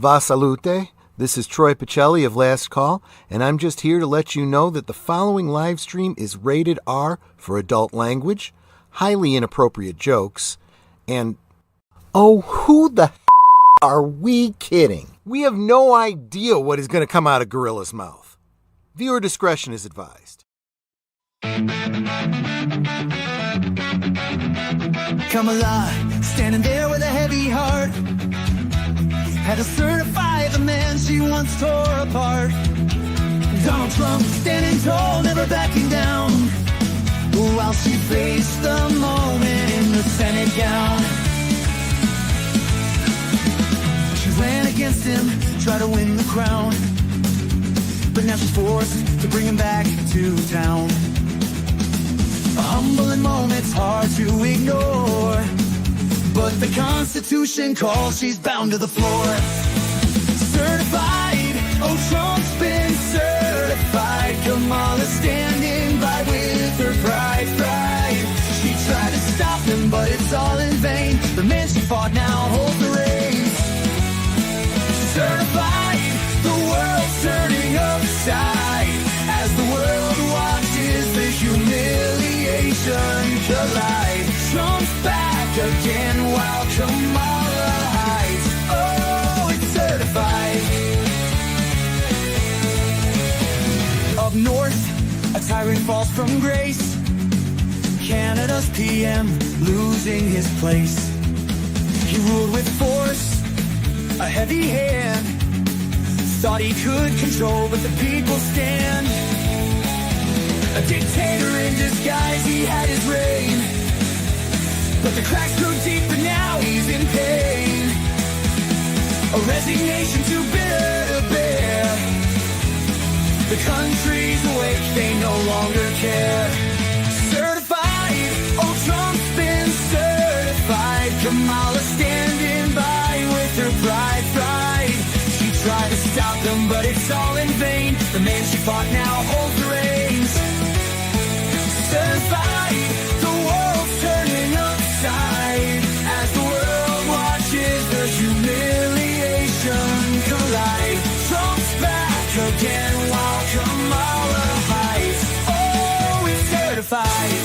Va salute. This is Troy Pacelli of Last Call, and I'm just here to let you know that the following live stream is rated R for adult language, highly inappropriate jokes, and oh, who the are we kidding? We have no idea what is going to come out of Gorilla's mouth. Viewer discretion is advised. Come alive, standing there with a heavy heart. Had to certify the man she once tore apart. Donald Trump standing tall, never backing down, while she faced the moment in the Senate gown. She ran against him, tried to win the crown, but now she's forced to bring him back to town. A humbling moment's hard to ignore, but the Constitution calls, she's bound to the floor. Certified, oh, Trump's been certified. Kamala's standing by with her pride. She tried to stop him, but it's all in vain. The man she fought now holds the reins. Certified, the world's turning upside as the world watches the humiliation collide. Trump's back again while Kamala hides. Oh, it's certified. Up north, a tyrant falls from grace. Canada's PM losing his place. He ruled with force, a heavy hand. Thought he could control, but the people stand. A dictator in disguise, he had his reign, but the cracks grew deep and now he's in pain. A resignation too bitter to bear. The country's awake, they no longer care. Certified, oh, Trump's been certified. Kamala standing by with her pride. She tried to stop them, but it's all in vain. The man she fought now holds the reins. Certified, the world's turning upside as the world watches the humiliation collide. Trump's back again while Kamala hides. Oh, it's certified.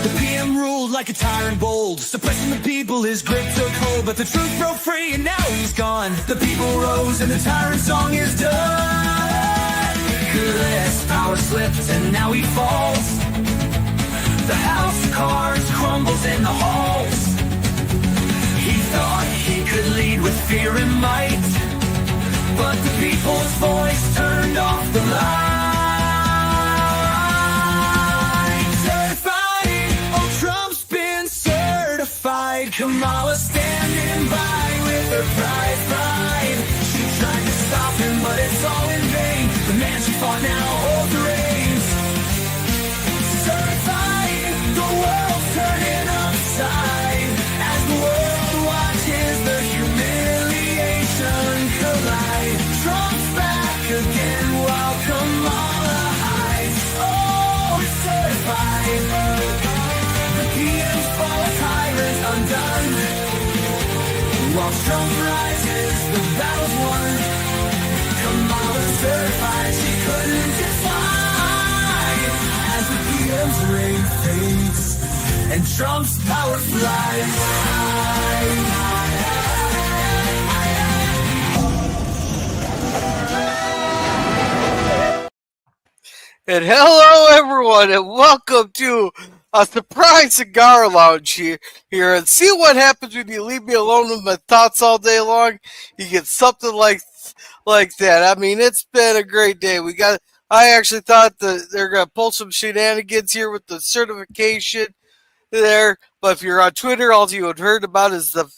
The PM ruled like a tyrant bold, suppressing the people, his grip took hold, but the truth broke free and now he's gone. The people rose and the tyrant song is done. Goodness, power slipped and now he falls. The house of cards crumbles in the halls. He thought he could lead with fear and might, but the people's voice turned off the light. Certified, oh, Trump's been certified. Kamala standing by with her pride. She tried to stop him, but it's all in vain. The man she fought now holds the reins. Certified, the world's turning upside as the world watches the humiliation collide. Trump's back again while Kamala hides. Oh, it's certified. The PM's fall, tyrant undone. While Trump rises, the battle's won. Kamala's certified, she couldn't decide as the PM's reign fades and Trump's power flies. And hello, everyone, and welcome to a surprise cigar lounge here. And see what happens when you leave me alone with my thoughts all day long. You get something like that. I mean, it's been a great day. I actually thought that they're gonna pull some shenanigans here with the certification there. But if you're on Twitter, all you had heard about is the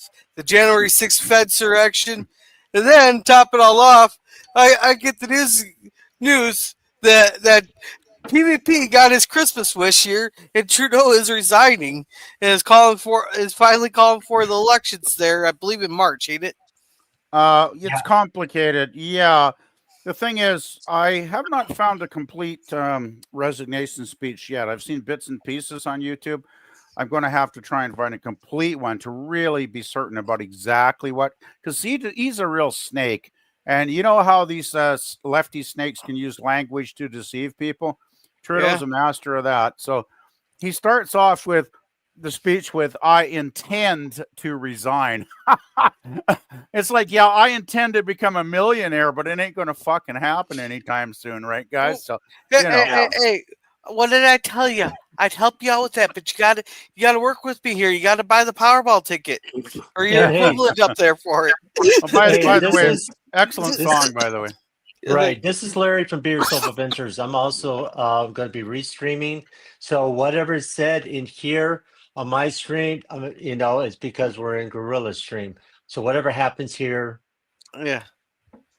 January 6th Fed insurrection. And then top it all off, I get the news that PvP got his Christmas wish here, and Trudeau is resigning and is finally calling for the elections there. I believe in March, ain't it? It's complicated. Yeah. The thing is, I have not found a complete resignation speech yet. I've seen bits and pieces on YouTube. I'm going to have to try and find a complete one to really be certain about exactly what, because he's a real snake. And you know how these lefty snakes can use language to deceive people? Trudeau's a master of that. So he starts off with the speech with, I intend to resign. It's like, yeah, I intend to become a millionaire, but it ain't going to fucking happen anytime soon, right, guys? So, you know. Hey, what did I tell you? I'd help you out with that, but you gotta work with me here. You gotta buy the Powerball ticket, or your equivalent up there for it. Oh, by the way, excellent song, by the way. Right. This is Larry from Beer Soap Adventures. I'm also going to be restreaming. So whatever is said in here on my stream, it's because we're in Gorilla stream. So whatever happens here, yeah,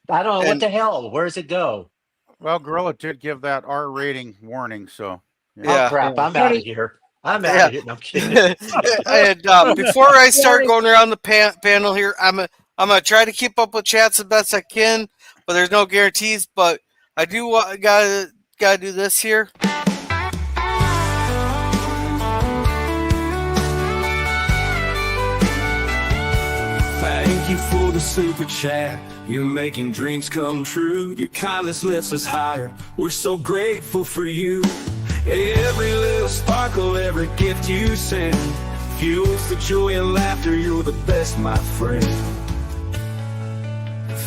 I don't know what the hell. Where does it go? Well, Gorilla did give that R rating warning, so Oh crap! I'm out of here. I'm out of here. No, I'm kidding. And before I start going around the panel here, I'm gonna try to keep up with chats the best I can, but there's no guarantees. But I do gotta do this here. Thank you for the super chat. You're making dreams come true. Your kindness lifts us higher. We're so grateful for you. Every little sparkle, every gift you send fuels the joy and laughter. You're the best, my friend.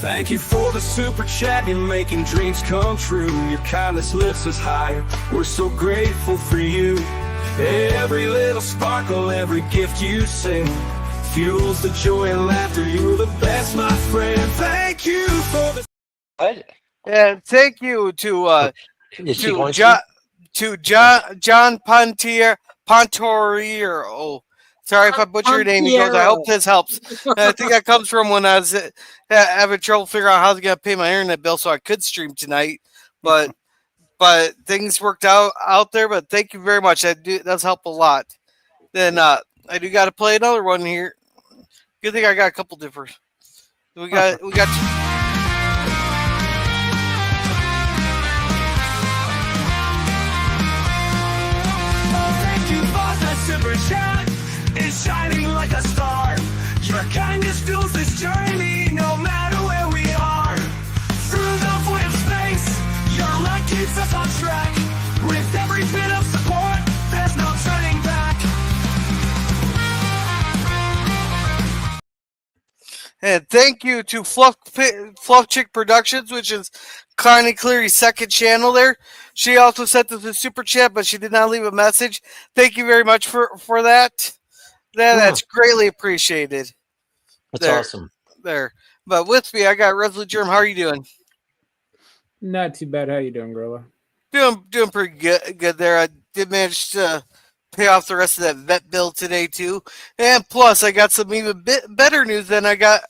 Thank you for the super chat. You're making dreams come true. Your kindness lifts us higher. We're so grateful for you. Every little sparkle, every gift you send fuels the joy and laughter. You're the best, my friend. Thank you for the. What? And thank you to John Pontorier. Oh, sorry if I butchered your name. He goes, I hope this helps. And I think that comes from when I was having trouble figuring out how I was going to pay my internet bill so I could stream tonight. But things worked out there. But thank you very much. That does help a lot. Then I do got to play another one here. Good thing I got a couple different. We got. Thank you for the super chat. It's shining like a star. Your kindness fuels this journey, no matter where we are. Through the void of space, your light keeps us on track. With every bit of support, there's no turning back. And thank you to Fluff Chick Productions, which is Connie Cleary's second channel there. She also sent us a super chat, but she did not leave a message. Thank you very much for that. That's greatly appreciated. That's awesome. There. But with me, I got Resolute Germ. How are you doing? Not too bad. How you doing, Gorilla? Doing pretty good there. I did manage to pay off the rest of that vet bill today too, and plus I got some even better news than I got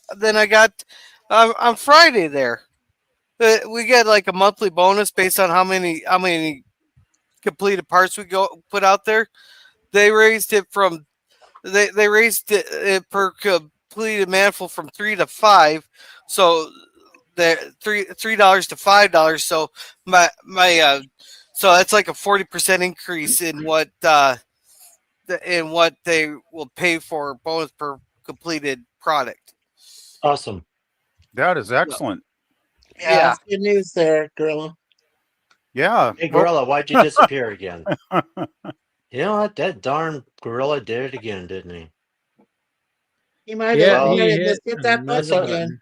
on Friday. There, we get like a monthly bonus based on how many completed parts we put out there. They raised it from they raised it per completed manifold from 3 to 5, so they're $3 to $5. So so that's like a 40% increase in what they will pay for bonus per completed product. Awesome. That is excellent. Yeah. Good news there, Gorilla. Yeah. Hey, Gorilla, why'd you disappear again? You know what? That darn Gorilla did it again, didn't he? He might have hit that button again.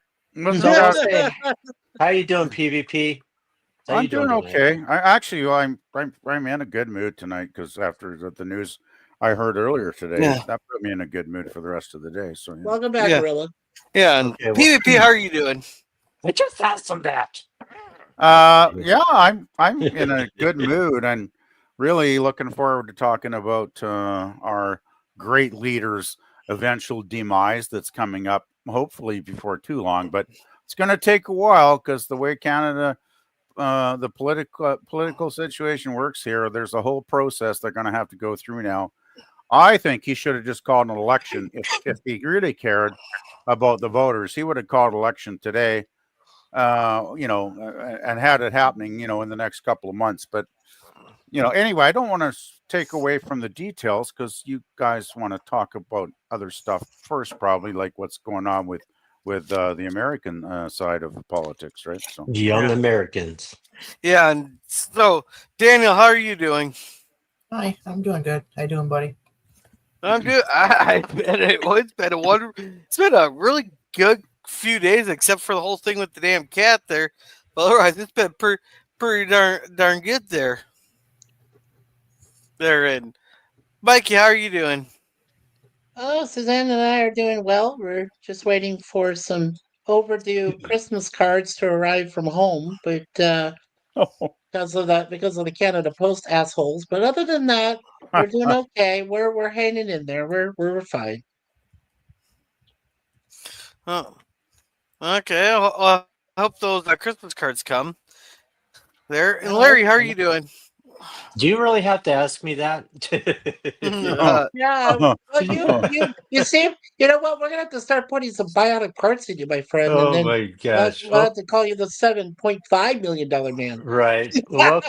How you doing, PvP? I'm doing okay. I'm in a good mood tonight because after the news I heard earlier today, that put me in a good mood for the rest of the day. So welcome back, Gorilla. Yeah, and PvP, how are you doing? I just asked him that. I'm in a good mood and really looking forward to talking about our great leader's eventual demise that's coming up, hopefully before too long. But it's going to take a while because the way Canada, the political situation works here, there's a whole process they're going to have to go through now. I think he should have just called an election if he really cared about the voters. He would have called election today, and had it happening, in the next couple of months. But Anyway, I don't want to take away from the details because you guys want to talk about other stuff first, probably like what's going on with the American side of the politics, right? So Young Americans. Yeah, and so Daniel, how are you doing? Hi, I'm doing good. How you doing, buddy? I'm good. It's been a really good few days, except for the whole thing with the damn cat there. But otherwise, it's been pretty darn good there. And Mikey, how are you doing? Oh, Suzanne and I are doing well. We're just waiting for some overdue Christmas cards to arrive from home, but because of the Canada Post assholes. But other than that, we're doing okay. We're hanging in there. We're fine. Oh, okay. I hope those Christmas cards come there. And Larry, how are you doing? Do you really have to ask me that? Yeah, well, you see, you know what? We're gonna have to start putting some bionic parts in you, my friend, and Oh then my gosh. we'll have to call you the $7.5 million man. Right. Well,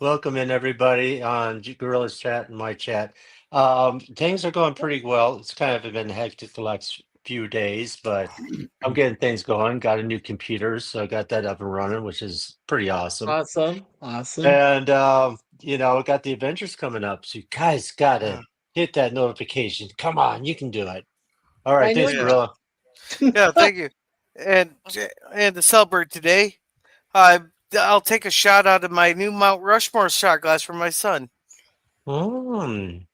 welcome in everybody on Gorilla's chat and my chat. Things are going pretty well. It's kind of been hectic the last few days, but I'm getting things going. Got a new computer, so I got that up and running, which is pretty awesome. Awesome. And got the adventures coming up, so you guys gotta hit that notification. Come on, you can do it. All right, thanks, Gorilla. Yeah, thank you. And to celebrate today, I'll take a shot out of my new Mount Rushmore shot glass for my son. Nice,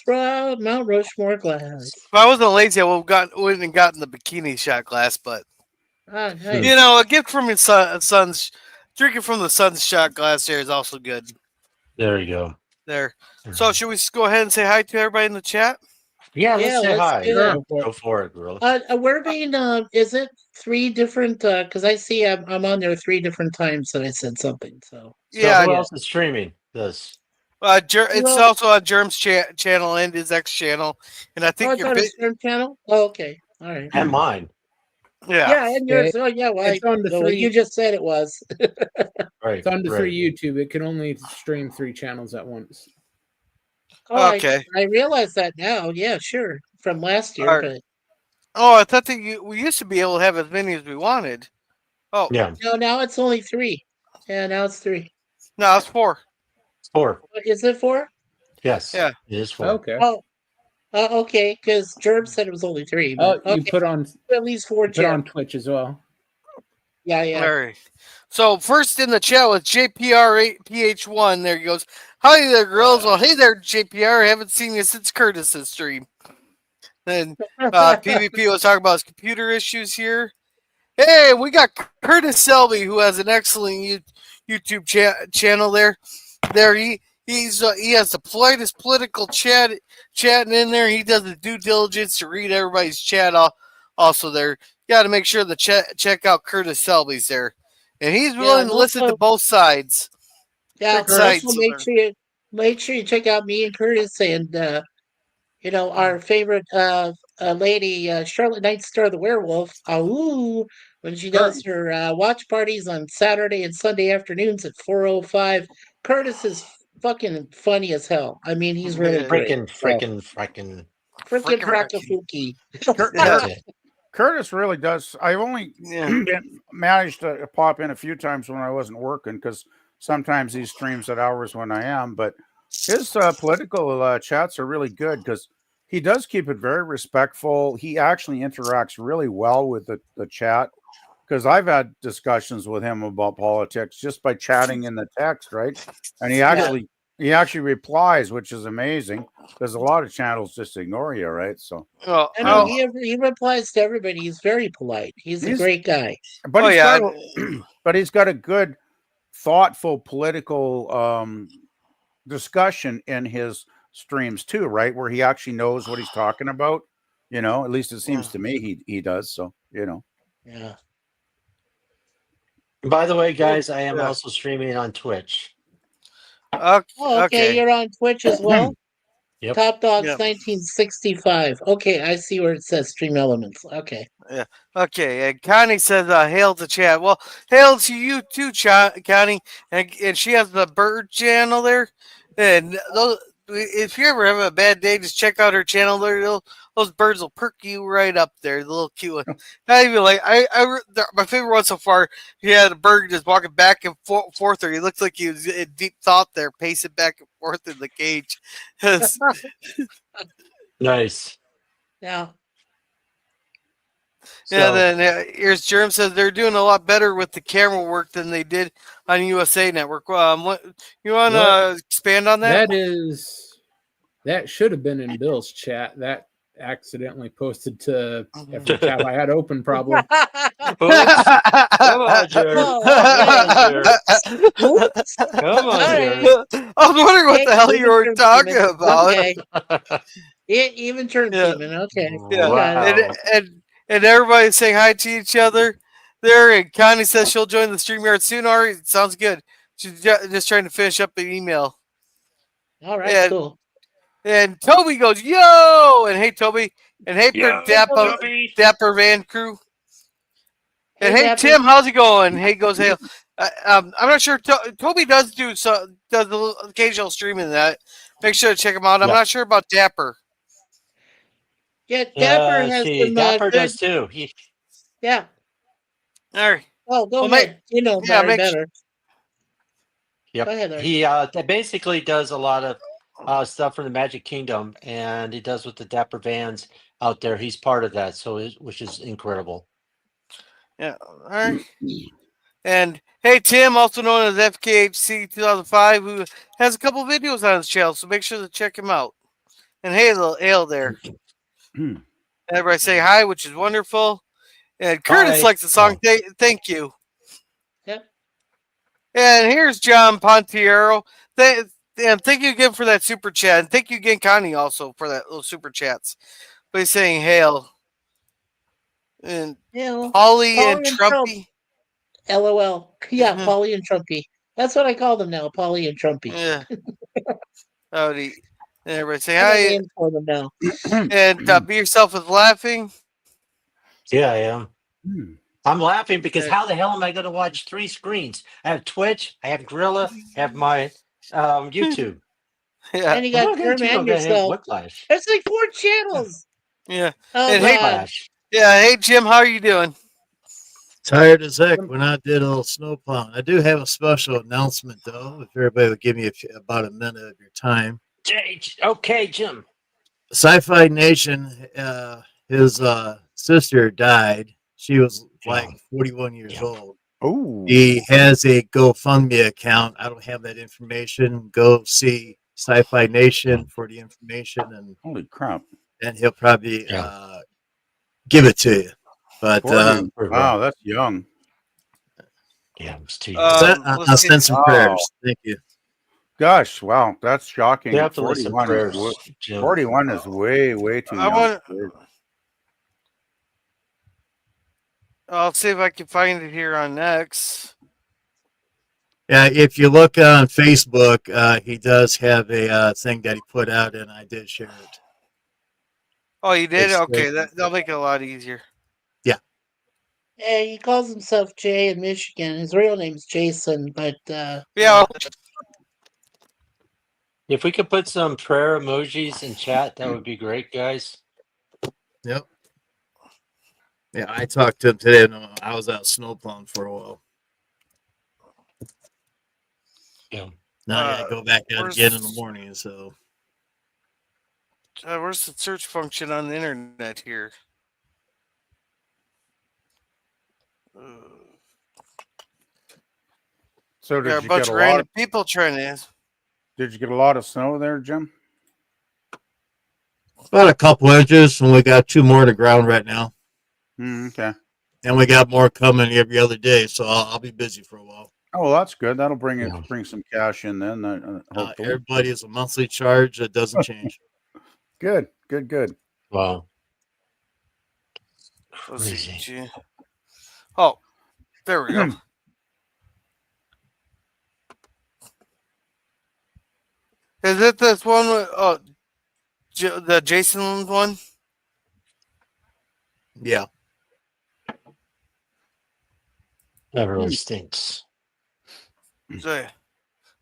Mount Rushmore glass. If I wasn't lazy, I wouldn't have gotten the bikini shot glass. But Nice. a gift from your son's drinking from the son's shot glass there is also good. There you go. There. So should we go ahead and say hi to everybody in the chat? Yeah, let's say hi. Go for it, Gorilla. We're being is it 3 different because I see I'm on there 3 different times that I said something. So yeah, who else is streaming this? It's also on Germ's channel and his X channel, and I think it's on his Germ channel. Oh, okay, all right. And mine. Yeah, and yours. Oh, yeah. Well, it's on the 3. You just said it was. Right. It's on the 3 YouTube. It can only stream 3 channels at once. Oh, okay. I realize that now. Yeah, sure. From last year, but I thought that we used to be able to have as many as we wanted. Oh, yeah. No, now it's only 3. Yeah, now it's 3. No, it's 4. 4. Is it 4? Yes. Yeah. It is 4. Okay. Oh, okay. Because Germ said it was only 3. But, you put on at least 4. Put on Twitch as well. Yeah. All right. So first in the chat with JPR8PH1, there he goes. Hi there, girls. Well, hey there, JPR. I haven't seen you since Curtis's stream. Then PvP was talking about his computer issues here. Hey, we got Curtis Selby, who has an excellent YouTube channel there. He has the politest political chatting in there. He does the due diligence to read everybody's chat also there. You got to make sure to check out Curtis Selby's there. And he's willing to listen to both sides. Yeah, also make sure you check out me and Curtis and our favorite lady, Charlotte Nightstar the Werewolf. When she does her watch parties on Saturday and Sunday afternoons at 4:05. Curtis is fucking funny as hell. I mean, he's really freaking frackafuki. Curtis really does. I've only managed to pop in a few times when I wasn't working because sometimes he streams at hours when I am. But his political chats are really good because he does keep it very respectful. He actually interacts really well with the chat because I've had discussions with him about politics just by chatting in the text, right? And he actually replies, which is amazing because a lot of channels just ignore you, right? So he replies to everybody. He's very polite. He's a great guy. But but he's got a good, thoughtful political discussion in his streams too, right? Where he actually knows what he's talking about. At least it seems to me he does. So Yeah. By the way, guys, I am also streaming on Twitch. Okay. You're on Twitch as well. Yep. Top Dogs Yep. 1965. Okay, I see where it says Stream Elements. Okay. Yeah. Okay. And Connie says, "Hail to chat." Well, hail to you too, Connie. And she has the bird channel there. And those, if you ever have a bad day, just check out her channel there. Those birds will perk you right up there. The little cute one. Not even like my favorite one so far. He had a bird just walking back and forth there. He looked like he was in deep thought there, pacing back and forth in the cage. Nice. Yeah. Yeah, So, then here's Germ says they're doing a lot better with the camera work than they did on USA Network. What you want to expand on that? That should have been in Bill's chat. That accidentally posted to every tab I had open, probably. oops. Come on, Jared. Oh, Oops. Come on, All Jared. right. I was wondering what Hey, the hell you even were term talking semen. about. Okay. Even term Yeah. semen. Okay. Yeah, I got it. Wow. and everybody's saying hi to each other there. And Connie says she'll join the StreamYard soon. All right, sounds good. She's just trying to finish up an email. All right, And cool. and Toby goes, "Yo!" And hey, Toby. And hey, Yo, Toby. Dapper Van Crew. And hey, Dapper. Tim, how's it going? Hey, goes hey. I'm not sure. Toby does does a little occasional streaming that. Make sure to check him out. I'm Yeah. not sure about Dapper. Yeah, Dapper has some Dapper good. does too. Yeah. All right. Oh, go Well, ahead. You know yeah, better. Yep. Go ahead, Larry. He basically does a lot of stuff for the Magic Kingdom, and he does with the Dapper Vans out there. He's part of that, which is incredible. Yeah. All right. And hey, Tim, also known as FKHC 2005, who has a couple videos on his channel, so make sure to check him out. And hey, little Ale there. Everybody say hi, which is wonderful. And Curtis Hi. likes the song. Thank you. Yep. And here's John Pontiero. And thank you again for that super chat. And thank you again, Connie, also for that little super chats. But he's saying hail. And Polly and Trumpy. LOL. Yeah, Polly and Trumpy. That's what I call them now, Polly and Trumpy. Yeah. Howdy. And everybody say I got hi. names for them now. And be yourself with laughing. Yeah, I am. I'm laughing because how the hell am I going to watch 3 screens? I have Twitch, I have Gorilla, I have my YouTube. Yeah. And you got Germ and yourself. Whiplash. There's like 4 channels. Yeah. Oh, and God. Hey, Jim, how are you doing? Tired as heck when I did a little snow plowing. I do have a special announcement, though, if everybody would give me about a minute of your time. Okay, Jim. Sci-Fi Nation, his sister died. She was like 41 years old. Oh. He has a GoFundMe account. I don't have that information. Go see Sci-Fi Nation for the information, and holy crap! And he'll probably give it to you. But wow, that's young. Yeah, it's too young. I'll send some prayers. Thank you. Gosh, wow, that's shocking. Definitely 41 is way too young. I'll see if I can find it here on X. Yeah, if you look on Facebook, he does have a thing that he put out, and I did share it. Oh, you did? Okay, that'll make it a lot easier. Yeah. Yeah, he calls himself Jay in Michigan. His real name's Jason, but yeah. If we could put some prayer emojis in chat, that would be great, guys. Yep. Yeah, I talked to him today. And I was out snowplowing for a while. Yeah. Now I gotta go back out again in the morning. So, where's the search function on the internet here? So did got you a bunch get of a random lot of people trying to? Did you get a lot of snow there, Jim? about a couple inches, and we got 2 more to ground right now. Okay. And we got more coming every other day, so I'll be busy for a while. Oh, well, that's good. That'll bring some cash in then. Everybody is a monthly charge that doesn't change. Good. Wow. Crazy. Oh, there we go. Is it this one? the Jason one. Yeah. That really stinks.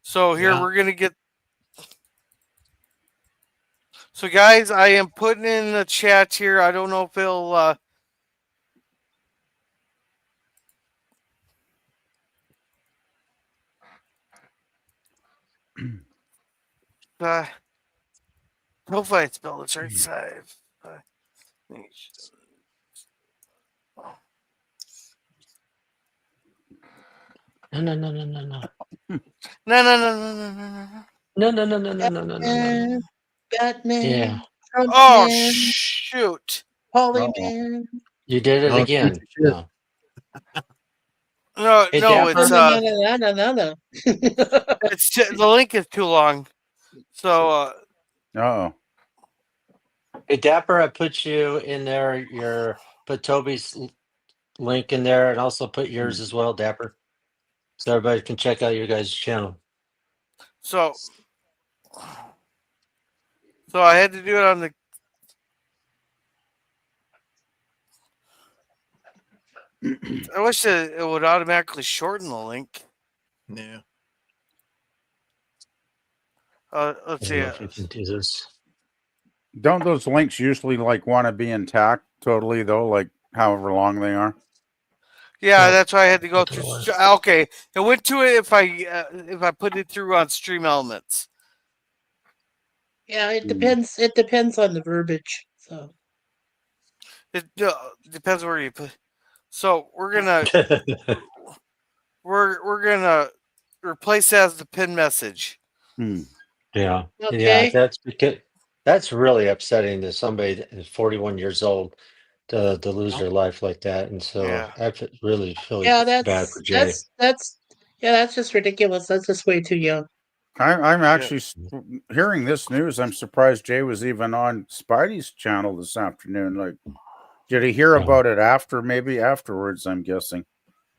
So here Yeah. we're gonna get. So guys, I am putting in the chat here. I don't know if it'll. Hopefully I spelled it right side. No. No, no, no, no, no, no, no. No. No. Batman, Yeah. Trump Oh man, shoot! Polly Uh-oh. man. You did it Oh, again. shit. No. No, Hey, no, Dapper. No. it's the link is too long. So Uh-oh. Hey, Dapper, I put you in there. Put Toby's link in there and also put yours as well, Dapper. So everybody can check out your guys' channel. so I had to do it on the. I wish it would automatically shorten the link. Yeah. Let's I see. don't know if you can do this. Don't those links usually like want to be intact totally though, like however long they are? Yeah, No. that's why I had to go Not gonna through. work. Okay, it went to it if I put it through on Stream Elements. Yeah, it depends. It depends on the verbiage. So It depends where you put. So we're gonna replace as the pin message. Yeah. okay. Yeah, that's really upsetting to somebody that is 41 years old to lose their life like that. And so Yeah. I really feel Yeah, bad for Jay. that's just ridiculous. That's just way too young. I'm actually hearing this news. I'm surprised Jay was even on Spidey's channel this afternoon. Like, did he hear about it maybe afterwards? I'm guessing.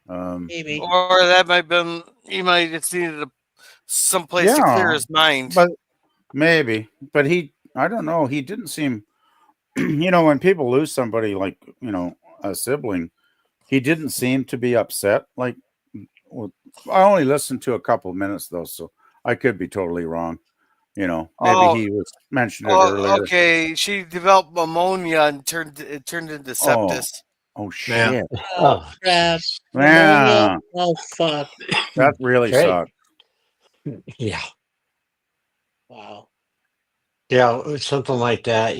Maybe. Or that might have been he might have just needed someplace to clear his mind. But maybe. But I don't know. He didn't seem. When people lose somebody like a sibling, he didn't seem to be upset. Like, well, I only listened to a couple of minutes though, so I could be totally wrong. Maybe he was mentioned it earlier. Okay, she developed pneumonia and turned into sepsis. Oh shit! Oh crap! Yeah. Oh fuck! That really sucked. Yeah. Wow. Yeah, something like that.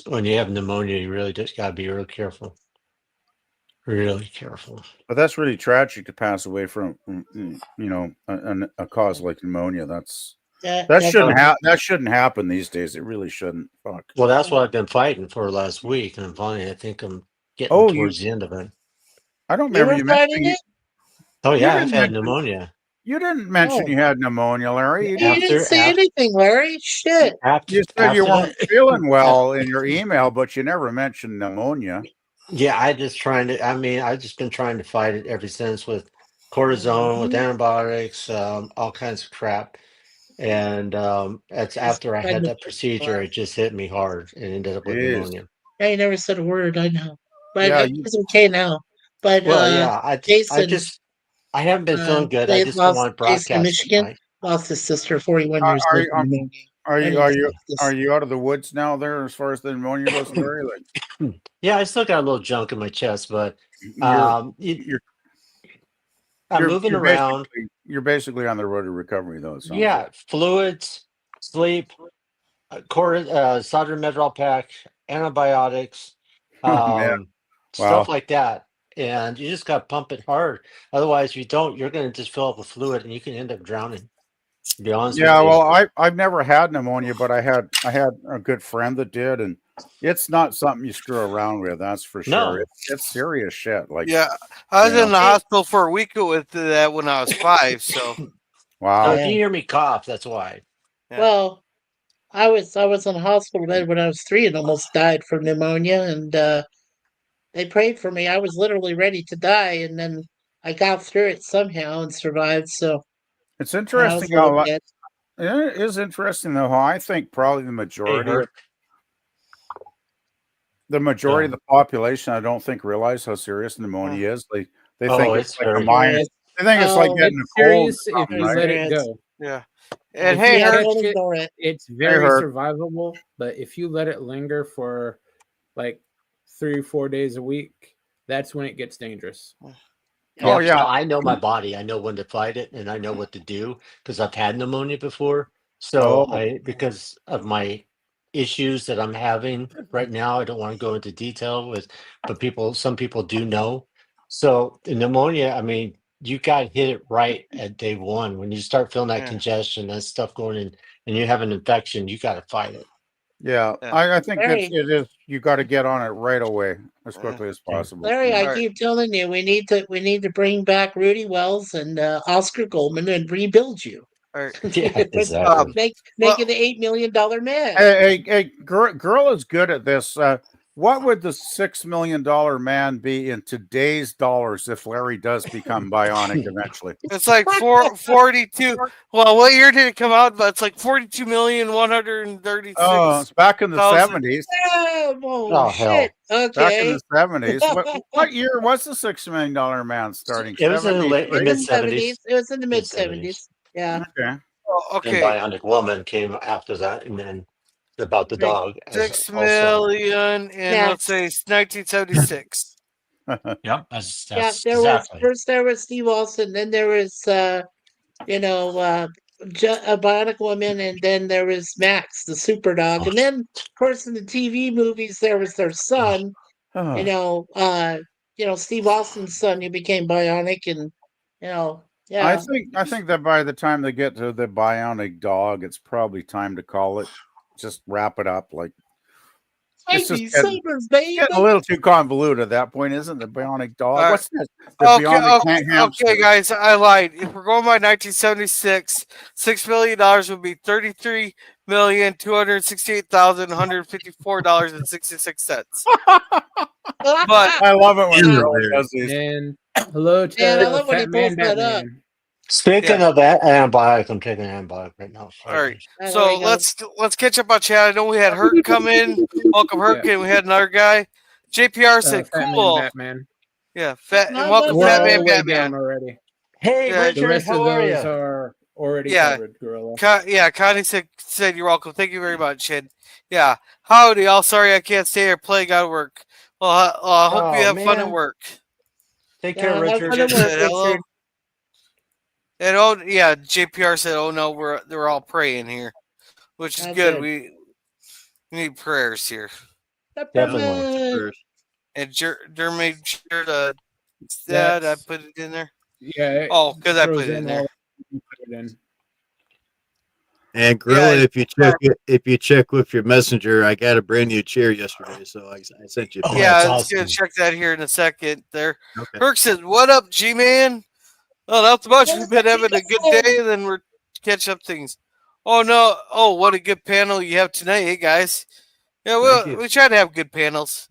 When you have pneumonia, you really just got to be real careful. Really careful. But that's really tragic to pass away from, a cause like pneumonia. That shouldn't happen these days. It really shouldn't. Fuck. Well, that's what I've been fighting for last week, and finally, I think I'm getting towards the end of it. I don't remember you mentioning it. Oh yeah, I've had pneumonia. You didn't mention you had pneumonia, Larry. You didn't say anything, Larry. Shit. You said you weren't feeling well in your email, but you never mentioned pneumonia. Yeah, I just been trying to fight it ever since with cortisone, with antibiotics, all kinds of crap. And that's after I had that procedure, it just hit me hard and ended up with pneumonia. Yeah, you never said a word. I know, but it's okay now. But Jason, I haven't been feeling good. I just don't want to broadcast Jason, Michigan, lost his sister, 41 years old. Are you out of the woods now there as far as the pneumonia goes, Larry? Yeah, I still got a little junk in my chest, but I'm moving around. You're basically on the road to recovery, though. Yeah, fluids, sleep, sodium medrol pack, antibiotics, stuff like that. And you just got to pump it hard. Otherwise, if you don't, you're going to just fill up with fluid and you can end up drowning. To be honest with you. Well, I've never had pneumonia, but I had a good friend that did, and it's not something you screw around with. That's for sure. No. It's serious shit. Like, yeah, I was in the hospital for a week with that when I was 5. So, wow. If you hear me cough, that's why. Yeah. Well, I was in a hospital bed when I was 3 and almost died from pneumonia, and they prayed for me. I was literally ready to die, and then I got through it somehow and survived. So it's interesting it is interesting though how I think probably the majority the majority of the population, I don't think, realize how serious pneumonia is. They think it's it's like a very minor. serious. They think it's like getting a It's cold or serious if something, you right? let it Serious. go. Yeah. And If hey, you Yeah, Herc, catch don't it, ignore it. it's very Herc. survivable. But if you let it linger for like 3 or 4 days a week, that's when it gets dangerous. Oh yeah. I know my body. I know when to fight it, and I know what to do because I've had pneumonia before. So Oh because of my issues that I'm having right now, I don't want to go into detail with, but some people do know. So the pneumonia, I mean, you got to hit it right at day one. When you start feeling that Yeah. congestion, that stuff going in, and you have an infection, you got to fight it. yeah. Yeah. I think Larry, it is. You got to get on it right away as quickly as possible. Larry, I All right. keep telling you, we need to bring back Rudy Wells and Oscar Goldman and rebuild you. All right. Yeah, But exactly. make Well, you the $8 million man. Hey, girl is good at this. What would the $6 million man be in today's dollars if Larry does become bionic eventually? it's like 42. Well, what year did it come out? But it's like 42,136,000. Oh, it's back in the 70s. Oh, hell. shit. Back in Okay. the 70s. What year was the $6 million man starting? It was in the In mid the 70s. 70s. It was in the mid Mid-70s. 70s. Yeah. Okay. Oh, And okay. Bionic Woman came after that, and then about the Right. dog as 6 million in, let's say, 1976. Yep, Yeah, that's there was exactly. first there was Steve Austin, then there was a Bionic Woman, and then there was Max, the super dog, Oh, and then of course in the TV movies there was their son, you Oh, know, Steve Austin's son who became Bionic, and I yeah. think that by the time they get to the bionic dog, it's probably time to call it. Just wrap it up. Like it's just Baby sabers, baby. getting a little too convoluted at that point, isn't it? The bionic dog. All right. What's this? The Okay, bionic okay, hamster. okay, guys, I lied. If we're going by 1976, $6 million would be $33,268,154.66. But I love it when In the Girl Larry. does these. And hello to Man, I love when he Fat pulls Man that up. Batman. speaking of that antibiotic, I'm taking an antibiotic right now. all right, There so we go. let's catch up on chat. I know we had Hurt come in. Welcome, Hurt, Yeah. and we had another guy. JPR said, Fat Man "Cool, Batman. yeah, fat, and I welcome, love We're Fat all Man the way Batman." down already. Hey, Yeah, The Richard, rest how of are those you? are already Yeah. covered, Gorilla. Connie said you're welcome. Thank you very much. And yeah, howdy, all. Sorry I can't stay here playing out of work. Well, I hope you Oh, have fun at man. work. Take care, Yeah, have Richard. fun at Just work, said hello. Richard. And oh yeah, JPR said, "Oh no, they're all praying here," which is That's good. it. We need prayers here. Definitely. Peppermint. And Jer made sure to that I That's put it in there. yeah. Oh, because I put throws it in there. all you put it in. And Gorilla, Yeah, if you check with your messenger, I got a brand new chair yesterday, so I sent you. A Oh, picture. yeah, that's I was gonna awesome. check that here in a second. There, Okay. Herc says, "What up, G-Man?" Oh, not so much. We've been having a good day, and then we're catch up things. Oh no! Oh, what a good panel you have tonight, hey guys. Yeah, Thank you. we try to have good panels.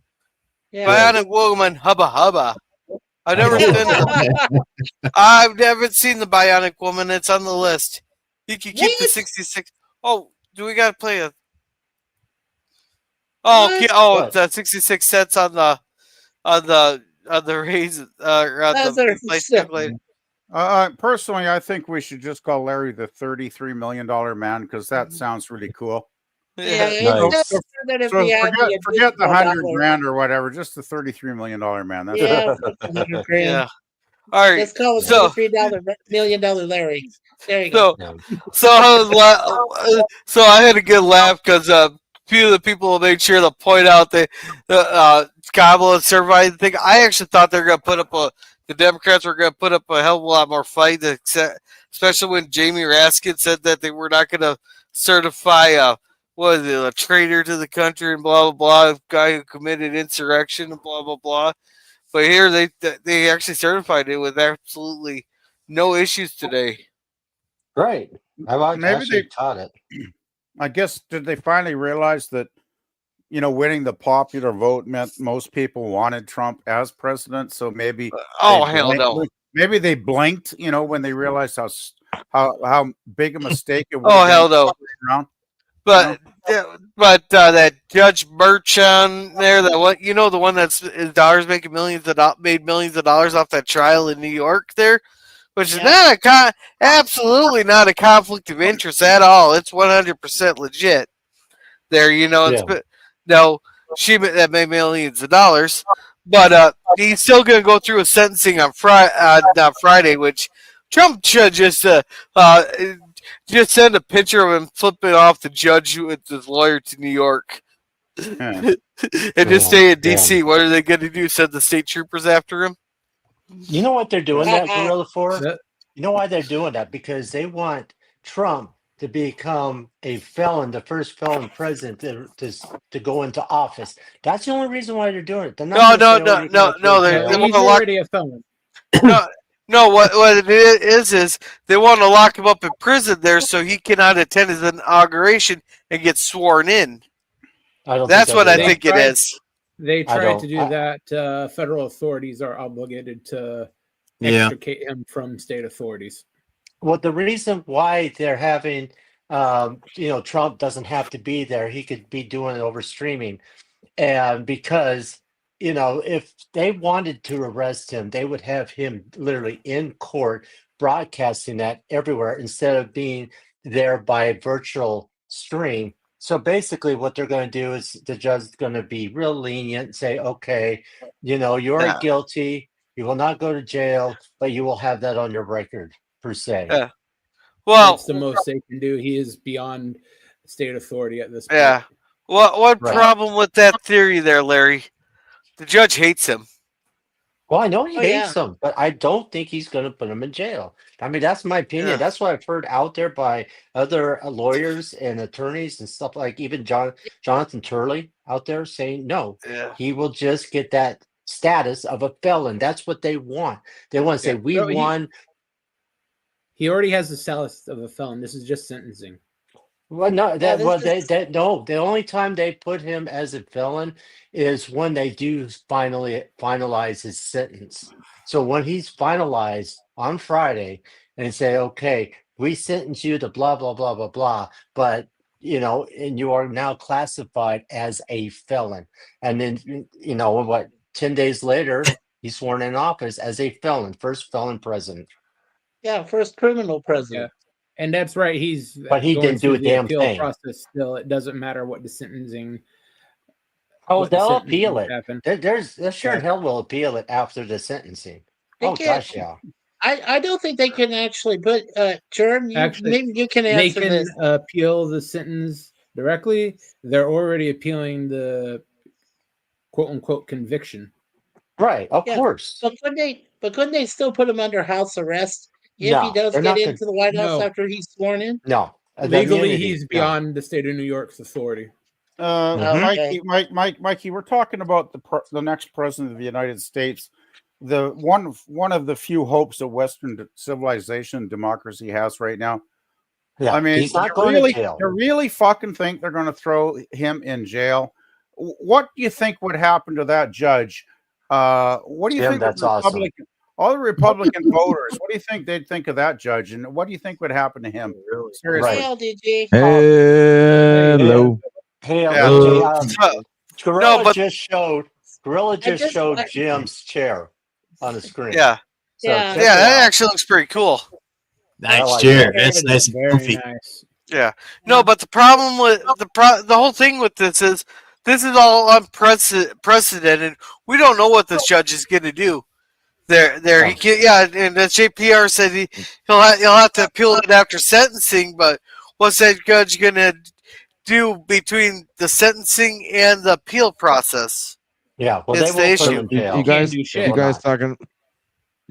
Yeah. Bionic Woman, hubba hubba. I've never Yeah. been. I've never seen the Bionic Woman. It's on the list. You can keep the What? 66. Oh, do we got to play a? Oh, okay. Oh, What? the 66 cents on the raise or on That's the our replace stuff. calculator. Personally, I think we should just call Larry the $33 million man because that sounds really cool. Yeah, Yeah. it's Nice. better than if So we had the forget the additional $100 dollar. grand or whatever, just the $33 million man. That's Yeah, fuck the 100 grand. Yeah. All right. Let's call it So $33 million Larry. There you go. so so I had a good laugh because a few of the people made sure to point out the gobble and certified thing. I actually thought they were going to put up the Democrats were going to put up a hell of a lot more fight, especially when Jamie Raskin said that they were not going to certify a traitor to the country and blah blah blah, guy who committed insurrection and blah blah blah. But here they actually certified it with absolutely no issues today. Great. I Maybe actually they- taught it. I guess, did they finally realize that, winning the popular vote meant most people wanted Trump as president? So maybe, Oh they hell blinked- no! maybe they blinked, when they realized how big a mistake it was. Oh hell no! But that Judge Merchant there, that one, the one that's his daughter's making made millions of dollars off that trial in New York there, which is not absolutely not a conflict of interest at all. It's 100% legit. There, no, that made millions of dollars, but he's still going to go through a sentencing on Friday, which Trump should just send a picture of him flipping off the judge with his lawyer to New York. And just stay in D.C. What are they going to do? Send the state troopers after him? You know what they're doing that, Gorilla, for? You know why they're doing that? Because they want Trump to become a felon, the first felon president to go into office. That's the only reason why they're doing it. They're not no. He's already a felon. No, what it is they want to lock him up in prison there so he cannot attend his inauguration and get sworn in. That's what I think it is. They tried to do that. Federal authorities are obligated to extricate him from state authorities. Well, the reason why they're having, Trump doesn't have to be there. He could be doing it over streaming. And because, if they wanted to arrest him, they would have him literally in court broadcasting that everywhere instead of being there by virtual stream. So basically what they're going to do is the judge is going to be real lenient and say, okay, you are guilty. You will not go to jail, but you will have that on your record, per se. Well, that's the most they can do. He is beyond state authority at this point. Yeah. What problem with that theory there, Larry? The judge hates him. Well, I know he hates him, but I don't think he's going to put him in jail. I mean, that's my opinion. Yeah. That's what I've heard out there by other lawyers and attorneys and stuff, like even Jonathan Turley out there saying, no, he will just get that status of a felon. That's what they want. They want to say, we won. He already has the status of a felon. This is just sentencing. Well, no, the only time they put him as a felon is when they do finally finalize his sentence. So when he's finalized on Friday and say, okay, we sentence you to blah, blah, blah, blah, blah, but, and you are now classified as a felon. And then, 10 days later, he's sworn in office as a felon, first felon president. Yeah, first criminal president. Yeah. And that's right. But he didn't do a damn thing. Process still, it doesn't matter what the sentencing. Oh, they'll appeal it. There's sure hell will appeal it after the sentencing. Gosh, yeah. I don't think they can actually put Germ. Maybe you can answer this. They this. can appeal the sentence directly. They're already appealing the quote unquote conviction. Right, of course. But couldn't they still put him under house arrest? If he does get into the White House after he's sworn in? No. Legally, he's beyond the state of New York's authority. Mikey, we're talking about the next president of the United States. The one of the few hopes that Western civilization and democracy has right now. Yeah, I mean, he's not going to jail. You really fucking think they're going to throw him in jail? What do you think would happen to that judge? What do you think? That's awesome. All the Republican voters, what do you think they'd think of that judge? And what do you think would happen to him? Seriously. Hail, DJ. Hello. Gorilla just showed Jim's chair on the screen. Yeah. That actually looks pretty cool. Nice chair. That's nice and comfy. Nice. Yeah. No, but the problem with the whole thing with this is all unprecedented. We don't know what this judge is going to do. And the JPR said he'll have to appeal it after sentencing. But what's that judge going to do between the sentencing and the appeal process? Yeah, well, it's the issue. You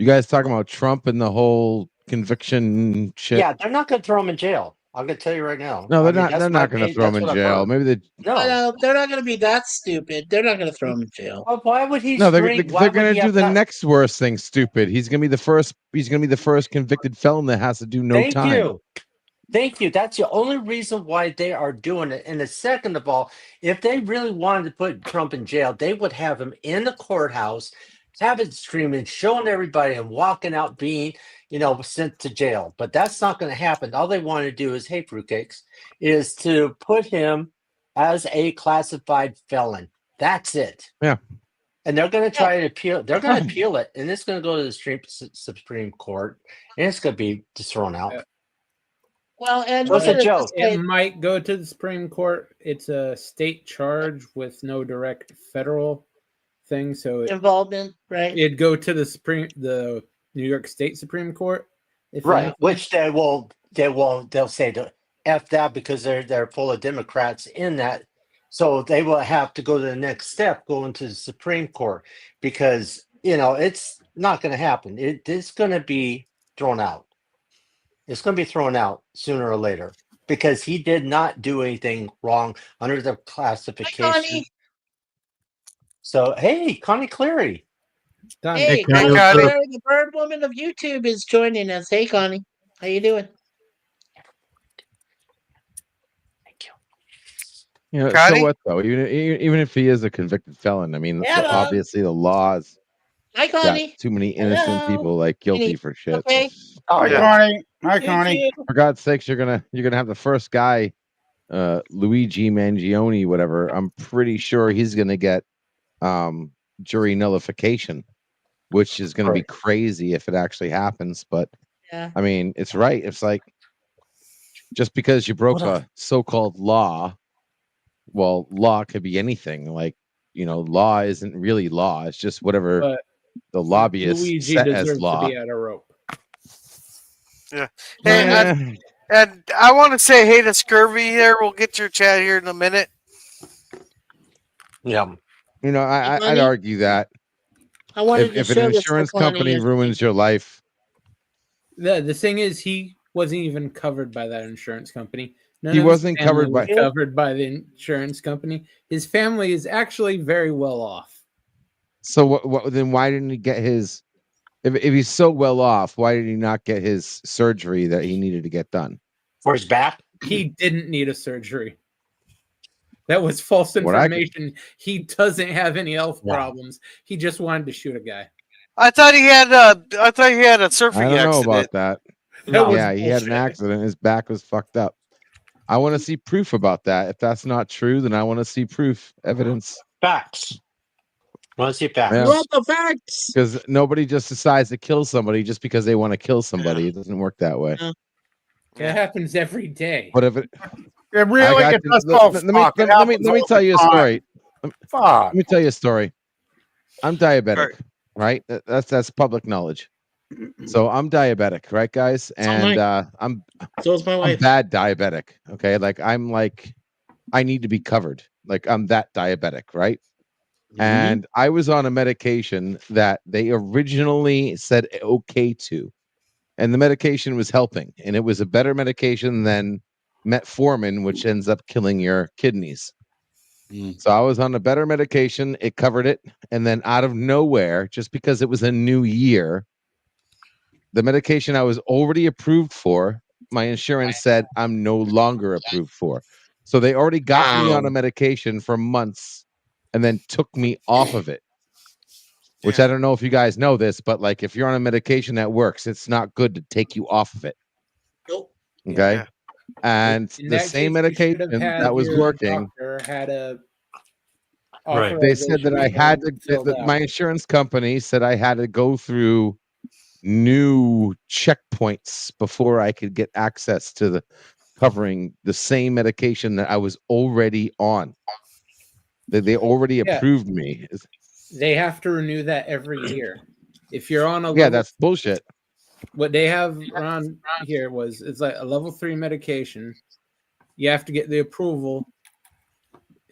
guys talking about Trump and the whole conviction shit? Yeah, they're not going to throw him in jail. I'm going to tell you right now. No, they're not going to throw him in jail. Maybe they. No, they're not going to be that stupid. They're not going to throw him in jail. Well, why would he? No, they're going to do the next worst thing. Stupid. He's going to be the first. He's going to be the first convicted felon that has to do no time. Thank you. That's the only reason why they are doing it. And the second of all, if they really wanted to put Trump in jail, they would have him in the courthouse having streaming, showing everybody and walking out being, sent to jail. But that's not going to happen. All they want to do is, hey, fruitcakes, is to put him as a classified felon. That's it. Yeah. And they're going to try to appeal. They're going to appeal it, and it's going to go to the Supreme Court, and it's going to be just thrown out. Well, and What's a joke? It might go to the Supreme Court. It's a state charge with no direct federal thing, so involvement, right? It'd go to the New York State Supreme Court, Right? Anything. Which they won't. They'll say to F that because they're full of Democrats in that. So they will have to go to the next step, go into the Supreme Court, because it's not going to happen. It's going to be thrown out. It's going to be thrown out sooner or later because he did not do anything wrong under the classification. Hi, Connie. So hey, Connie Cleary. Hey, Connie Cleary, the bird woman of YouTube, is joining us. Hey, Connie, how you doing? So what though? Even if he is a convicted felon, I mean, obviously the laws. Hi, Connie. Got too many innocent people guilty for shit. Okay. Hi, Connie. Hi, Connie. For God's sakes, you're gonna have the first guy, Luigi Mangione, whatever. I'm pretty sure he's gonna get jury nullification, which is gonna be crazy if it actually happens. But I mean, it's right. It's like just because you broke a so-called law. Well, law could be anything. Like, law isn't really law. It's just whatever the lobbyists set as law. To be at a rope. Yeah. Hey, and I want to say hey to Scurvy here. We'll get your chat here in a minute. Yeah. I'd argue that if an insurance company ruins your life. The thing is, he wasn't even covered by that insurance company. He wasn't covered by the insurance company. His family is actually very well off. So what? Then why didn't he get his? If he's so well off, why did he not get his surgery that he needed to get done for his back? He didn't need a surgery. That was false information. He doesn't have any health problems. He just wanted to shoot a guy. I thought he had a surfing accident. I don't know about that. He had an accident. His back was fucked up. I want to see proof about that. If that's not true, then I want to see proof, evidence, facts. I want to see facts. You want the facts? Because nobody just decides to kill somebody just because they want to kill somebody. It doesn't work that way. It happens every day. But if it really let me tell you a story. Let me tell you a story. I'm diabetic, right? That's public knowledge. So I'm diabetic, right, guys? And so is my wife. I'm bad diabetic. Okay, I need to be covered. Like I'm that diabetic, right? Mm-hmm. And I was on a medication that they originally said okay to, and the medication was helping, and it was a better medication than metformin, which ends up killing your kidneys. So I was on a better medication. It covered it, and then out of nowhere, just because it was a new year, the medication I was already approved for, my insurance said I'm no longer approved for. So they already got me on a medication for months and then took me off of it, which I don't know if you guys know this, but like if you're on a medication that works, it's not good to take you off of it. Nope. Okay. Yeah. And the same medication that was working they said that I had to, my insurance company said I had to go through new checkpoints before I could get access to the covering the same medication that I was already on. They already approved me. They have to renew that every year. If you're on a that's bullshit. What they have around here it's like a level 3 medication. You have to get the approval.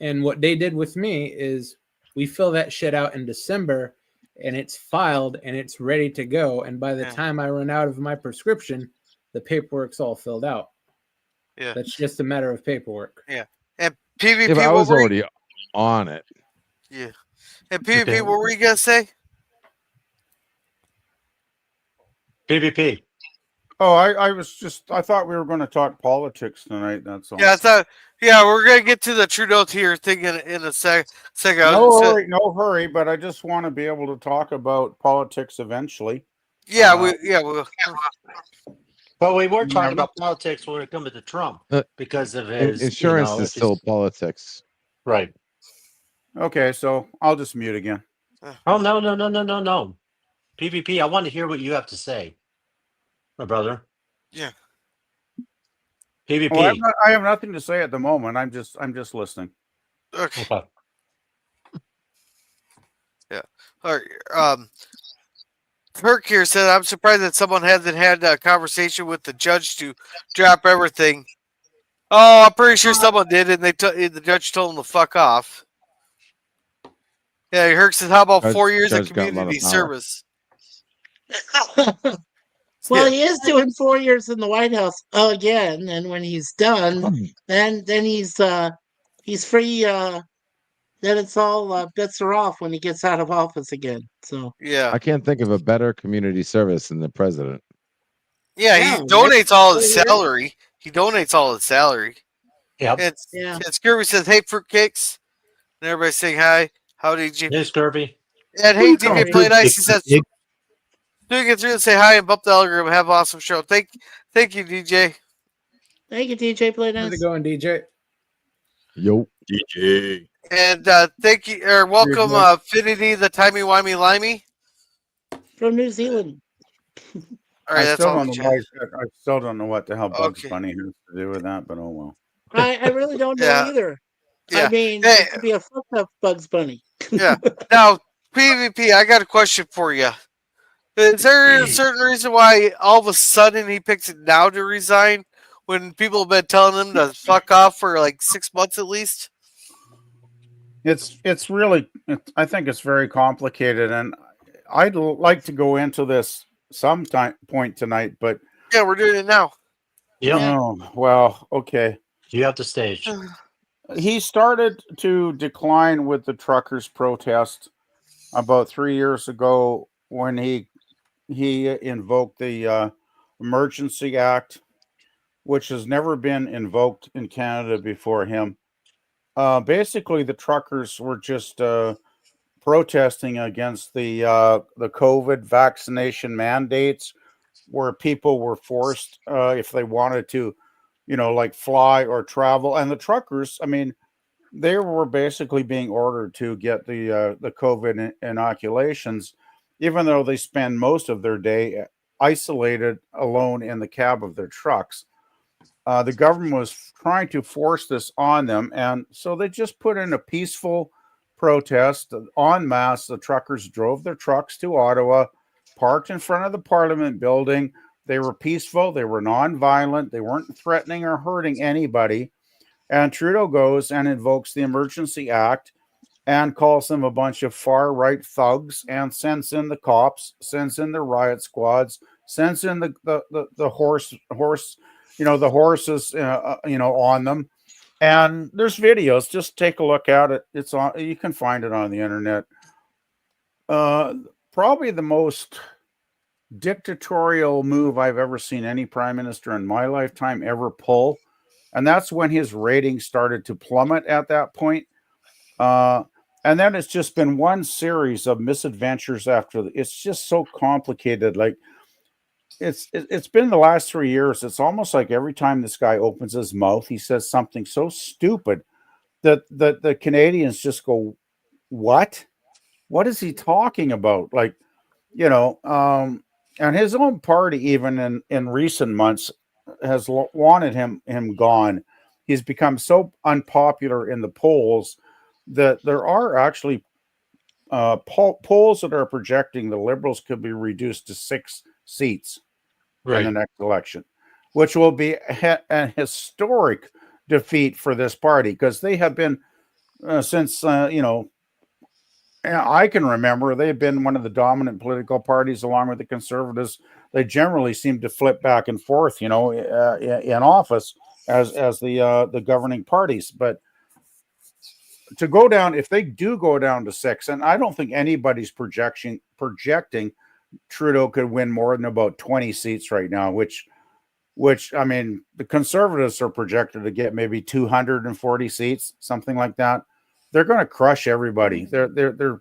And what they did with me is we fill that shit out in December, and it's filed and it's ready to go. And by the time I run out of my prescription, the paperwork's all filled out. Yeah. That's just a matter of paperwork. Yeah. And PvP, if I was already on it. Yeah. And PvP, what were you going to say? PvP. Oh, I thought we were going to talk politics tonight. That's all. Yeah, I thought. Yeah, we're gonna get to the Trudeau tier thing in a second. No hurry. But I just want to be able to talk about politics eventually. Yeah, Uh, we'll. But we were talking Remember? about politics when it comes to Trump because of In- his insurance is still politics. right. Okay, so I'll just mute again. Oh no. PvP, I want to hear what you have to say, my brother. Yeah. PvP. Well, I have nothing to say at the moment. I'm just listening. Okay. Okay. Yeah. All right. Kirk here said, "I'm surprised that someone hasn't had a conversation with the judge to drop everything." Oh, I'm pretty sure someone did, and the judge told him to fuck off. Yeah, Herc says, "How about 4 years of Judge got a lot of community power. service?" Well, he is doing 4 years in the White House again, and when he's done, then he's free. Then it's all bets are off when he gets out of office again. So Yeah, I can't think of a better community service than the president. yeah, Yeah, he donates all his 4 years. salary. He donates all his salary. Yep. Yeah. And Scurvy says, "Hey, fruitcakes," and everybody's saying hi. Howdy, Jimmy. Hey, Scurvy. And hey, DJ Play Nice. He says, Fruitcake. "Doing it through and say hi and bump the algorithm. Have an awesome show." Thank you, DJ. Thank you, DJ Play How's Nice. it going, DJ? Yo. DJ. And thank you, or welcome, Finity, the timey wimey limey. From New Zealand. All right, I that's still all. don't know I still don't know what the hell Bugs Okay. Bunny has to do with that, but oh well. I really don't know Yeah. either. Yeah. I mean, Hey. it could be a fucked up Bugs Bunny. Yeah. Now, PvP, I got a question for you. Is there a certain reason why all of a sudden he picks it now to resign when people have been telling him to fuck off for like 6 months at least? It's really I think it's very complicated, and I'd like to go into this point tonight, but Yeah, we're doing it now. Yep. oh well, okay. You have the stage. He started to decline with the truckers' protest about 3 years ago when he invoked the Emergency Act, which has never been invoked in Canada before him. Basically, the truckers were just protesting against the COVID vaccination mandates, where people were forced if they wanted to, like fly or travel. And the truckers, I mean, they were basically being ordered to get the COVID inoculations, even though they spend most of their day isolated alone in the cab of their trucks. The government was trying to force this on them, and so they just put in a peaceful protest en masse. The truckers drove their trucks to Ottawa, parked in front of the Parliament building. They were peaceful, they were non-violent, they weren't threatening or hurting anybody. And Trudeau goes and invokes the Emergency Act and calls them a bunch of far-right thugs and sends in the cops, sends in the riot squads, sends in the horse the horses, on them. And there's videos. Just take a look at it. It's on. You can find it on the internet. Probably the most dictatorial move I've ever seen any prime minister in my lifetime ever pull. And that's when his ratings started to plummet at that point. And then it's just been one series of misadventures after. It's just so complicated. Like, it's been the last 3 years. It's almost like every time this guy opens his mouth, he says something so stupid that the Canadians just go, "What? What is he talking about?" Like, and his own party, even in recent months, has wanted him gone. He's become so unpopular in the polls that there are actually polls that are projecting the Liberals could be reduced to 6 seats in the next election, which will be a historic defeat for this party, because they have been since I can remember, they've been one of the dominant political parties along with the Conservatives. They generally seem to flip back and forth, in office as the governing parties. But to go down, if they do go down to 6, and I don't think anybody's projecting Trudeau could win more than about 20 seats right now, which which, I mean, the conservatives are projected to get maybe 240 seats, something like that. They're going to crush everybody. They're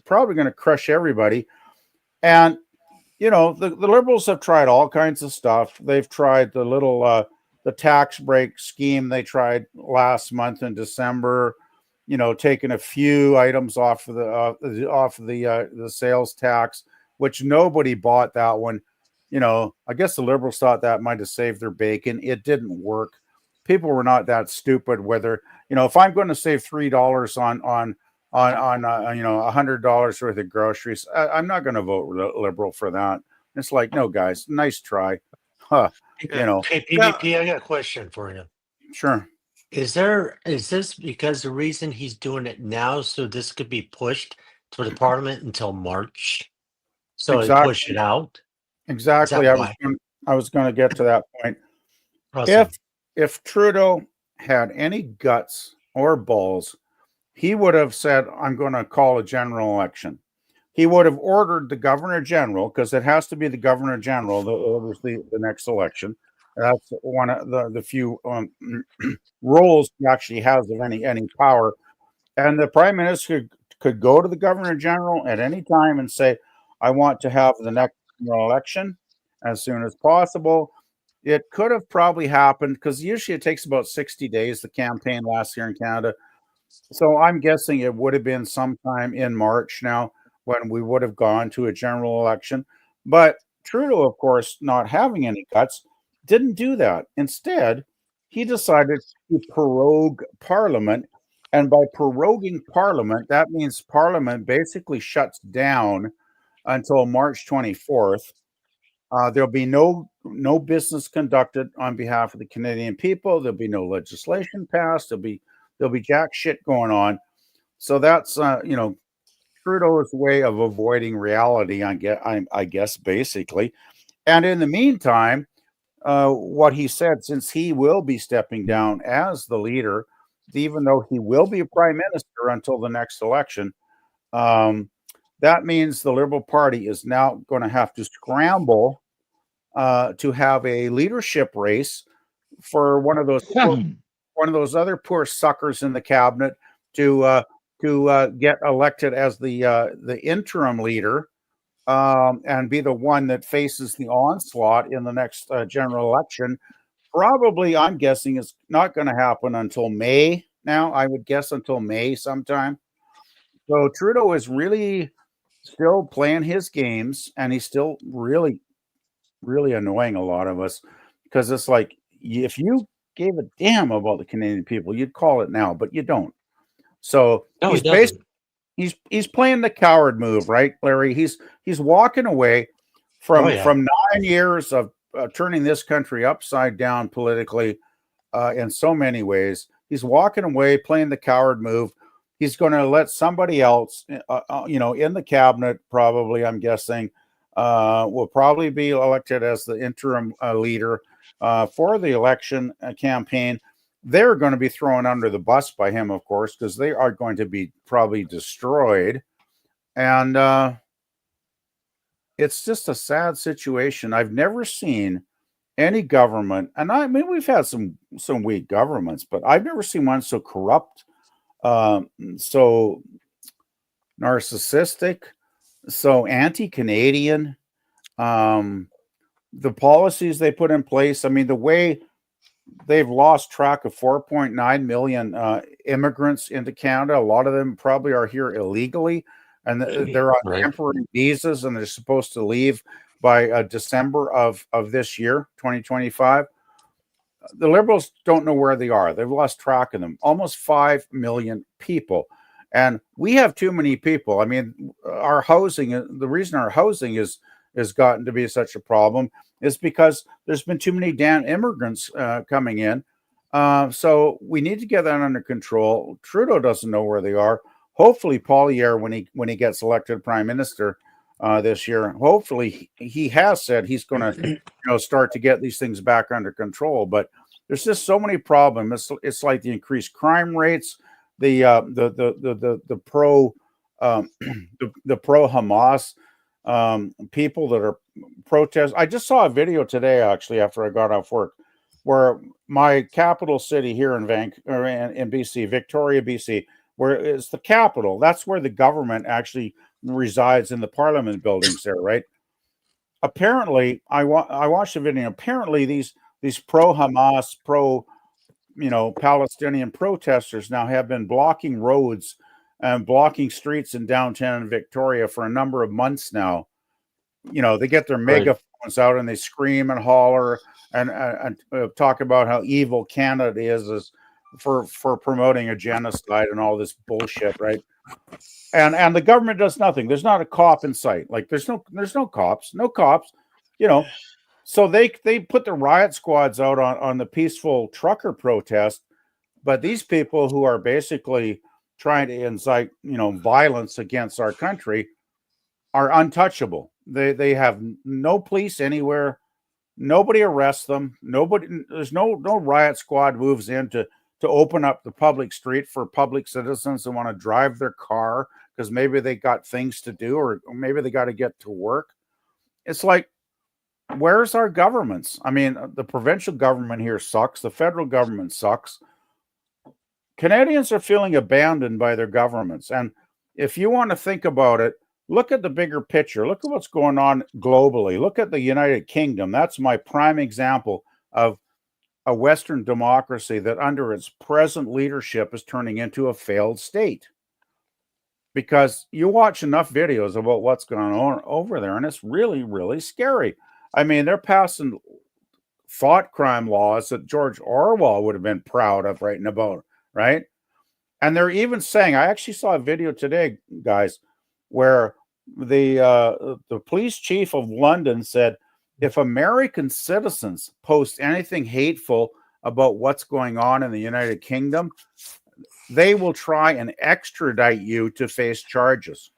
probably going to crush everybody. And the liberals have tried all kinds of stuff. They've tried the tax break scheme they tried last month in December. Taking a few items off of the sales tax, which nobody bought that one. I guess the liberals thought that might have saved their bacon. It didn't work. People were not that stupid. Whether if I'm going to save $3 on $100 worth of groceries, I'm not going to vote liberal for that. It's like, no, guys, nice try. Huh. Hey, PvP, I got a question for you. Sure. Is this because the reason he's doing it now, so this could be pushed to the parliament until March? So Exactly. he push it out? Exactly. I was going to get to that point. Awesome. If Trudeau had any guts or balls, he would have said, I'm going to call a general election. He would have ordered the governor general, because it has to be the governor general that orders the next election. That's one of the few roles he actually has of any power. And the prime minister could go to the governor general at any time and say, I want to have the next election as soon as possible. It could have probably happened, because usually it takes about 60 days. The campaign lasts here in Canada. So I'm guessing it would have been sometime in March now when we would have gone to a general election. But Trudeau, of course, not having any guts, didn't do that. Instead, he decided to prorogue Parliament. And by proroguing Parliament, that means Parliament basically shuts down until March 24th. There'll be no business conducted on behalf of the Canadian people. There'll be no legislation passed. There'll be jack shit going on. So that's Trudeau's way of avoiding reality, I guess, basically. And in the meantime, what he said, since he will be stepping down as the leader, even though he will be a prime minister until the next election, that means the Liberal Party is now going to have to scramble to have a leadership race for one of those other poor suckers in the cabinet to get elected as the interim leader, and be the one that faces the onslaught in the next general election. Probably, I'm guessing, it's not going to happen until May. Now, I would guess until May sometime. So Trudeau is really still playing his games, and he's still really, really annoying a lot of us, because it's like, if you gave a damn about the Canadian people, you'd call it now, but you don't. So No, he's he doesn't. he's playing the coward move, right, Larry? He's walking away from 9 years of turning this country upside down politically in so many ways. He's walking away, playing the coward move. He's going to let somebody else, in the cabinet, probably, I'm guessing, will probably be elected as the interim leader for the election campaign. They're going to be thrown under the bus by him, of course, because they are going to be probably destroyed. And it's just a sad situation. I've never seen any government, and I mean, we've had some weak governments, but I've never seen one so corrupt, so narcissistic, so anti-Canadian. The policies they put in place, I mean, the way they've lost track of 4.9 million immigrants into Canada. A lot of them probably are here illegally, and they're on temporary visas, and they're supposed to leave by December of this year, 2025. The Liberals don't know where they are. They've lost track of them. Almost 5 million people. And we have too many people. I mean, our housing, the reason our housing has gotten to be such a problem is because there's been too many damn immigrants coming in. So we need to get that under control. Trudeau doesn't know where they are. Hopefully, Poilievre, when he gets elected prime minister this year, hopefully he has said he's going to start to get these things back under control. But there's just so many problems. It's like the increased crime rates, the pro Hamas people that are protest. I just saw a video today, actually, after I got off work, where my capital city here in Vancouver, in BC, Victoria, BC, where it's the capital. That's where the government actually resides, in the Parliament buildings there, right? Apparently, I watched the video. Apparently, these pro-Hamas, Palestinian protesters now have been blocking roads and blocking streets in downtown Victoria for a number of months now. They get their megaphones out and they scream and holler and talk about how evil Canada is for promoting a genocide and all this bullshit, right? And the government does nothing. There's not a cop in sight. Like there's no cops, So they put the riot squads out on the peaceful trucker protest, but these people who are basically trying to incite violence against our country are untouchable. They have no police anywhere. Nobody arrests them. There's no riot squad moves in to open up the public street for public citizens who want to drive their car because maybe they got things to do or maybe they got to get to work. It's like, where's our governments? I mean, the provincial government here sucks. The federal government sucks. Canadians are feeling abandoned by their governments. And if you want to think about it, look at the bigger picture. Look at what's going on globally. Look at the United Kingdom. That's my prime example of a Western democracy that under its present leadership is turning into a failed state. Because you watch enough videos about what's going on over there, and it's really, really scary. I mean, they're passing thought crime laws that George Orwell would have been proud of writing about, right? And they're even saying, I actually saw a video today, guys, where the police chief of London said, if American citizens post anything hateful about what's going on in the United Kingdom, they will try and extradite you to face charges.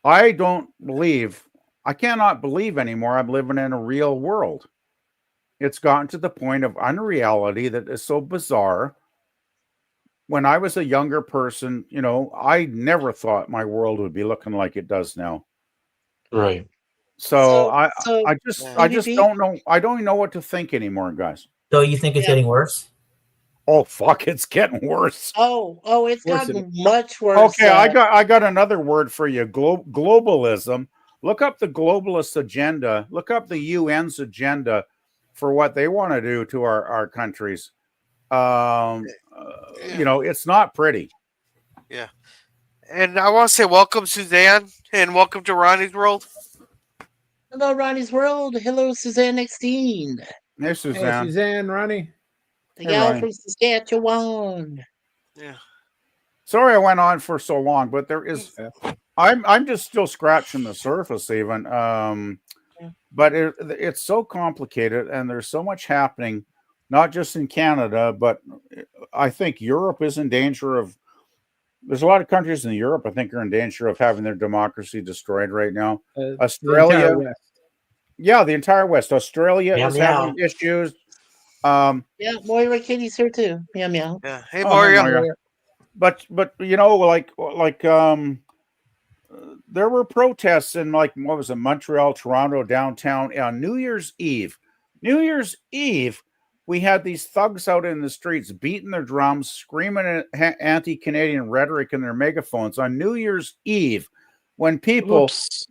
I cannot believe anymore I'm living in a real world. It's gotten to the point of unreality that is so bizarre. When I was a younger person, I never thought my world would be looking like it does now. Right. So I BBB? just don't know. I don't even know what to think anymore, guys. So you think it's getting worse? Oh fuck, it's getting worse. Oh, it's Worse gotten much worse. Okay, I got another word for you. Globalism. Look up the globalist agenda. Look up the UN's agenda for what they want to do to our countries. It's not pretty. Yeah. And I want to say welcome, Suzanne, and welcome to Ronnie's World. Hello, Ronnie's World. Hello, Suzanne Exteen. Hey, Suzanne. Hey, Suzanne, Ronnie. The gal from Saskatchewan. Yeah. Sorry I went on for so long, but there is I'm just still scratching the surface even. But it's so complicated and there's so much happening, not just in Canada, but I think Europe is in danger of there's a lot of countries in Europe I think are in danger of having their democracy destroyed right now. Australia. The entire West. Australia is having issues. Moira Kitty's here too. Meow meow. Yeah. Hey, Moira. But there were protests in what was it, Montreal, Toronto, downtown on New Year's Eve. New Year's Eve, we had these thugs out in the streets beating their drums, screaming anti-Canadian rhetoric in their megaphones on New Year's Eve when people,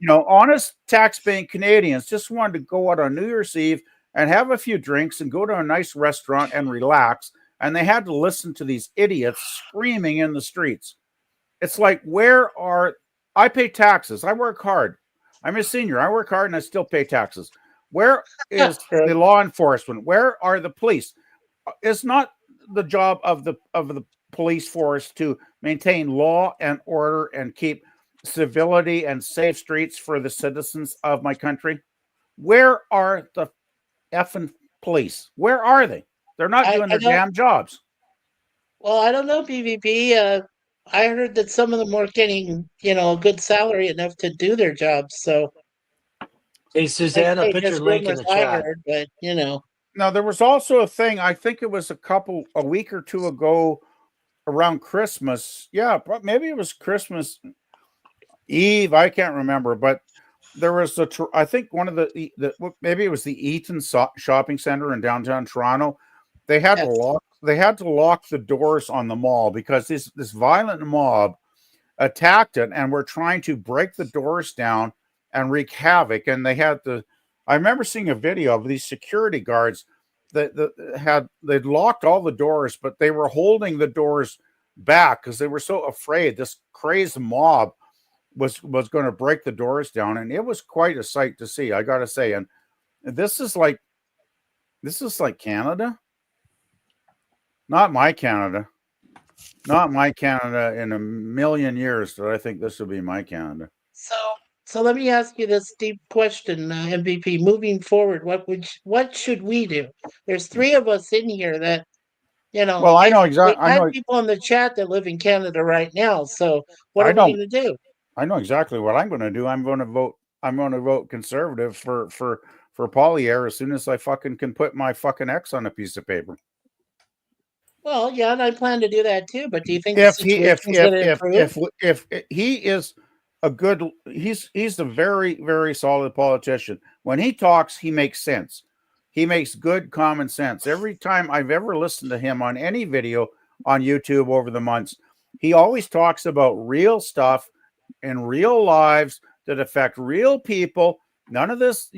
honest tax-paying Canadians just wanted to go out on New Year's Eve and have a few drinks and go to a nice restaurant and relax. And they had to listen to these idiots screaming in the streets. It's like, I pay taxes. I work hard. I'm a senior. I work hard and I still pay taxes. Where is the law enforcement? Where are the police? It's not the job of the police force to maintain law and order and keep civility and safe streets for the citizens of my country. Where are the effing police? Where are they? They're not doing their damn jobs. Well, I don't know, BVB. I heard that some of them weren't getting, a good salary enough to do their jobs. So, hey, Suzanne, I'll put your link in the chat. But Now there was also a thing. I think it was a week or two ago, around Christmas. Yeah, maybe it was Christmas. Eve, I can't remember, but there was I think one of maybe it was the Eaton shopping center in downtown Toronto. They had to lock the doors on the mall because this violent mob attacked it and were trying to break the doors down and wreak havoc. And they had I remember seeing a video of these security guards they'd locked all the doors, but they were holding the doors back because they were so afraid this crazed mob was going to break the doors down. And it was quite a sight to see, I gotta say. And this is like Canada. Not my Canada in a million years that I think this will be my Canada. So let me ask you this deep question, MVP. Moving forward, what should we do? There's three of us in here that, Well, I know exactly. I have people in the chat that live in Canada right now. So what are we going to do? I know exactly what I'm going to do. I'm going to vote conservative for Polyair as soon as I fucking can put my fucking X on a piece of paper. Well, yeah, and I plan to do that too. But do you think if he is a good, he's a very, very solid politician. When he talks, he makes sense. He makes good common sense. Every time I've ever listened to him on any video on YouTube over the months, he always talks about real stuff and real lives that affect real people. None of this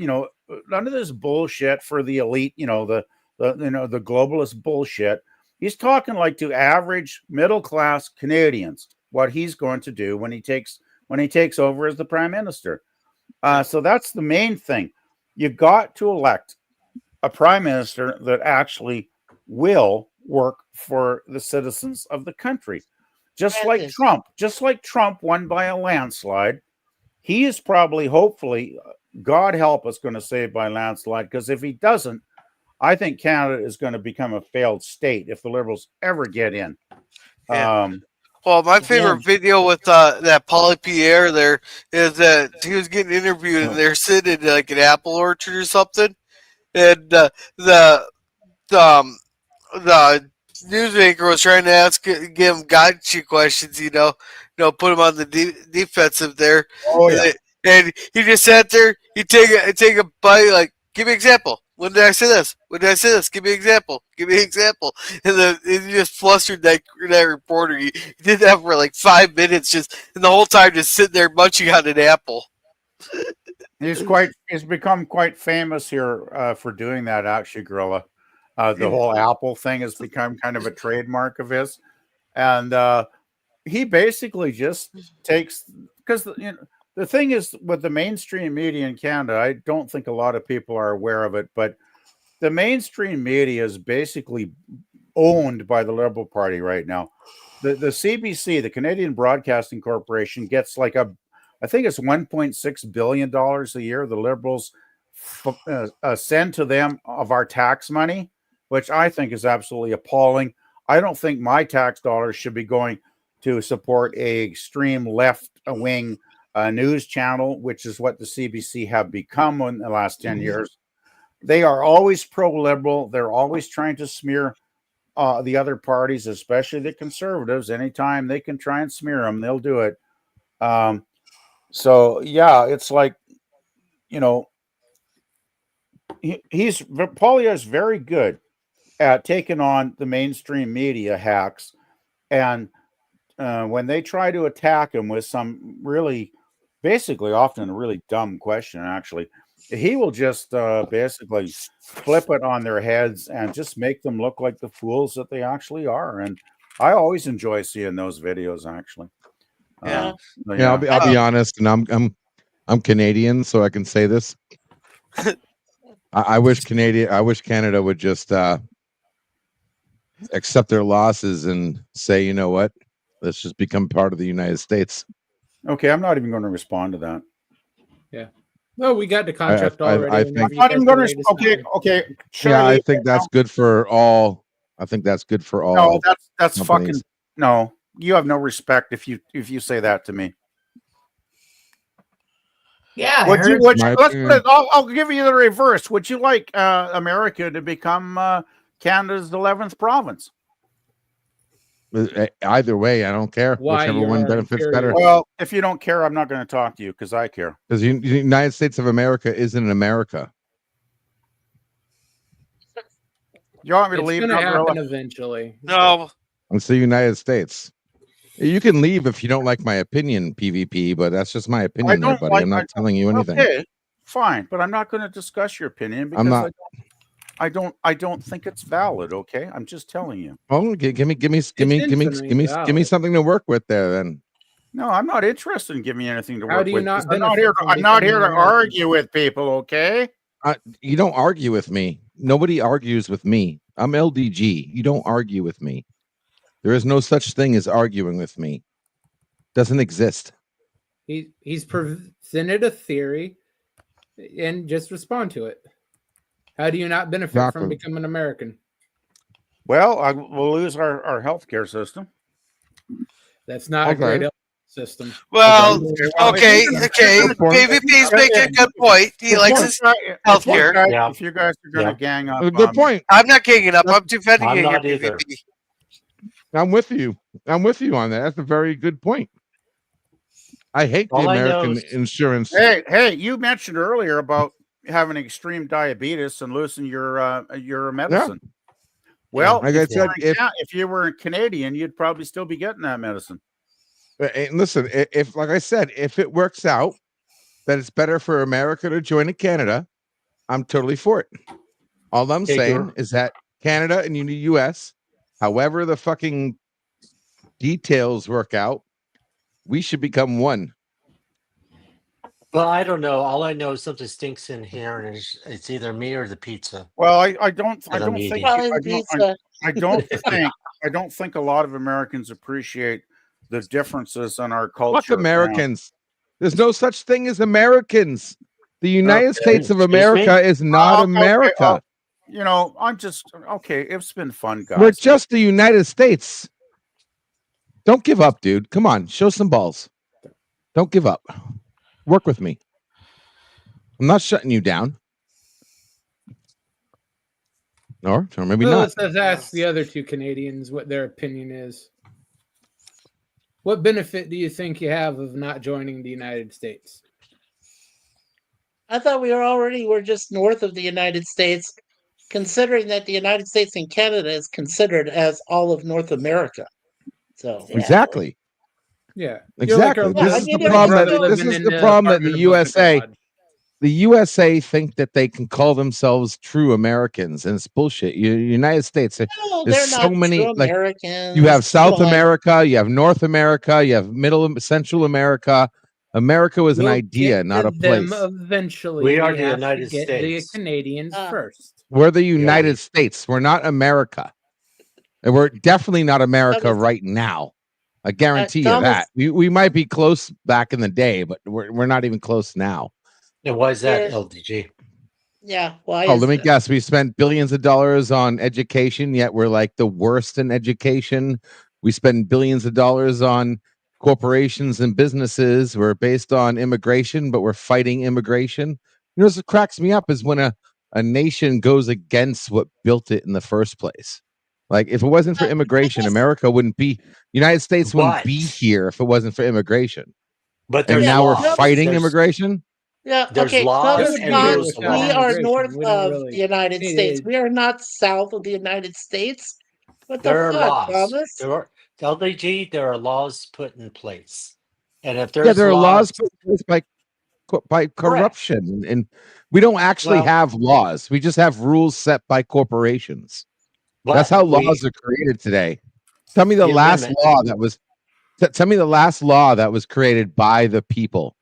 bullshit for the elite, the globalist bullshit. He's talking like to average middle class Canadians, what he's going to do when he takes over as the prime minister. So that's the main thing. You've got to elect a prime minister that actually will work for the citizens of the country. Just like Trump won by a landslide. He is probably, hopefully, God help us, going to say by landslide, because if he doesn't, I think Canada is going to become a failed state if the Liberals ever get in. Yeah. Well, my favorite video with that Paulie Pierre there is that he was getting interviewed and they're sitting in like an apple orchard or something, and the newsmaker was trying to give him gotcha questions, put him on the defensive there. Oh yeah. And he just sat there. He take a bite, like, give me an example. When did I say this? When did I say this? Give me an example. Give me an example. And he just flustered that reporter. He did that for like 5 minutes, and the whole time just sitting there munching on an apple. He's become quite famous here for doing that, actually, Gorilla. The whole Apple thing has become kind of a trademark of his. And he basically just takes, because the thing is with the mainstream media in Canada, I don't think a lot of people are aware of it, but the mainstream media is basically owned by the Liberal Party right now. The CBC, the Canadian Broadcasting Corporation, gets I think it's $1.6 billion a year the Liberals send to them of our tax money, which I think is absolutely appalling. I don't think my tax dollars should be going to support a extreme left-wing news channel, which is what the CBC have become in the last 10 years. They are always pro-liberal. They're always trying to smear the other parties, especially the Conservatives. Anytime they can try and smear them, they'll do it. So yeah, it's like, Paulia is very good at taking on the mainstream media hacks, and when they try to attack him with some really, basically often a really dumb question, actually, he will just basically flip it on their heads and just make them look like the fools that they actually are. And I always enjoy seeing those videos, actually. Yeah, I'll be honest, and I'm Canadian, so I can say this. I wish Canada would just accept their losses and say, you know what, let's just become part of the United States. Okay, I'm not even going to respond to that. Yeah. Well, we got the contract already. I think I'm not even going to. Okay. Charlie, yeah, I think that's good for all. I think that's good for all. No, that's fucking no. You have no respect if you say that to me. Yeah. Let's put it, I'll give you the reverse. Would you like America to become Canada's 11th province? Either way, I don't care. Why Whichever you're one our benefits inferior. better. Well, if you don't care, I'm not going to talk to you because I care. Because the United States of America isn't America. You want me to It's leave going to now, happen Gorilla? No. eventually. It's the United States. You can leave if you don't like my opinion, PvP, but that's just my opinion there, don't buddy. like- I'm not telling you anything. Okay, fine, but I'm not going to discuss your opinion because I'm not. I don't think it's valid. Okay, I'm just telling you. Oh, give me something to work with there. Then No, I'm not interested in giving you anything to How work do you with. not 'Cause I'm not here. benefit from I'm not here to becoming American? argue with people. Okay. you don't argue with me. Nobody argues with me. I'm LDG. You don't argue with me. There is no such thing as arguing with me. Doesn't exist. He's presented a theory and just respond to it. How do you not benefit Exactly. from becoming American? Well, we'll lose our healthcare system. That's not a great health system. Well, okay. PvP's making a good point. He likes his healthcare. If you guys are going to gang up, Good point. I'm not ganging up. I'm defending I'm you here, not either. PvP. I'm with you. I'm with you on that. That's a very good point. I hate the All I know American is- insurance. Hey, you mentioned earlier about having extreme diabetes and losing your medicine. Well, Like I said, if you were a Canadian, you'd probably still be getting that medicine. And listen, if like I said, if it works out that it's better for America to join Canada, I'm totally for it. All I'm saying is that Canada and the US, however the fucking details work out, we should become one. Well, I don't know. All I know is something stinks in here, and it's either me or the pizza. Well, I don't think a lot of Americans appreciate the differences in our culture. Fuck Americans. There's no such thing as Americans. The United States of America is not America. You know, I'm just okay. It's been fun, guys. We're just the United States. Don't give up, dude. Come on, show some balls. Don't give up. Work with me. I'm not shutting you down. Or maybe not. Let's ask the other two Canadians what their opinion is. What benefit do you think you have of not joining the United States? I thought we're just north of the United States, considering that the United States and Canada is considered as all of North America. So exactly. Yeah, exactly. This is the problem. This is the problem that the USA think that they can call themselves true Americans, and it's bullshit. United States, there's so many. Like you have South America, you have North America, you have Middle Central America. America was an idea, not a place. Eventually, we are the United States. The Canadians first. We're the United States. We're not America, and we're definitely not America right now. I guarantee you that. We might be close back in the day, but we're not even close now. And why is that, LDG? Yeah. Why? Let me guess. We spent billions of dollars on education, yet we're like the worst in education. We spend billions of dollars on corporations and businesses. We're based on immigration, but we're fighting immigration. You know, what cracks me up is when a nation goes against what built it in the first place. Like, if it wasn't for immigration, America wouldn't be, United States wouldn't be here if it wasn't for immigration. But now we're fighting immigration. Yeah, there's okay. laws We and are north of the United States. We are not south of the United States. What the there are fuck, laws. Thomas? LDG, there are laws put in place. And if there's there are laws put in place by corruption. And we don't actually have laws. We just have rules set by corporations. That's how laws are created today. Tell me the last law that was tell me the last law that was created by the people.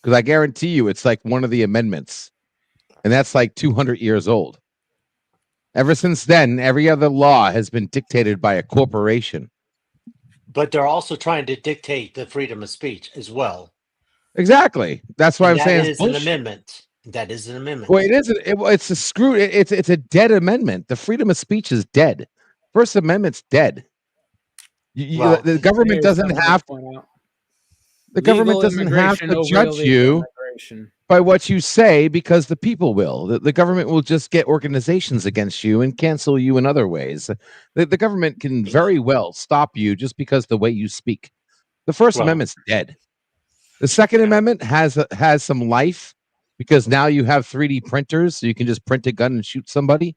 Because I guarantee you it's like one of the amendments. And that's like 200 years old. Ever since then, every other law has been dictated by a corporation. But they're also trying to dictate the freedom of speech as well. Exactly. That's why I'm saying it's an amendment. That is an amendment. Well, it isn't. It's a screw. It's a dead amendment. The freedom of speech is dead. First Amendment's dead. The government doesn't have. The government doesn't have to judge you. by what you say because the people will. The government will just get organizations against you and cancel you in other ways. The government can very well stop you just because the way you speak. The First Amendment's dead. The Second Amendment has some life because now you have 3D printers, so you can just print a gun and shoot somebody.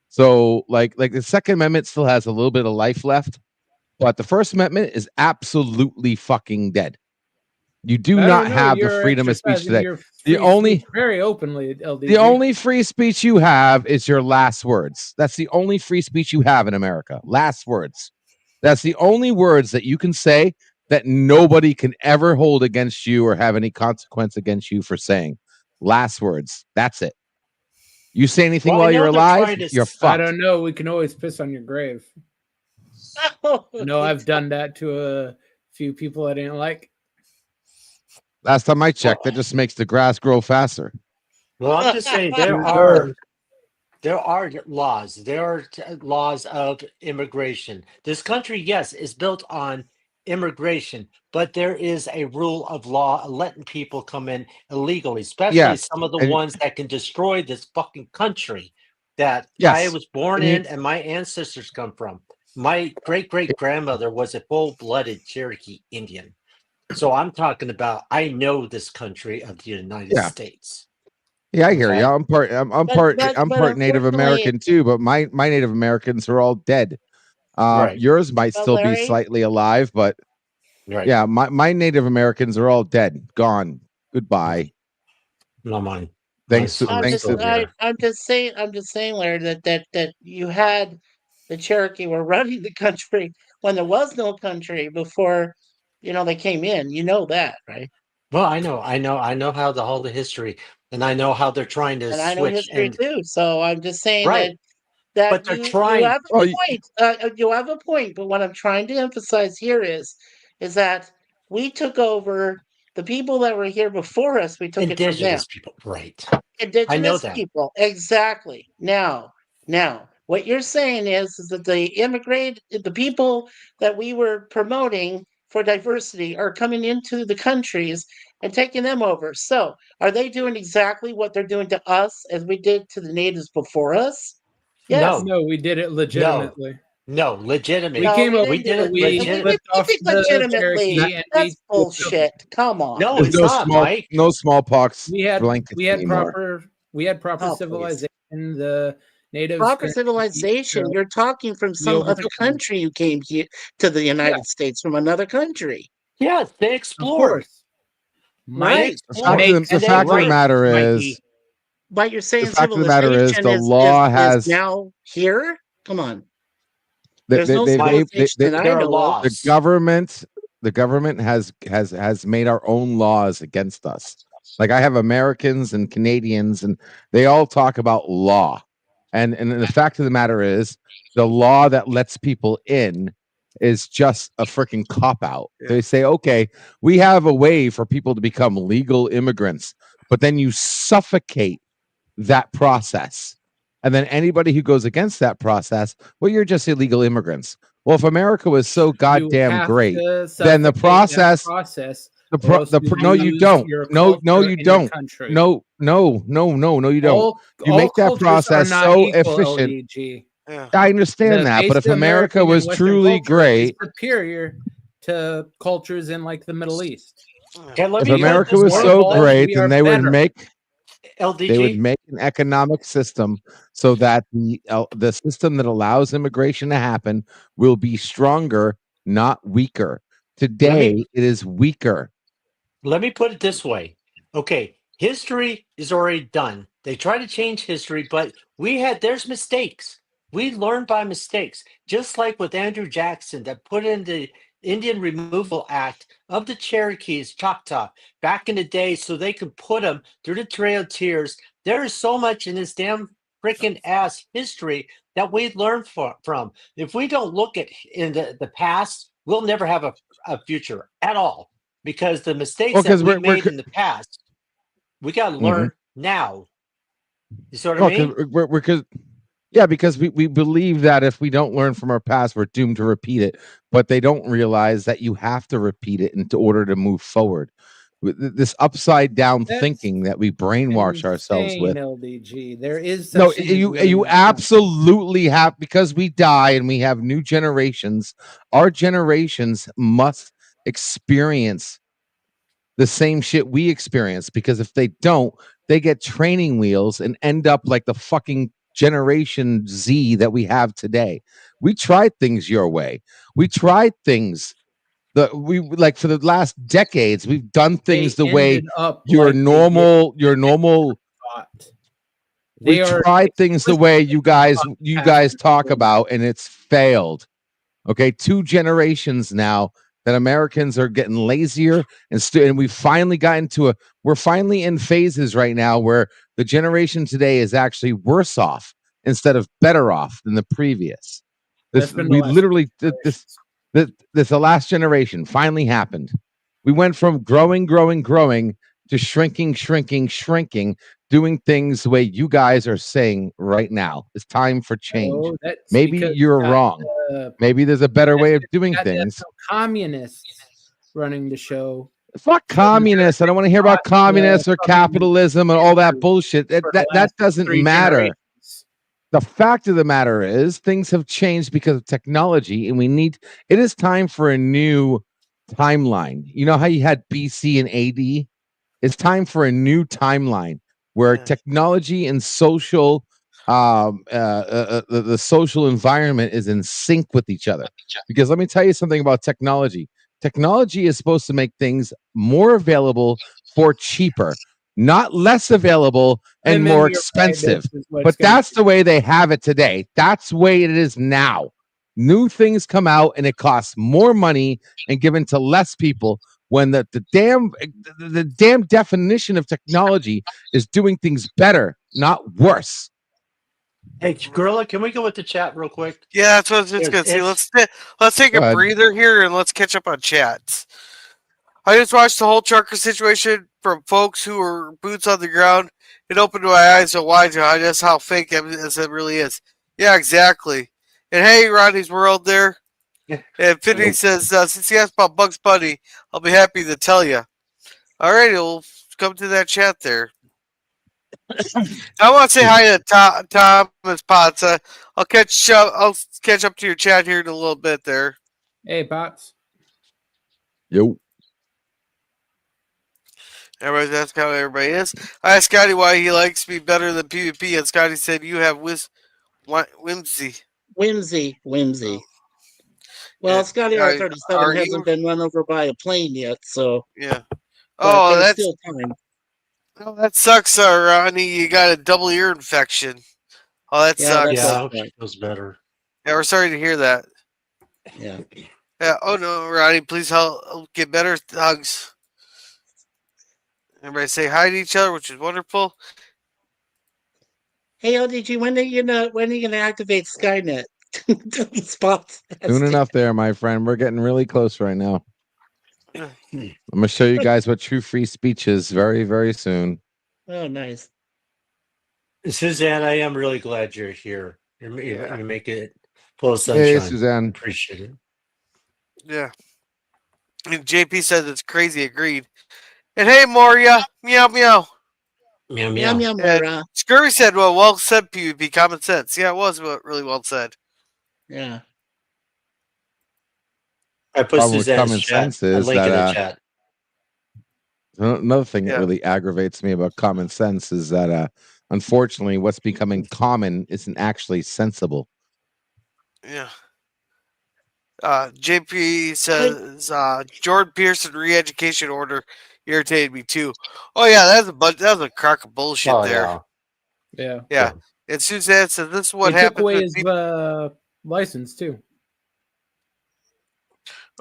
So like the Second Amendment still has a little bit of life left, but the First Amendment is absolutely fucking dead. You do not have the freedom of speech today. The only very openly, LDG. The only free speech you have is your last words. That's the only free speech you have in America. Last words. That's the only words that you can say that nobody can ever hold against you or have any consequence against you for saying. Last words. That's it. You say anything while you're alive, you're fucked. I don't know. We can always piss on your grave. No, I've done that to a few people I didn't like. Last time I checked, that just makes the grass grow faster. Well, I'm just saying there are laws. There are laws of immigration. This country, yes, is built on immigration, but there is a rule of law letting people come in illegally, especially some of the ones that can destroy this fucking country that I was born in and my ancestors come from. My great-great-grandmother was a full-blooded Cherokee Indian. So I'm talking about, I know this country of the United States. Yeah, I hear you. I'm part Native American too, but my Native Americans are all dead. Yours might still be slightly alive, but yeah, my Native Americans are all dead, gone, goodbye. Not mine. Thanks. I'm just saying, Larry, that you had the Cherokee were running the country when there was no country before. They came in. You know that, right? Well, I know how the history, and I know how they're trying to switch. And I know history too. So I'm just saying that but they're trying. You have a point. You have a point. But what I'm trying to emphasize here is that we took over the people that were here before us. We took indigenous it from them. People, right? Indigenous people, exactly. Now, what you're saying is that the people that we were promoting for diversity are coming into the countries and taking them over. So are they doing exactly what they're doing to us as we did to the natives before us? Yes. No, we did it legitimately. No, legitimately. We did it legitimately. That's bullshit. Come on. No, it's not, Mike. No smallpox. We had proper civilization. The natives proper civilization. You're talking from some other country. You came here to the United States from another country. Yeah, they explored. Right. The fact of the matter is, but you're saying the fact of the matter is, the law has now here. Come on. The government has made our own laws against us. Like I have Americans and Canadians, and they all talk about law. And the fact of the matter is, the law that lets people in is just a freaking cop-out. Yeah. They say, okay, we have a way for people to become legal immigrants, but then you suffocate that process. And then anybody who goes against that process, well, you're just illegal immigrants. Well, if America was so goddamn great, then the process no, you don't. No, you don't. No, you don't. You make that process so efficient. I understand that, but if America was truly great, superior to cultures in like the Middle East. If America was so great, then they would make an economic system so that the system that allows immigration to happen will be stronger, not weaker. Today, it is weaker. Let me put it this way. Okay, history is already done. They try to change history, but there's mistakes. We learn by mistakes. Just like with Andrew Jackson that put in the Indian Removal Act of the Cherokees, Choctaw, back in the day so they could put them through the Trail of Tears. There is so much in this damn freaking ass history that we learn from. If we don't look at in the past, we'll never have a future at all. Because the mistakes that we made in the past, we got to learn now. You see what I mean? Because we believe that if we don't learn from our past, we're doomed to repeat it. But they don't realize that you have to repeat it in order to move forward. This upside down That's thinking that we brainwash ourselves insane, with. LDG. There is No, such thing as you living you in the past. absolutely have, because we die and we have new generations. Our generations must experience the same shit we experience, because if they don't, they get training wheels and end up like the fucking generation Z that we have today. We tried things your way. We tried things that we like for the last decades. We've done things They the way ended up your like they did normal. thought. We They are tried things the way you guys talk about, and it's failed. Okay, 2 generations now that Americans are getting lazier, and we finally gotten to we're finally in phases right now where the generation today is actually worse off instead of better off than the previous. That's been the last The last generation finally happened. We went from growing to shrinking, doing things the way you guys are saying right now. It's time for change. Oh, that's Maybe because you're wrong. Maybe there's a better way of doing things. Communists running the show. Fuck communists. I don't want to hear about communists or capitalism and all that bullshit. That doesn't 3 matter. generations. The fact of the matter is things have changed because of technology, and it is time for a new timeline. You know how you had BC and AD? It's time for a new timeline where technology and social the social environment is in sync with each other. Because let me tell you something about technology. Technology is supposed to make things more available for cheaper, not less available and more expensive. But that's the way they have it today. That's the way it is now. New things come out and it costs more money and given to less people, when the damn definition of technology is doing things better, not worse. Hey, Gorilla, can we go with the chat real quick? Yeah, that's what I was just going to say. Let's take a breather here and let's catch up on chats. I just watched the whole trucker situation from folks who were boots on the ground. It opened my eyes so wide to just how fake it really is. Yeah, exactly. And hey, Ronnie's World there. And Finny says, since you asked about Bugs Bunny, I'll be happy to tell you. All right, we'll come to that chat there. I want to say hi to Thomas Potts. I'll catch up to your chat here in a little bit there. Hey, Potts. Yo. That's how everybody is. I asked Scotty why he likes me better than PvP, and Scotty said you have whimsy. Whimsy. Oh. Well, Scotty R37 hasn't been run over by a plane yet, so yeah. Oh, that's still time. Oh, that sucks, Ronnie. You got a double ear infection. Oh, that sucks. Yeah, I hope it feels better. Yeah, we're sorry to hear that. Yeah. Yeah. Oh no, Ronnie, please help get better. Hugs. Everybody say hi to each other, which is wonderful. Hey, LDG, when are you gonna activate Skynet? Spots. Soon enough there, my friend. We're getting really close right now. I'm going to show you guys what true free speech is very, very soon. Oh, nice. Suzanne, I am really glad you're here. You make it full of sunshine. Hey, Suzanne. Appreciate it. Yeah. And JP says it's crazy. Agreed. And hey, Moria. Meow, meow. Meow, meow. Meow, meow, Scurvy said, well said, PvP. Common sense. Yeah, it was really well said. Yeah. I put Suzanne's chat. A link in the chat. Another thing that really aggravates me about common sense is that, unfortunately, what's becoming common isn't actually sensible. Yeah. JP says Jordan Pearson re-education order irritated me too. Oh yeah, that was a crock of bullshit there. Yeah. And Suzanne said this is what happened. Took away his license too.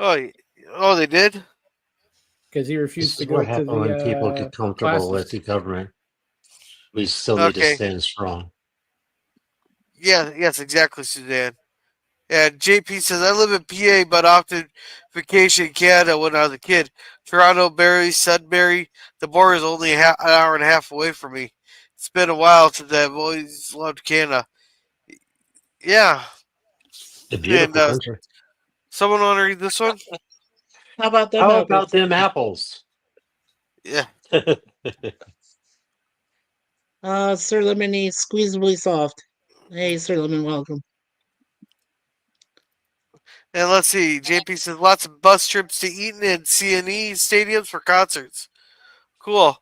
Oh, they did? Because he refused to go to the when people get comfortable with the government. We still need to stand strong. Yeah, yes, exactly, Suzanne. And JP says, I live in PA, but often vacation in Canada when I was a kid. Toronto, Barrie, Sudbury. The border is only an hour and a half away from me. It's been a while since I've always loved Canada. Yeah. A beautiful country. Someone want to read this one? How about them How apples? about them apples? Yeah. Sir Lemony, squeezably soft. Hey, Sir Lemon, welcome. And let's see. JP says lots of bus trips to Eaton and CNE stadiums for concerts. Cool.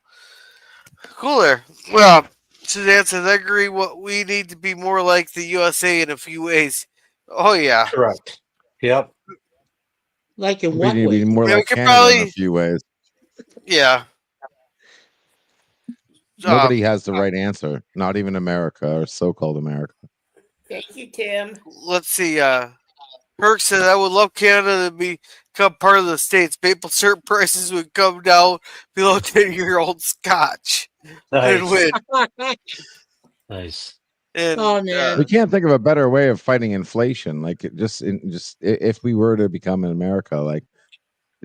Cool there. Well, Suzanne says, I agree. What we need to be more like the USA in a few ways. Oh, yeah. Correct. Yep. Like in We what need to be way? more Yeah, we like could Canada in a probably, few ways. yeah. Nobody has the right answer. Not even America or so-called America. Thank you, Tim. Let's see. Herc says, I would love Canada to become part of the States. Maple syrup prices would come down below 10-year-old scotch. And Nice. win. Nice. And, Oh, man. We can't think of a better way of fighting inflation. Like if we were to become in America, like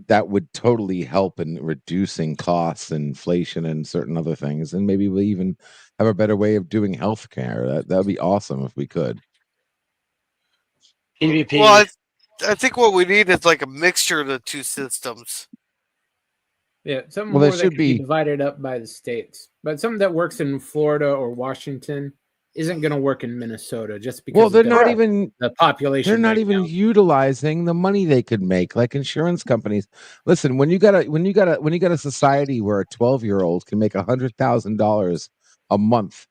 that would totally help in reducing costs and inflation and certain other things. And maybe we'll even have a better way of doing healthcare. That would be awesome if we could. PvP. well, I think what we need is like a mixture of the two systems. Yeah, something Well, there more that should could be be- divided up by the states. But something that works in Florida or Washington isn't going to work in Minnesota just because Well, they're of not the, even the population. they're not even utilizing the money they could make, like insurance companies. Listen, when you got a society where a 12-year-old can make $100,000 a month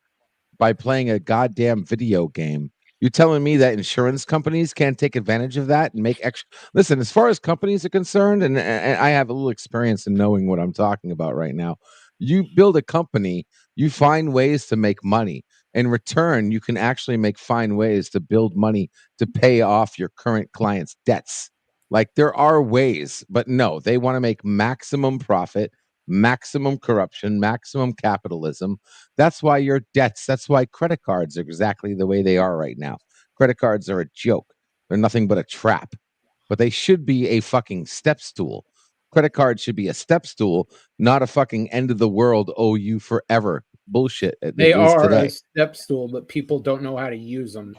by playing a goddamn video game, you're telling me that insurance companies can't take advantage of that and make extra? Listen, as far as companies are concerned, and I have a little experience in knowing what I'm talking about right now. You build a company, you find ways to make money. In return, you can actually find ways to build money to pay off your current clients' debts. Like there are ways, but no, they want to make maximum profit, maximum corruption, maximum capitalism. That's why your debts, that's why credit cards are exactly the way they are right now. Credit cards are a joke. They're nothing but a trap, but they should be a fucking step stool. Credit cards should be a step stool, not a fucking end of the world, owe you forever bullshit. They are today. a step stool, but people don't know how to use them.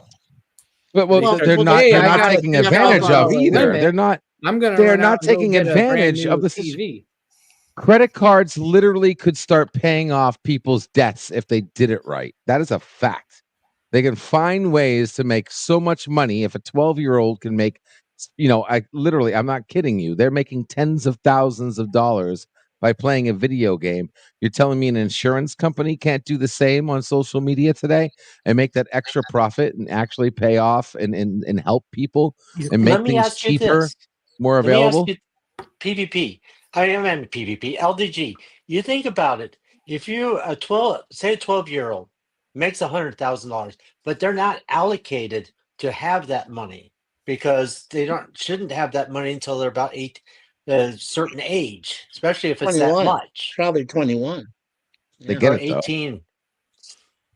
But they're well, not. hey, They're I not got a taking $10 advantage of limit. either. They're not. I'm going to They're run out not and go taking get a brand advantage new of the TV. Credit cards literally could start paying off people's debts if they did it right. That is a fact. They can find ways to make so much money. If a 12-year-old can make, I'm not kidding you. They're making tens of thousands of dollars by playing a video game. You're telling me an insurance company can't do the same on social media today and make that extra profit and actually pay off and help people and make Let me things ask you cheaper, this. more Let me ask available? you PvP. I am PvP. LDG. You think about it. If you a 12-year-old makes $100,000, but they're not allocated to have that money because they shouldn't have that money until they're about a certain age, especially if it's that 21. much. Probably 21. They Yeah. get Or it though. 18.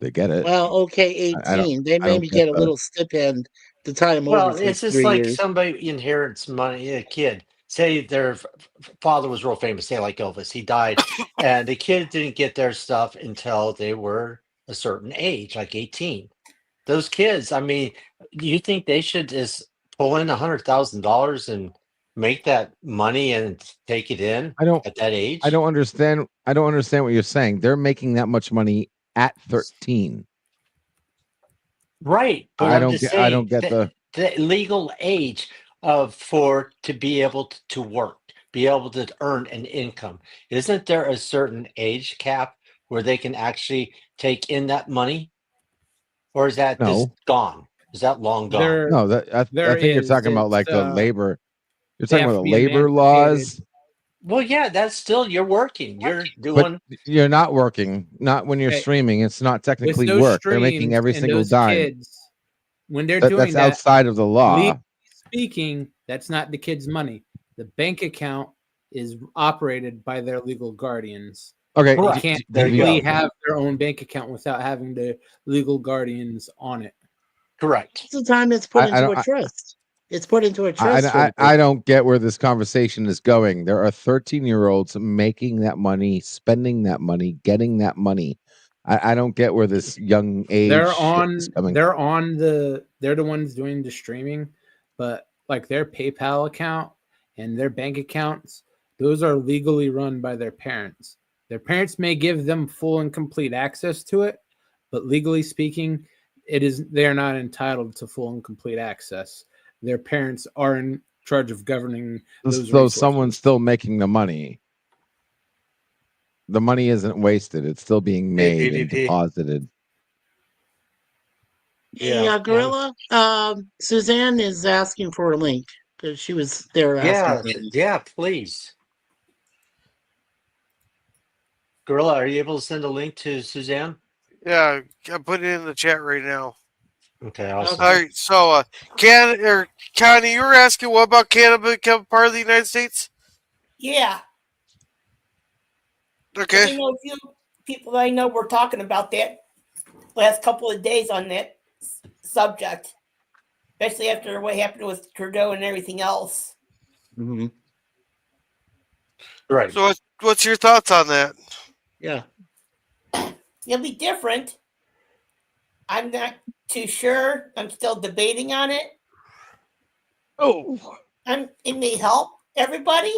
They get it. Well, okay, I don't. 18. They I don't maybe get get a the. little stipend to tie them over Well, for it's just 3 like years. somebody inherits money, a kid. Say their father was real famous, say like Elvis. He died, and the kid didn't get their stuff until they were a certain age, like 18. Those kids, I mean, do you think they should just pull in $100,000 and make that money and take it in I don't. at that age? I don't understand. I don't understand what you're saying. They're making that much money at 13. Right, but I I'm don't just get. I saying don't get that the. the legal age to be able to work, be able to earn an income. Isn't there a certain age cap where they can actually take in that money, or is that just No. gone? Is that long gone? There, No. I there think you're is. talking about It's, like the labor. You're they talking have about to the be labor emancipated. laws, Well, yeah, that's still you're working. You're but doing you're not working. Not when you're Hey, streaming. It's not with technically those work. They're making streams every and single those dime. kids, when they're That's doing that, outside of the law. legally speaking, that's not the kid's money. The bank account is operated by their legal guardians. Okay. They correct. can't There you legally go. have their own bank account without having the legal guardians on it. Correct. Most of the time, it's put I into don't. a trust. It's put into a trust. I don't get where this conversation is going. There are 13-year-olds making that money, spending that money, getting that money. I don't get where this young age They're shit is coming. they're the ones doing the streaming, but like their PayPal account and their bank accounts, those are legally run by their parents. Their parents may give them full and complete access to it, but legally speaking, they are not entitled to full and complete access. Their parents are in charge of governing those resources. Someone's still making the money. The money isn't wasted. It's still being made and deposited. Yeah, Gorilla. Suzanne is asking for a link because she was there asking. Yeah, please. Gorilla, are you able to send a link to Suzanne? Yeah, I put it in the chat right now. Okay, awesome. All right, so Connie, you were asking what about Canada become part of the United States? Yeah. Okay. I know a few people that I know were talking about that last couple of days on that subject, especially after what happened with Trudeau and everything else. Mm-hmm. Right. So what's your thoughts on that? Yeah. It'll be different. I'm not too sure. I'm still debating on it. Oh. It may help everybody.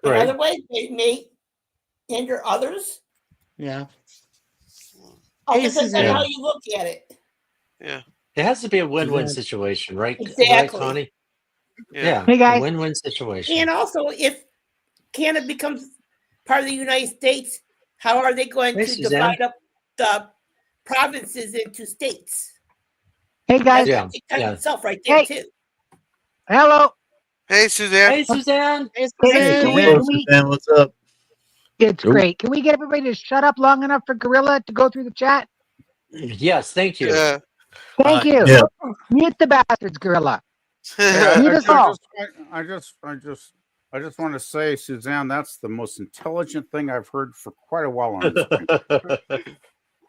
In Right. other ways, it may hinder others. Yeah. All depends on how you look at it. Yeah. It has to be a win-win situation, right? Exactly. Right, Connie? Yeah. Hey, guys. A win-win situation. And also, if Canada becomes part of the United States, how are they going to divide up the provinces into states? Hey, guys. That's itself right there, too. Hello. Hey, Suzanne. Hey, Suzanne. Hey, Suzanne, what's up? It's great. Can we get everybody to shut up long enough for Gorilla to go through the chat? Yes, thank you. Yeah. Thank you. Yeah. Mute the bastards, Gorilla. Yeah, Mute us all. I just want to say, Suzanne, that's the most intelligent thing I've heard for quite a while on this thing.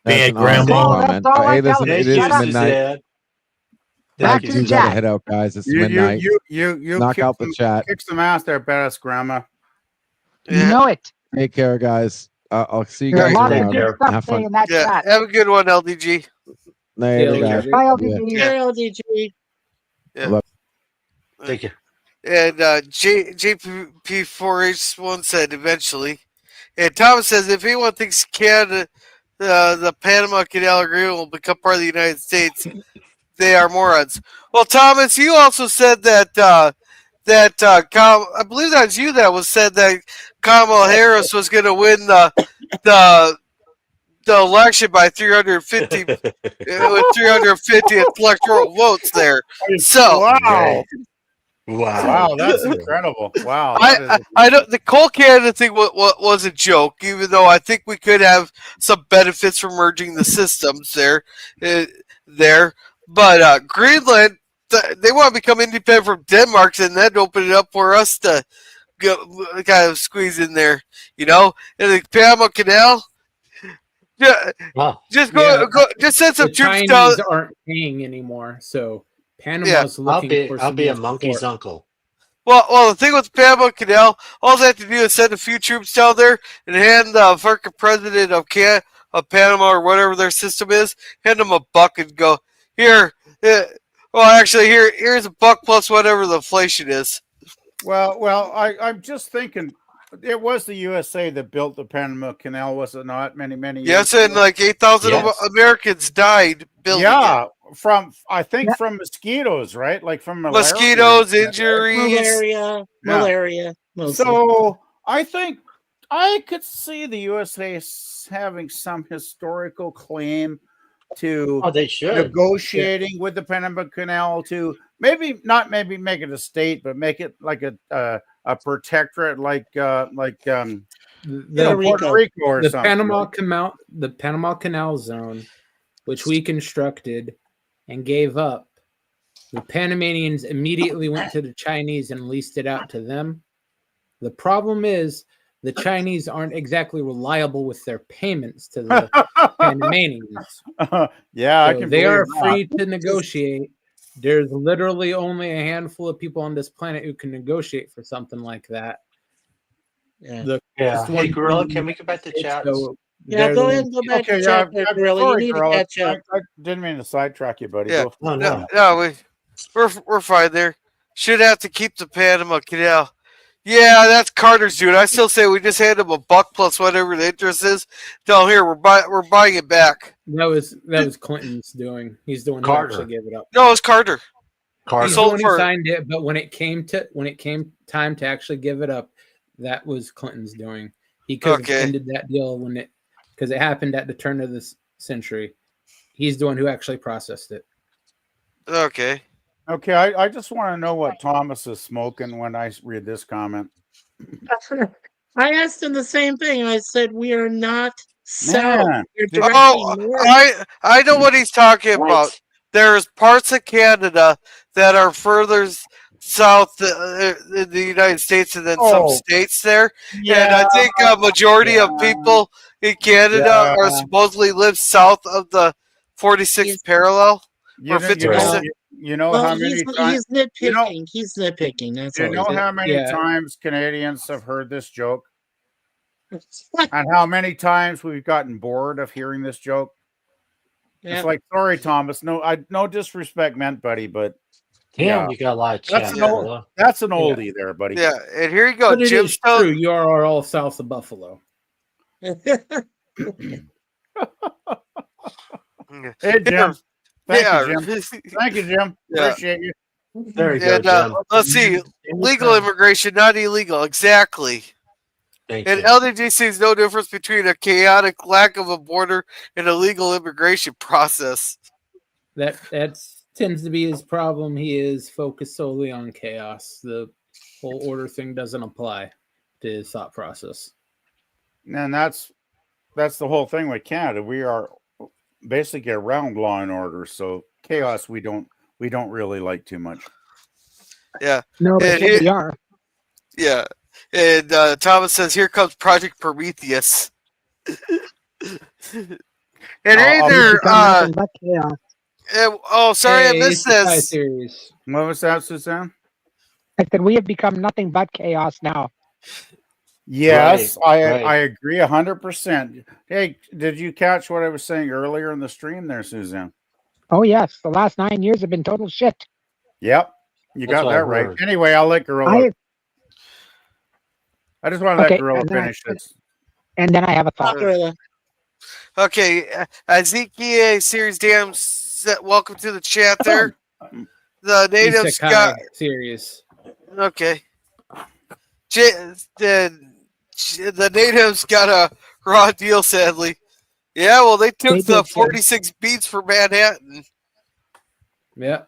Hey, That's an Grandma. awesome That's comment. all I Hey, listen, tell it you. is Shut up. midnight. Back I to do the gotta chat. head out, guys. It's You midnight. Knock kick out the chat. Kick some ass there, badass grandma. You know it. Take care, guys. I'll see you There's guys lots of around. good stuff Have saying fun. in that Yeah. chat. Have a good one, LDG. Later, guys. Bye, Yeah. LDG. Yeah. LDG. Yeah. Thank you. And JP4H1 said eventually. And Thomas says if anyone thinks Canada, the Panama Canal Agreement will become part of the United States, they are morons. Well, Thomas, you also said that I believe that was you that was said that Kamala Harris was going to win the election by 350 with 350 electoral votes there. So wow. Wow, that's incredible. Wow, I know the coal Canada thing was a joke, even though I think we could have some benefits from merging the systems there. But Greenland, they want to become independent from Denmark, and that open it up for us to go, kind of squeeze in there, and the Panama Canal. Yeah, just go, just send some the troops Chinese down. aren't paying anymore, so Panama's looking for. I'll be a some monkey's support. uncle. Well, the thing with the Panama Canal, all they have to do is send a few troops down there and hand the fucking president of Panama or whatever their system is, hand them a buck and go, here. Well, actually, here's a buck plus whatever the inflation is. Well, I'm just thinking. It was the USA that built the Panama Canal, was it not? Many years Yes, and ago? like 8,000 Americans died building it. from mosquitoes, right? Like from mosquitoes, injuries, malaria. So I think I could see the USA having some historical claim to they should negotiating with the Panama Canal to maybe make it a state, but make it like a protectorate, like Puerto Rico or the something. The Panama Canal Zone, which we constructed and gave up. The Panamanians immediately went to the Chinese and leased it out to them. The problem is the Chinese aren't exactly reliable with their payments to the Panamanians. They are free to negotiate. There's literally only a handful of people on this planet who can negotiate for something like that. Hey, Gorilla, can we go back to chat? Go ahead and go back to chat, Gorilla. You need to catch up. I didn't mean to sidetrack you, buddy. Yeah. No. We're fine there. Should have to keep the Panama Canal. Yeah, that's Carter's dude. I still say we just hand him $1 plus whatever the interest is. Tell him here we're buying it back. That was Clinton's doing. He's the one who Carter. actually gave it up. No, it's Carter. He's the one who signed it, but when it came time to actually give it up, that was Clinton's doing. He could have ended that deal because it happened at the turn of this century. He's the one who actually processed it. Okay. Okay, I just want to know what Thomas is smoking when I read this comment. I asked him the same thing. I said, we are not south. Man. We're directly north. I know what he's talking about. There's parts of Canada that are further south in the United States and then some states there. Yeah. And I think a majority of people in Canada are supposedly live south of the 46th parallel. Or 50%. You know how many times he's nitpicking. He's nitpicking. That's all. You know how many times Canadians have heard this joke? And how many times we've gotten bored of hearing this joke? Yeah. It's like, sorry, Thomas. No disrespect meant, buddy, but you got a lot of chat. That's an oldie there, buddy. Yeah, and here you go. But it is true. You are all south of Buffalo. Hey, Jim. Thank you, Jim. Thank you, Jim. Appreciate you. There you go, Jim. Let's see. Legal immigration, not illegal. Exactly. And LDG sees no difference between a chaotic lack of a border and a legal immigration process. That tends to be his problem. He is focused solely on chaos. The whole order thing doesn't apply to his thought process. And that's the whole thing with Canada. We are basically around law and order, so chaos we don't really like too much. Yeah. No, but we are. Yeah. And Thomas says, here comes Project Prometheus. And sorry, I missed this. What was that, Suzanne? I said we have become nothing but chaos now. Yes, I agree 100%. Hey, did you catch what I was saying earlier in the stream there, Suzanne? Oh, yes. The last 9 years have been total shit. Yep. You got that right. Anyway, I'll let Gorilla. I just want to let Gorilla finish this. And then I have a thought. Okay. Ezekiel Series Damn, welcome to the chat there. The natives got... Serious. Okay. The natives got a raw deal, sadly. Yeah, well, they took the 46 beats for Manhattan. Yeah.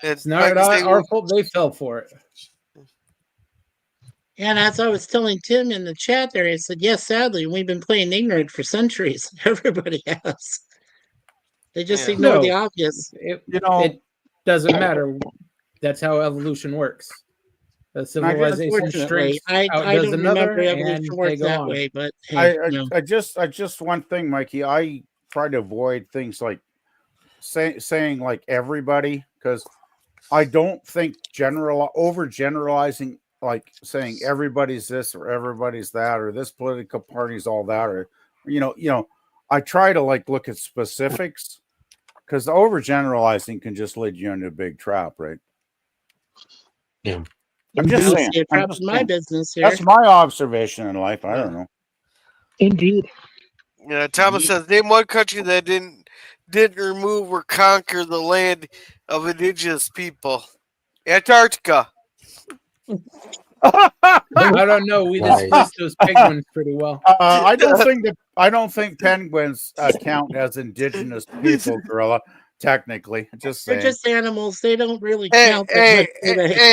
It's not our fault they fell for it. And as I was telling Tim in the chat there, he said, yes, sadly, we've been playing ignorant for centuries. Everybody has. They just ignore the obvious. It doesn't matter. That's how evolution works. The civilization strength I outdoes don't another, remember evolution and works that way, but hey, I just one thing, Mikey. I try to avoid things like saying like everybody, because I don't think overgeneralizing, like saying everybody's this or everybody's that or this political party's all that, or I try to like look at specifics, because overgeneralizing can just lead you into a big trap, right? Yeah. I'm just saying. My business here. That's my observation in life. I don't know. Indeed. Yeah, Thomas says, name one country that didn't remove or conquer the land of indigenous people. Antarctica. I don't know. We displaced those penguins pretty well. I don't think penguins count as indigenous people, Gorilla. Technically, they're just animals. They don't really count. Hey,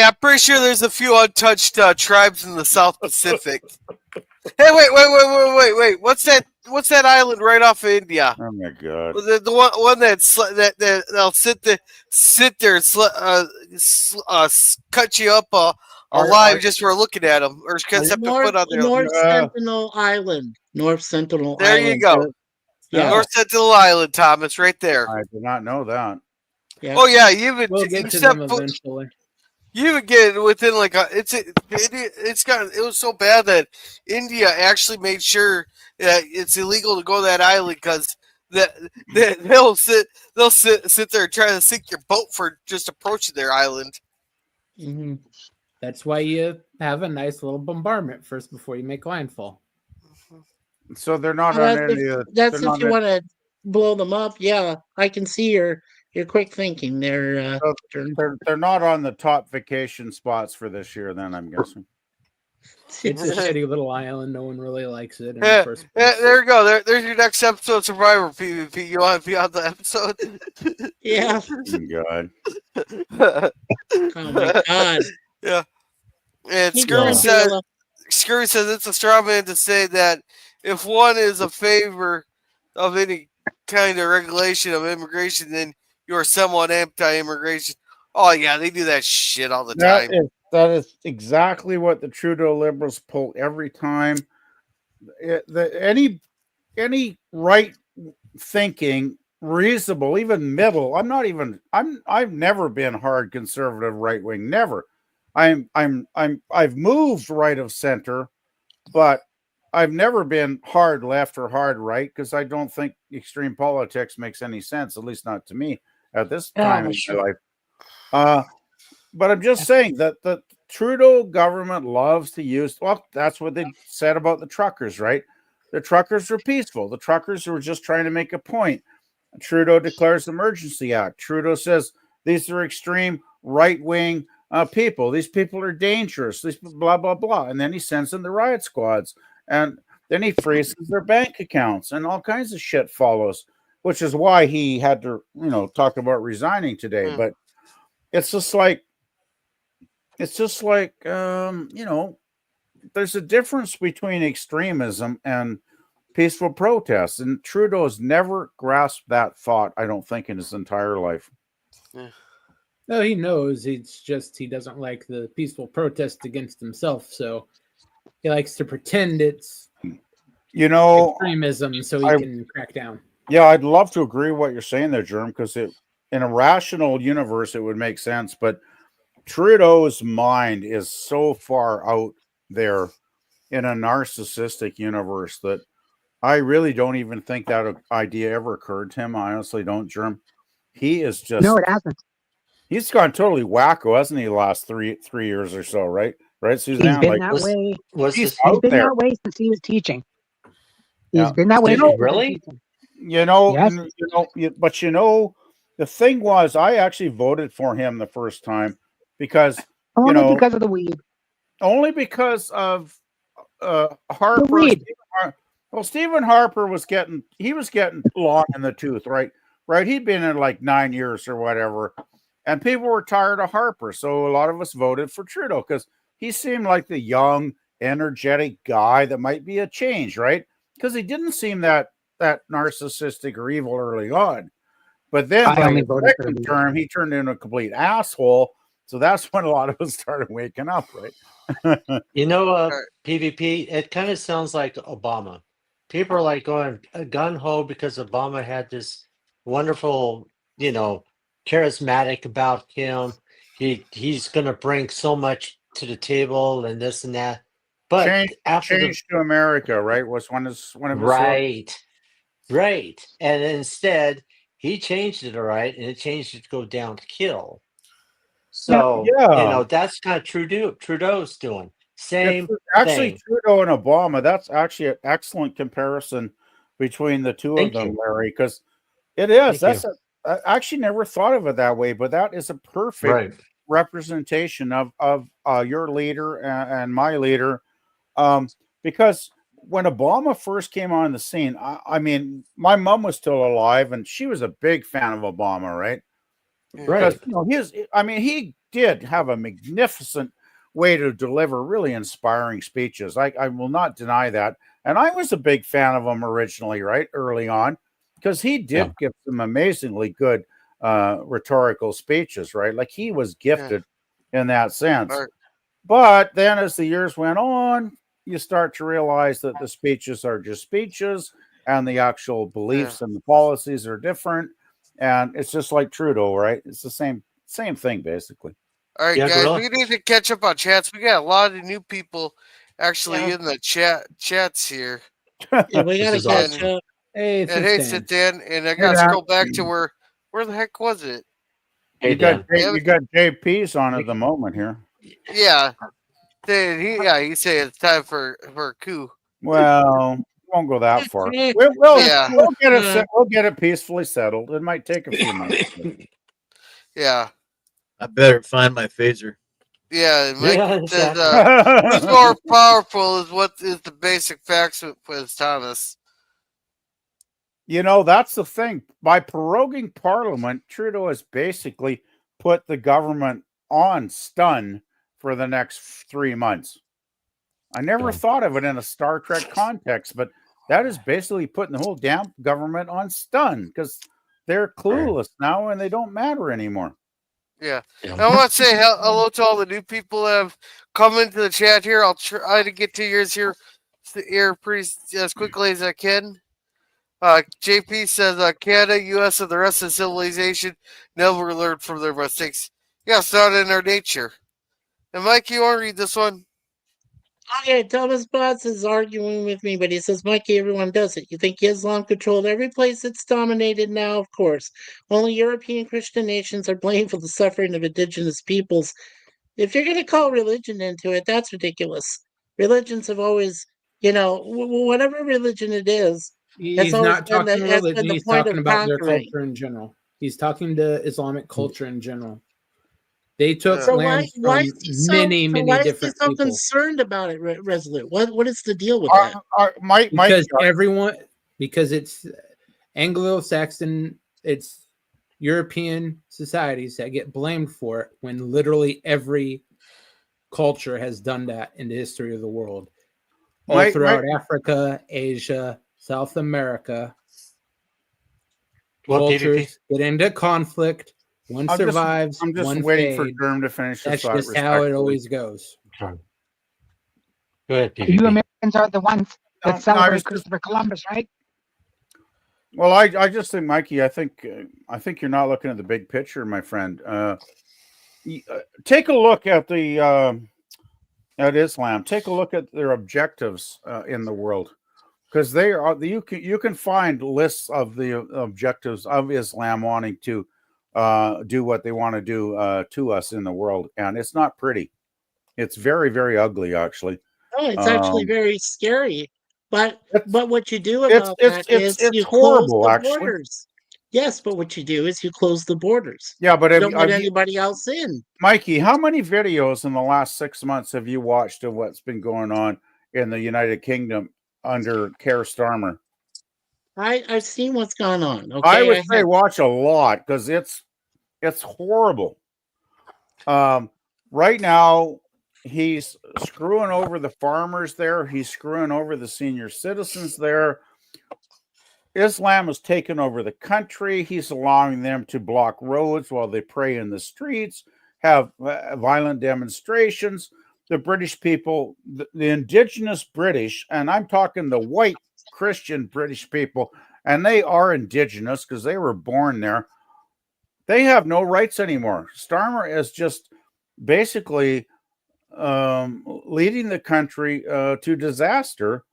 I'm pretty sure there's a few untouched tribes in the South Pacific. Hey, wait! What's that island right off of India? Oh my god! The one that they'll sit there and cut you up alive just for looking at them, or step their foot on there. North Sentinel Island. North Sentinel there Island. You go. North Sentinel Island, Thomas, right there. I did not know that. Yeah. Oh yeah, we'll get to them eventually. You would get within like it was so bad that India actually made sure that it's illegal to go to that island, because they'll sit there and try to sink your boat for just approaching their island. Mm-hmm. That's why you have a nice little bombardment first before you make landfall. So they're not Well, on that's any. if, that's They're if not. you want to blow them up. Yeah, I can see your quick thinking there. Jordan. They're not on the top vacation spots for this year. Then I'm guessing. It's a shitty little island. No one really likes it in the Yeah, first place. there you go. There's your next episode of Survivor PvP. You want to be on the episode? Yeah. God. Oh my God. Yeah. And Keep Scurry going, says Gorilla. it's a straw man to say that if one is a favor of any kind of regulation of immigration, then you're somewhat anti-immigration. Oh yeah, they do that shit all the time. That is exactly what the Trudeau Liberals pull every time. Any right thinking, reasonable, even middle. I've never been hard conservative right wing. Never. I've moved right of center, but I've never been hard left or hard right because I don't think extreme politics makes any sense, at least not to me at this time in my life. But I'm just saying that the Trudeau government loves to use, well, that's what they said about the truckers, right? The truckers were peaceful. The truckers were just trying to make a point. Trudeau declares emergency act. Trudeau says these are extreme right-wing people. These people are dangerous. These blah, blah, blah. And then he sends in the riot squads. And then he freezes their bank accounts and all kinds of shit follows, which is why he had to, talk about resigning today. But it's just like, there's a difference between extremism and peaceful protests. And Trudeau has never grasped that thought, I don't think, in his entire life. No, he knows. It's just he doesn't like the peaceful protest against himself. So he likes to pretend it's extremism so he can crack down. Yeah, I'd love to agree with what you're saying there, Germ, because in a rational universe, it would make sense. But Trudeau's mind is so far out there in a narcissistic universe that I really don't even think that idea ever occurred to him. I honestly don't, Germ. He is just... No, it hasn't. He's gone totally wacko, hasn't he, the last three years or so, right? Right, Suzanne? He's been that way. He's been that way since he was teaching. He's been that way. Really? But the thing was, I actually voted for him the first time because because of the weed. Only because of Harper. The weed. Stephen Harper was getting long in the tooth, right? Right. He'd been in like 9 years or whatever, and people were tired of Harper. So a lot of us voted for Trudeau because he seemed like the young, energetic guy that might be a change, right? Because he didn't seem that narcissistic or evil early on. But then by the second term, he turned into a complete asshole. So that's when a lot of us started waking up, right? PvP, it kind of sounds like Obama. People are like going gun-ho because Obama had this wonderful, charismatic about him. He's going to bring so much to the table and this and that. But change to America, right? Was one of his right. And instead, he changed it, all right, and it changed it to go down to kill. So that's kind of Trudeau's doing. Same actually thing. Trudeau and Obama, that's actually an excellent comparison between the two of them, Larry, because it is. I actually never thought of it that way, but that is a perfect representation of your leader and my leader. Because when Obama first came on the scene, I mean, my mom was still alive and she was a big fan of Obama, right? Right. Because he did have a magnificent way to deliver really inspiring speeches. I will not deny that. And I was a big fan of him originally, right? Early on, because he did give some amazingly good rhetorical speeches, right? Like he was gifted in that sense. Right. But then as the years went on, you start to realize that the speeches are just speeches and the actual beliefs and the policies are different. And it's just like Trudeau, right? It's the same thing, basically. All right, guys, we need to catch up on chats. We got a lot of new people actually in the chats here. Yeah, we got to catch up. Hey, sit down. And I got to scroll back to where the heck was it? You got JP's on at the moment here. Yeah. He said it's time for a coup. Well, won't go that far. Yeah. We'll get it peacefully settled. It might take a few months. Yeah. I better find my phaser. Yeah, Mike Yeah, says exactly. who's more powerful is what is the basic facts with Thomas. You know, that's the thing. By proroguing Parliament, Trudeau has basically put the government on stun for the next 3 months. I never thought of it in a Star Trek context, but that is basically putting the whole damn government on stun because they're clueless now and they don't matter anymore. Yeah. I want to say hello to all the new people that have come into the chat here. I'll try to get to yours here pretty as quickly as I can. JP says Canada, U.S., and the rest of civilization never learned from their mistakes. Yeah, it's not in our nature. And Mike, you want to read this one? Okay, Thomas Potts is arguing with me, but he says, Mikey, everyone does it. You think Islam controlled every place it's dominated now? Of course. Only European Christian nations are blamed for the suffering of indigenous peoples. If you're going to call religion into it, that's ridiculous. Religions have always, whatever religion it is, He's not talking religion. the He's point talking of about their conquering. culture in general. He's talking to Islamic culture in general. They took So land why from is he so, many different so people. concerned about it, Resolute? What is the deal with that? Because it's Anglo-Saxon, it's European societies that get blamed for it when literally every culture has done that in the history of the world. All throughout Africa, Asia, South America, cultures get into conflict. One survives, I'm just one waiting fades. for Germ to finish his That's thought. just how it always goes. Go ahead, You PvP. Americans are the ones that celebrate Christopher Columbus, right? Well, I just think, Mikey, I think you're not looking at the big picture, my friend. Take a look at at Islam. Take a look at their objectives in the world, because they are you can find lists of the objectives of Islam wanting to do what they want to do to us in the world, and it's not pretty. It's very, very ugly, actually. Oh, it's actually very scary. But what you do about that is you horrible, close the actually. borders. Yes, but what you do is you close the borders. Yeah, but you don't let anybody else in. Mikey, how many videos in the last 6 months have you watched of what's been going on in the United Kingdom under Keir Starmer? I've seen what's gone on. Okay, I would say watch a lot because it's horrible. Right now, he's screwing over the farmers there. He's screwing over the senior citizens there. Islam has taken over the country. He's allowing them to block roads while they pray in the streets, have violent demonstrations. The British people, the indigenous British, and I'm talking the white Christian British people, and they are indigenous because they were born there. They have no rights anymore. Starmer is just basically leading the country to disaster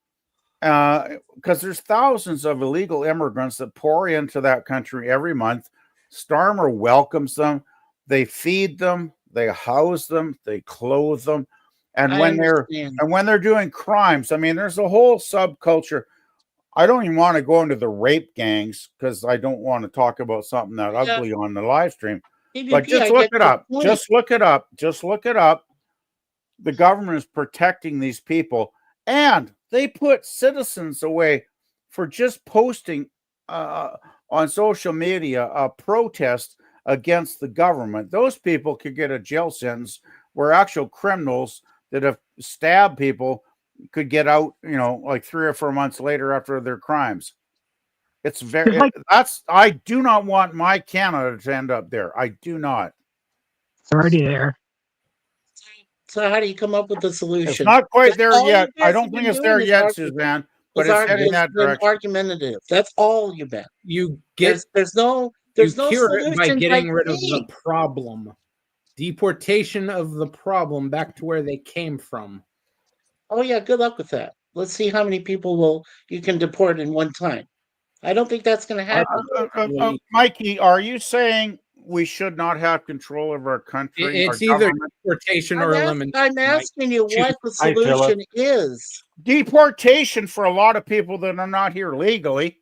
because there's thousands of illegal immigrants that pour into that country every month. Starmer welcomes them. They feed them. They house them. They clothe them. And when they're doing crimes, I mean, there's a whole subculture. I don't even want to go into the rape gangs because I don't want to talk about something that ugly on the live stream. But just look it up. Just look it up. Just look it up. The government is protecting these people, and they put citizens away for just posting on social media a protest against the government. Those people could get a jail sentence where actual criminals that have stabbed people could get out, like 3 or 4 months later after their crimes. It's I do not want my Canada to end up there. I do not. It's already there. So how do you come up with the solution? It's not quite there yet. I don't think it's there yet, Suzanne. But it's heading that direction. Argumentative. That's all you bet. There's no cure it by getting rid of me. the problem. Deportation of the problem back to where they came from. Oh yeah, good luck with that. Let's see how many people you can deport in one time. I don't think that's going to happen. Mikey, are you saying we should not have control of our country. It's our either government. deportation or elimination. I'm asking you what the Hi, Philip. solution is. Deportation for a lot of people that are not here legally.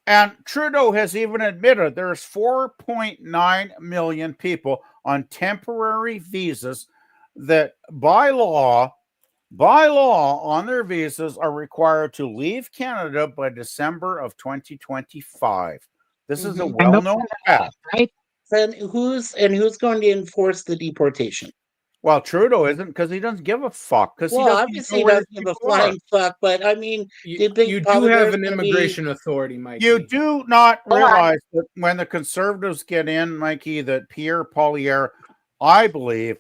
And Trudeau has even admitted there's 4.9 million people on temporary visas that by law on their visas are required to leave Canada by December of 2025. This is a well-known fact. Right? And who's going to enforce the deportation? Well, Trudeau isn't, because he doesn't give a fuck. Because Well, obviously he doesn't give a flying fuck, but I mean, You do have an immigration authority, Mikey. You do not realize that when the Conservatives get in, Mikey, that Pierre Poilievre, I believe,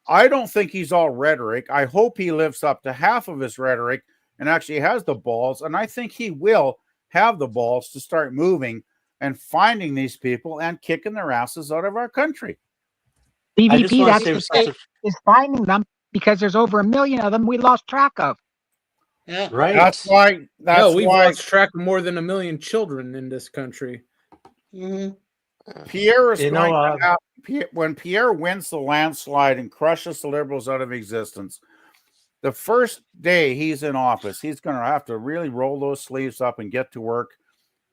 I don't think he's all rhetoric. I hope he lives up to half of his rhetoric and actually has the balls. And I think he will have the balls to start moving and finding these people and kicking their asses out of our country. BVP, that's is finding them because there's over 1 million of them we lost track of. Yeah. Right. That's why. We've lost track of more than 1 million children in this country. Pierre is going to have, when Pierre wins the landslide and crushes the Liberals out of existence, the first day he's in office, he's going to have to really roll those sleeves up and get to work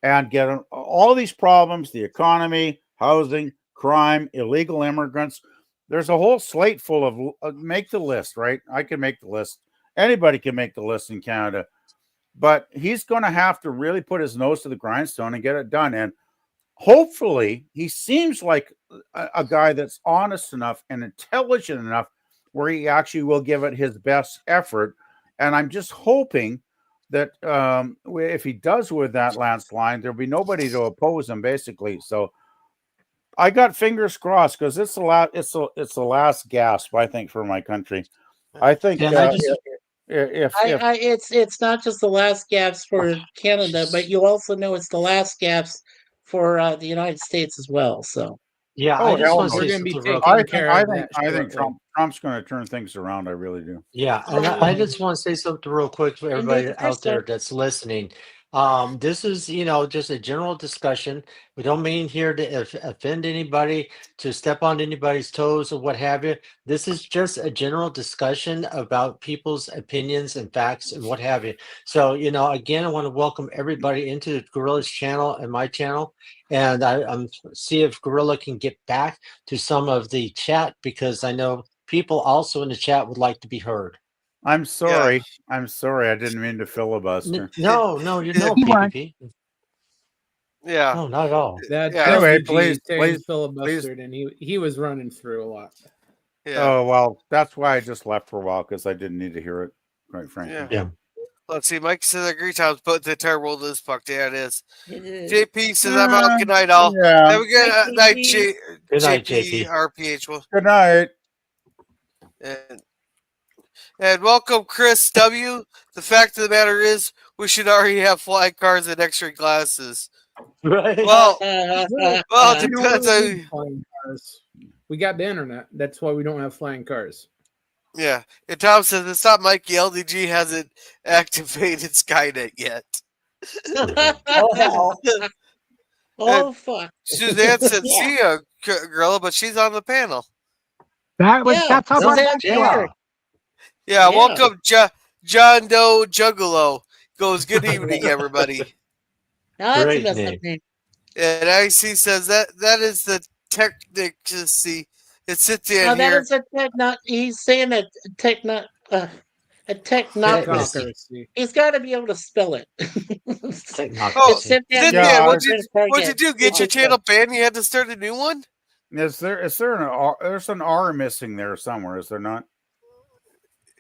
and get all these problems, the economy, housing, crime, illegal immigrants. There's a whole slate full of, make the list, right? I can make the list. Anybody can make the list in Canada. But he's going to have to really put his nose to the grindstone and get it done. And hopefully, he seems like a guy that's honest enough and intelligent enough where he actually will give it his best effort. And I'm just hoping that if he does with that landslide, there'll be nobody to oppose him, basically. So I got fingers crossed because it's the last gasp, I think, for my country. I think it's not just the last gasp for Canada, but you also know it's the last gasp for the United States as well. So yeah, I just want to say something real quick. I think Trump's going to turn things around. I really do. Yeah, and I just want to say something real quick to everybody out there that's listening. This is, just a general discussion. We don't mean here to offend anybody, to step on anybody's toes or what have you. This is just a general discussion about people's opinions and facts and what have you. So, again, I want to welcome everybody into Gorilla's channel and my channel. And I'm see if Gorilla can get back to some of the chat because I know people also in the chat would like to be heard. I'm sorry. Yeah. I'm sorry. I didn't mean to filibuster. No, you're no PvP. Yeah. No, not at all. Anyway, please filibustered, and he was running through a lot. Yeah. Oh, well, that's why I just left for a while, because I didn't need to hear it, quite frankly. Yeah. Let's see. Mike says, I agree, Tom's put the entire world is fucked. Yeah, it is. JP says, I'm out. Good night, all. Yeah. Have a good night, Good night, JP. RPH. Well, good night. And welcome, Chris W. The fact of the matter is, we should already have flying cars and X-ray glasses. Right. Well, it depends. We got the internet. That's why we don't have flying cars. Yeah. And Tom says, it's not Mikey. LDG hasn't activated Skynet yet. Oh, fuck. Suzanne said, see ya, Gorilla, but she's on the panel. That's how Suzanne, Yeah, welcome, John Doe Juggalo. Goes, good evening, everybody. That's a messed up name. And IC says that is the technicity. It sits in that here. Is a he's saying a technocracy. He's got to be able to spell it. What'd you do? Get your channel banned? You had to start a new one? Is there there's an R missing there somewhere, is there not?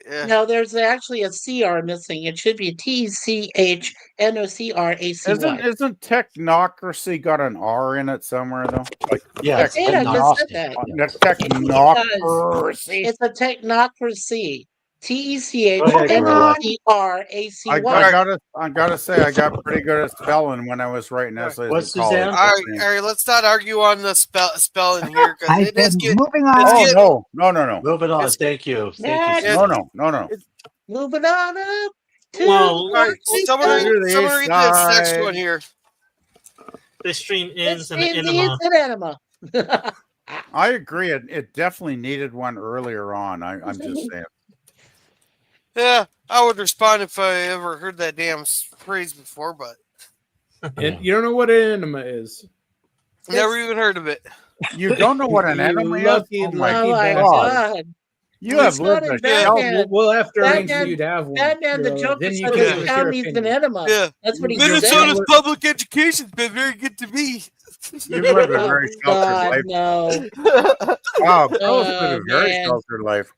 Yeah. No, there's actually a CR missing. It should be TCHNOCRACY. Isn't technocracy got an R in it somewhere though? Like, yeah, I just said that. Technocracy. It's a technocracy. TECHNOCRACY. I gotta say, I got pretty good at spelling when I was writing essays. What's Suzanne? All right, let's not argue on the spelling here. Moving on. No. Moving on. Thank you. No. Moving on up. Well, someone read this next one here. this stream This ends and the stream enema. needs an enema. I agree. It definitely needed one earlier on. I'm just saying. Yeah, I would respond if I ever heard that damn phrase before, but And you don't know what an enema is. never even heard of it. You don't know what an You enema is? lucky, Oh my Oh my bastard. god. You have It's lived not a in shelf. Batman. We'll have to arrange for Batman- you to have one. Batman the Gorilla. Joker Then you said can this give us town your needs an opinion. enema. Yeah. That's what he Minnesota's said. public education's been very good to me. You've lived a Oh, very sheltered God, life. no. Wow, Bill's lived Oh, a very man. sheltered life.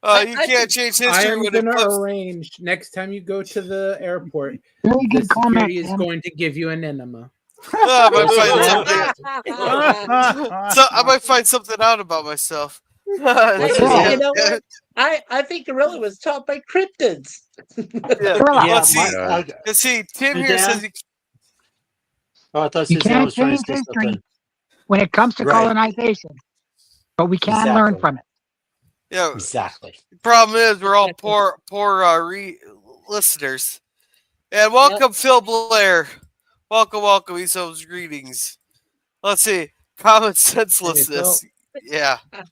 You I can't think change I history am when it going to comes. arrange next time you go to the airport. Very The good comment, security is Tim. going to give you an enema. I might find something. I might find something out about myself. You Yeah. know what? I think Gorilla was taught by cryptids. Yeah. Gorilla. Let's see. Tim here says he, Oh, I thought You Suzanne can't was trying to change say history something. when it comes to Right. colonization, but we can learn Exactly. from it. yeah. Exactly. The problem is we're all poor listeners. And welcome, Phil Blair. Welcome. Eso's greetings. Let's see. Common senselessness. Yeah. And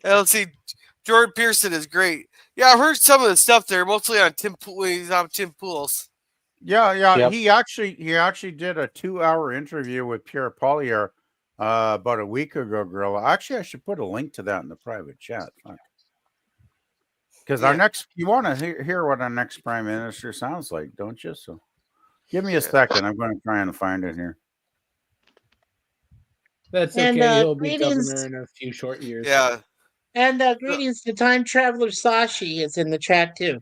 let's see. Jordan Pearson is great. Yeah, I've heard some of the stuff there, mostly on Tim Pool's. Yeah. Yep. He actually did a 2-hour interview with Pierre Pollier about a week ago, Gorilla. Actually, I should put a link to that in the private chat. Because our next, you want to hear what our next prime minister sounds like, don't you? So give me a second. I'm going to try and find it here. That's And, okay. He'll be greetings. governor in a few short years. Yeah. And greetings to time traveler Sashi is in the chat too.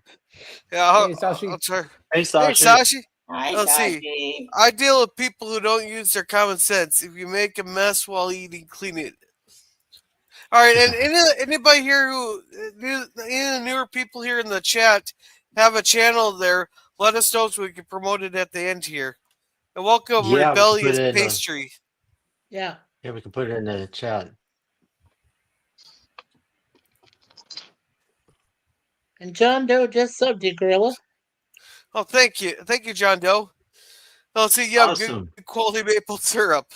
Yeah. Hey, Sashi. I'll try. Hey, Hey, Sashi. Sashi. Hi, Let's see. Sashi. I deal with people who don't use their common sense. If you make a mess while eating, clean it. All right, and anybody here who, any of the newer people here in the chat have a channel there, let us know so we can promote it at the end here. And welcome, Yeah, we can Rebellious put it in, Pastry. Yeah. Yeah, we can put it in the chat. And John Doe just subbed you, Gorilla. Oh, thank you, John Doe. Let's see, yeah, Awesome. good quality maple syrup.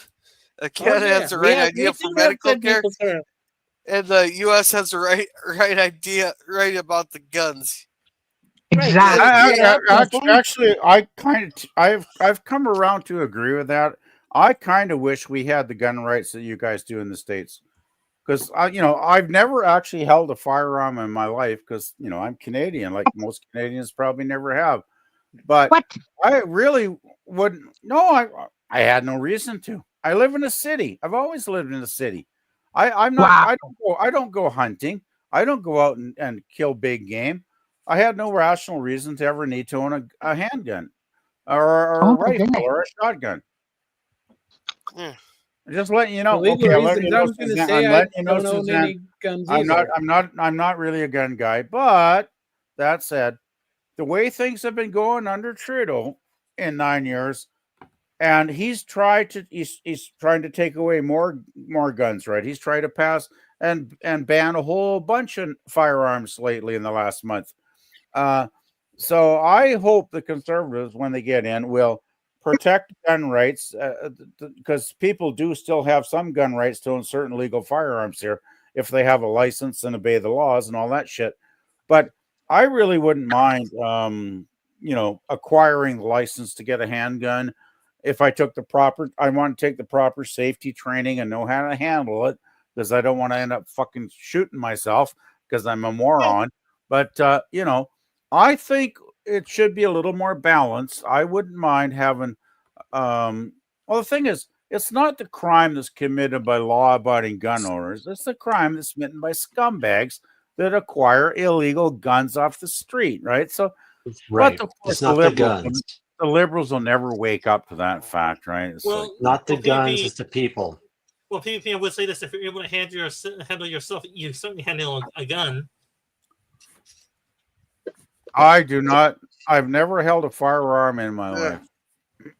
Canada yeah. has the right idea for medical care, Maple syrup. and the U.S. has the right idea about the guns. Exactly. Actually, I've come around to agree with that. I kind of wish we had the gun rights that you guys do in the States, because I've never actually held a firearm in my life because I'm Canadian, like most Canadians probably never have. But What? I really wouldn't. No, I had no reason to. I live in a city. I've always lived in a city. I'm not. Wow. I don't go hunting. I don't go out and kill big game. I had no rational reason to ever need to own a handgun or a rifle or a shotgun. Just letting you know. Legal Okay, I'm letting reasons, you know, I was going to Suzanne. say I'm I letting you know, don't own Suzanne. any guns either. I'm not really a gun guy. But that said, the way things have been going under Trudeau in 9 years, and he's trying to take away more guns, right? He's tried to pass and ban a whole bunch of firearms lately in the last month. So I hope the Conservatives, when they get in, will protect gun rights, because people do still have some gun rights to own certain legal firearms here if they have a license and obey the laws and all that shit. But I really wouldn't mind, acquiring the license to get a handgun if I want to take the proper safety training and know how to handle it, because I don't want to end up fucking shooting myself because I'm a moron. But, I think it should be a little more balanced. I wouldn't mind having, the thing is, it's not the crime that's committed by law-abiding gun owners. It's the crime that's committed by scumbags that acquire illegal guns off the street, right? So, right. But It's not the guns. The liberals will never wake up to that fact, right? It's Not the guns, it's the people. Well, PvP would say this: if you're able to handle yourself, you certainly handle a gun. I do not. I've never held a firearm in my life.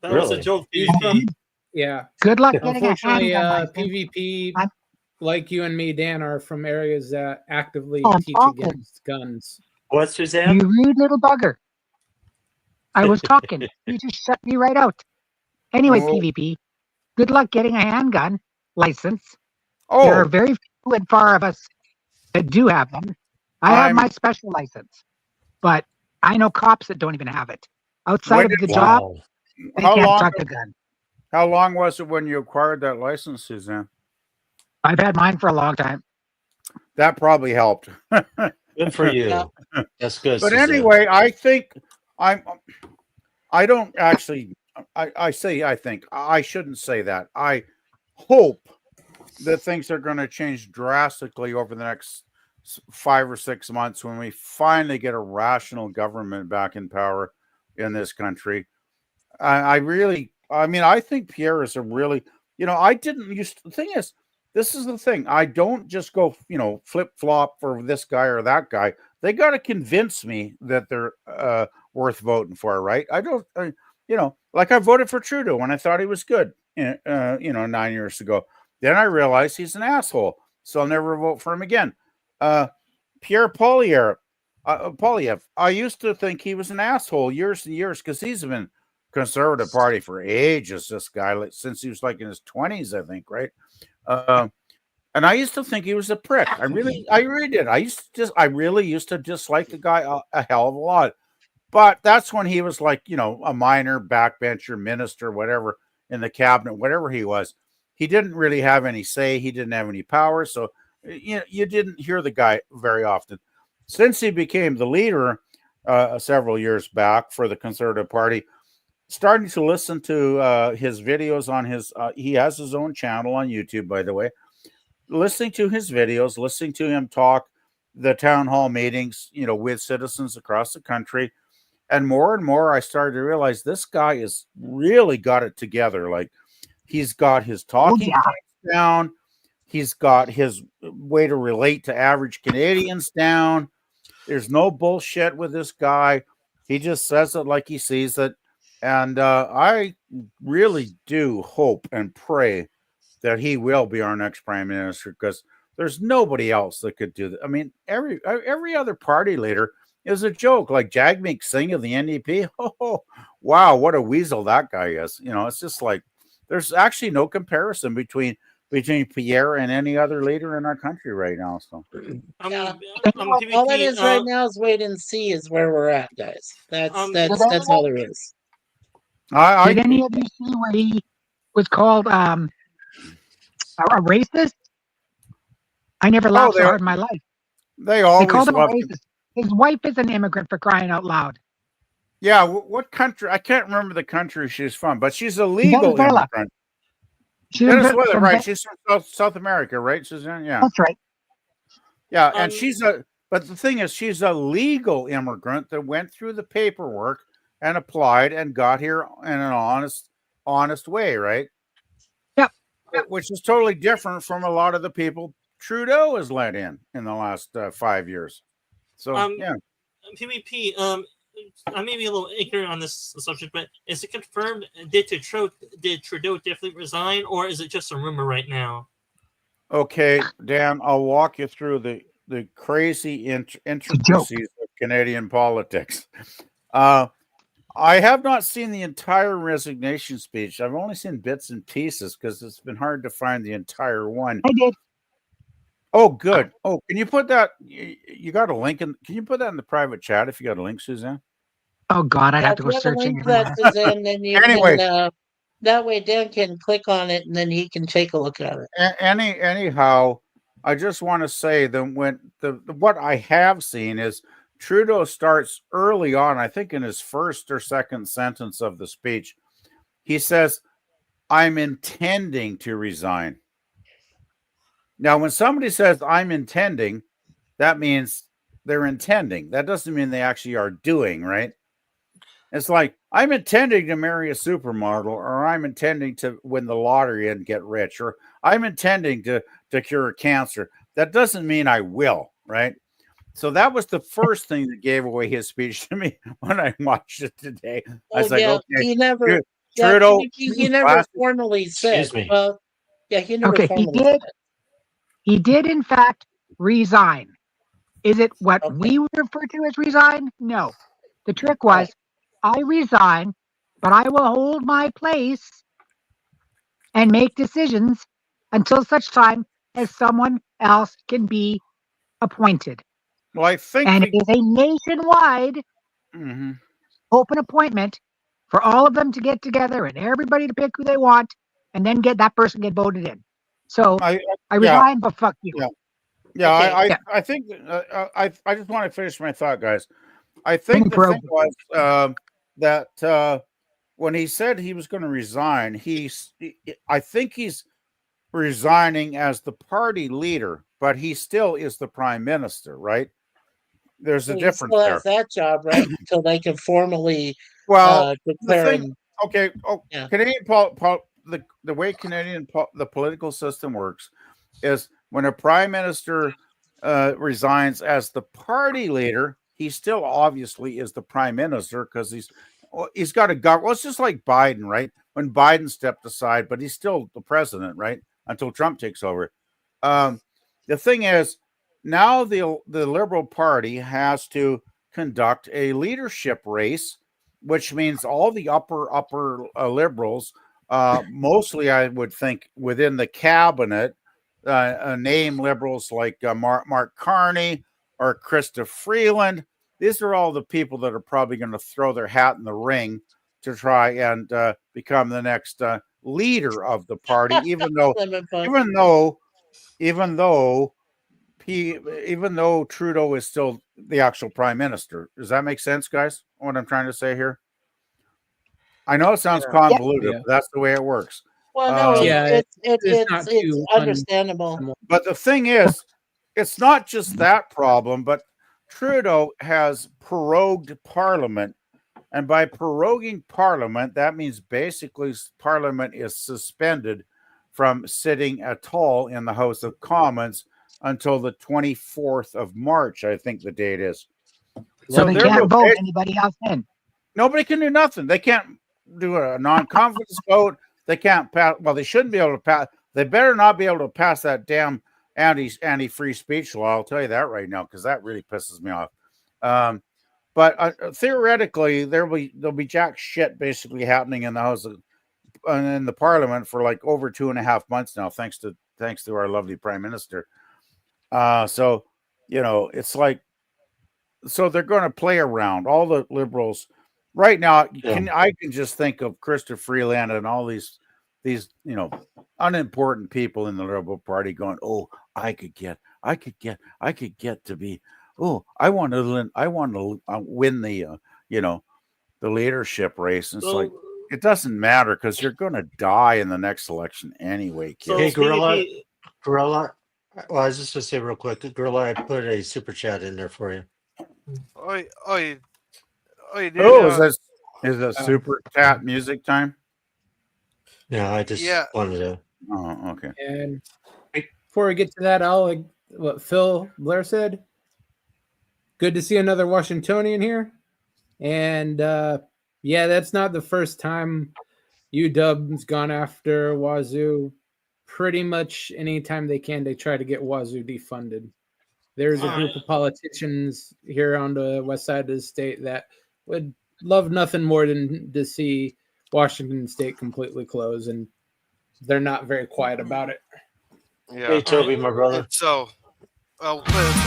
That was a joke, PvP. Yeah. Good luck getting a Unfortunately, handgun, my friend. PvP, like you and me, Dan, are from areas that actively Oh, I'm teach talking. against guns. What, Suzanne? You rude little bugger. I was talking. You just shut me right out. Anyway, Oh. PvP, good luck getting a handgun license. There are very few and far of us that do have them. I have my special license, but I know cops that don't even have it. Outside of the job, they can't touch a gun. How long was it when you acquired that license, Suzanne? I've had mine for a long time. That probably helped. Good for you. That's good. But Suzanne. anyway, I think I don't actually. I think I shouldn't say that. I hope that things are going to change drastically over the next 5 or 6 months when we finally get a rational government back in power in this country. I think Pierre is a really, I didn't used to, the thing is, this is the thing. I don't just go, flip flop for this guy or that guy. They got to convince me that they're worth voting for, right? I don't, like I voted for Trudeau when I thought he was good, 9 years ago. Then I realized he's an asshole, so I'll never vote for him again. Pierre Poilievre, I used to think he was an asshole years and years because he's been Conservative Party for ages. This guy, since he was like in his 20s, I think, right? And I used to think he was a prick. I really did. I really used to dislike the guy a hell of a lot. But that's when he was like, a minor backbencher, minister, whatever, in the cabinet, whatever he was. He didn't really have any say. He didn't have any power. So, you didn't hear the guy very often. Since he became the leader several years back for the Conservative Party, starting to listen to his videos on his, he has his own channel on YouTube, by the way, listening to his videos, listening to him talk the town hall meetings, with citizens across the country. And more, I started to realize this guy is really got it together. Like, he's got his talking points down. He's got his way to relate to average Canadians down. There's no bullshit with this guy. He just says it like he sees it. And I really do hope and pray that he will be our next prime minister, because there's nobody else that could do that. I mean, every other party leader is a joke, like Jagmeet Singh of the NDP. Oh, wow, what a weasel that guy is. It's just like there's actually no comparison between Pierre and any other leader in our country right now. So all it is right now is wait and see is where we're at, guys. That's all there is. Did any of you see where he was called a racist? I never laughed so hard in my life. They called him a racist. His wife is an immigrant, for crying out loud. Yeah, what country? I can't remember the country she's from, but she's a legal immigrant. Venezuela, right? She's from South America, right, Suzanne? Yeah, that's right. Yeah, and but the thing is, she's a legal immigrant that went through the paperwork and applied and got here in an honest way, right? Yep. Which is totally different from a lot of the people Trudeau has let in the last 5 years. So yeah. PvP, I may be a little ignorant on this subject, but is it confirmed? Did Trudeau definitely resign, or is it just a rumor right now? Okay, Dan, I'll walk you through the crazy intricacies of Canadian politics. I have not seen the entire resignation speech. I've only seen bits and pieces because it's been hard to find the entire one. I did. Oh, good. Oh, can you put that? You got a link in? Can you put that in the private chat if you got a link, Suzanne? Oh God, I'd have to go searching. That, Suzanne, then you anyway, can, that way Dan can click on it and then he can take a look at it. Anyhow, I just want to say that when what I have seen is Trudeau starts early on. I think in his first or second sentence of the speech, he says, "I'm intending to resign." Now, when somebody says I'm intending, that means they're intending. That doesn't mean they actually are doing, right? It's like, I'm intending to marry a supermodel, or I'm intending to win the lottery and get rich, or I'm intending to cure cancer. That doesn't mean I will, right? So that was the first thing that gave away his speech to me when I watched it today. I was like, okay, he never, Trudeau, he never formally said. Excuse me. Well, yeah, he never formally said. He did, in fact, resign. Is it what we would refer to as resign? No. The trick was, I resign, but I will hold my place and make decisions until such time as someone else can be appointed. Well, I think and it is a nationwide open appointment for all of them to get together and everybody to pick who they want and then get that person get voted in. So I resign, but fuck you. I think I just want to finish my thought, guys. I think the thing was that when he said he was going to resign, I think he's resigning as the party leader, but he still is the prime minister, right? There's a difference still there. has that job, right? Until they can formally declare him. Okay. Canadian the way Canadian the political system works is when a prime minister resigns as the party leader, he still obviously is the prime minister because he's got a government. Well, it's just like Biden, right? When Biden stepped aside, but he's still the president, right? Until Trump takes over. The thing is, now the Liberal Party has to conduct a leadership race, which means all the upper Liberals, mostly I would think within the cabinet, name Liberals like Mark Carney or Krista Freeland. These are all the people that are probably going to throw their hat in the ring to try and become the next leader of the party, even though Trudeau is still the actual prime minister. Does that make sense, guys? What I'm trying to say here? I know it sounds convoluted, but that's the way it works. Well, no, it's understandable. But the thing is, it's not just that problem, but Trudeau has prorogued Parliament. And by proroguing Parliament, that means basically Parliament is suspended from sitting at all in the House of Commons until the 24th of March, I think the date is. So they can't vote anybody else in. Nobody can do nothing. They can't do a non-confidence vote. They can't pass. Well, they shouldn't be able to pass. They better not be able to pass that damn anti-free speech law. I'll tell you that right now, because that really pisses me off. But theoretically, there'll be jack shit basically happening in the House of, in the Parliament for like over 2.5 months now, thanks to our lovely Prime Minister. So it's like, so they're going to play around. All the Liberals right now. I can just think of Krista Freeland and all these unimportant people in the Liberal Party going, "Oh, I could get to be. Oh, I want to win the the leadership race." And it's like, it doesn't matter because you're going to die in the next election anyway, kids. Hey, Gorilla. Well, I was just going to say real quick, Gorilla, I put a super chat in there for you. Is it super chat music time? Yeah, I just wanted to. Oh, okay. And before we get to that, I'll like what Phil Blair said. Good to see another Washingtonian here. And that's not the first time UW's gone after Wazoo. Pretty much anytime they can, they try to get Wazoo defunded. There's a group of politicians here on the west side of the state that would love nothing more than to see Washington State completely close, and they're not very quiet about it. Yeah. Hey, Toby, my brother. So, I'll play this one.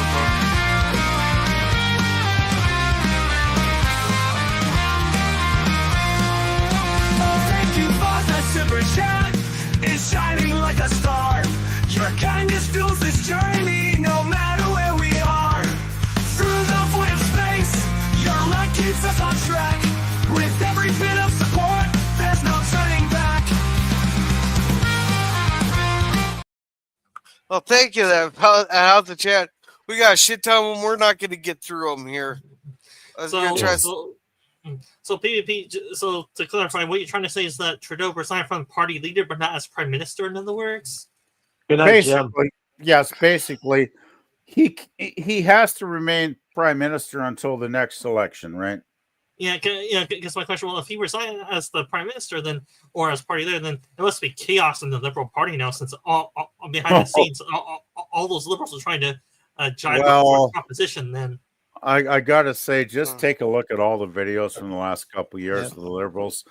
Thank you for the super chat. It's shining like a star. Your kindness fuels this journey, no matter where we are. Through the void of space, your light keeps us on track. With every bit of support, there's no turning back. Well, thank you. Out the chat. We got a shit ton when we're not going to get through them here. So PvP. So to clarify, what you're trying to say is that Trudeau resigned from party leader, but not as prime minister. In other words, basically, yes. Basically, he has to remain prime minister until the next election, right? Yeah. Because my question: well, if he resigned as the prime minister, then or as party leader, then there must be chaos in the Liberal Party now, since all behind the scenes, all those Liberals are trying to jive up for proposition. Then. I gotta say, just take a look at all the videos from the last couple of years of the Liberals.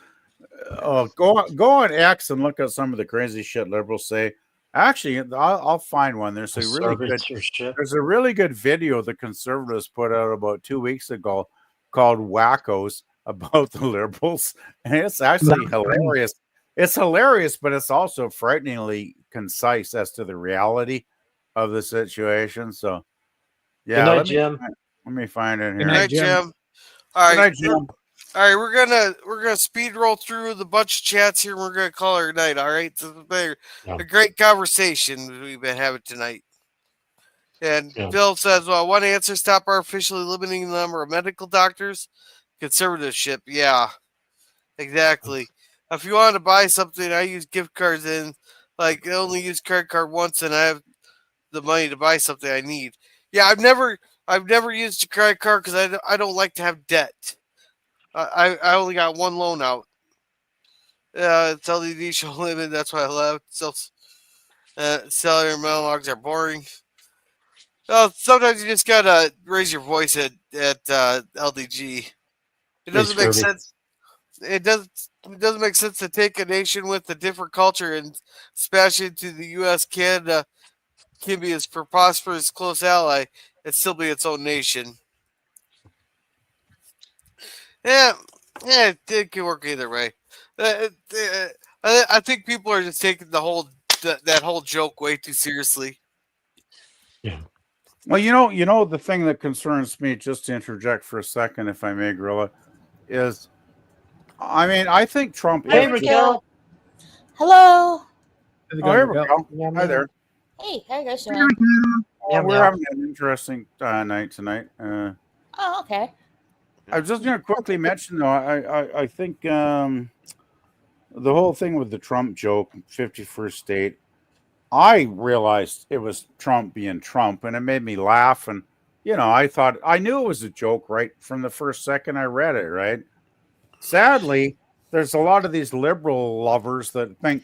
Go on X and look at some of the crazy shit liberals say. Actually, I'll find one. There's a really good video the conservatives put out about 2 weeks ago called "Wackos" about the liberals, and it's actually hilarious. It's hilarious, but it's also frighteningly concise as to the reality of the situation. So, yeah, Good night, Jim. Let me find it here. Good night, Jim. All right, Jim. All right, we're gonna speed roll through the bunch of chats here. And we're gonna call it a night. All right, this has been a great conversation we've been having tonight. And Phil says, "Well, one answer: stop artificially limiting the number of medical doctors. Conservatorship, yeah, exactly. If you want to buy something, I use gift cards, and like I only use credit card once, and I have the money to buy something I need. Yeah, I've never used a credit card because I don't like to have debt. I only got one loan out. It's LED show limit. That's why I left. Cellular monologues are boring. Well, sometimes you just gotta raise your voice at LDG. It doesn't make sense. It doesn't make sense to take a nation with a different culture and smash into the U.S. Canada can be as prosperous close ally and still be its own nation. Yeah, it can work either way. I think people are just taking that whole joke way too seriously. Yeah. Well, you know the thing that concerns me, just to interject for a second, if I may, Gorilla, is, I mean, I think Trump. Hello. Oh, here we go. Hi there. Hey, how you guys doing? We're having an interesting night tonight. Oh, okay. I was just going to quickly mention, though, I think the whole thing with the Trump joke, 51st state, I realized it was Trump being Trump, and it made me laugh. And, I knew it was a joke right from the first second I read it, right? Sadly, there's a lot of these liberal lovers that think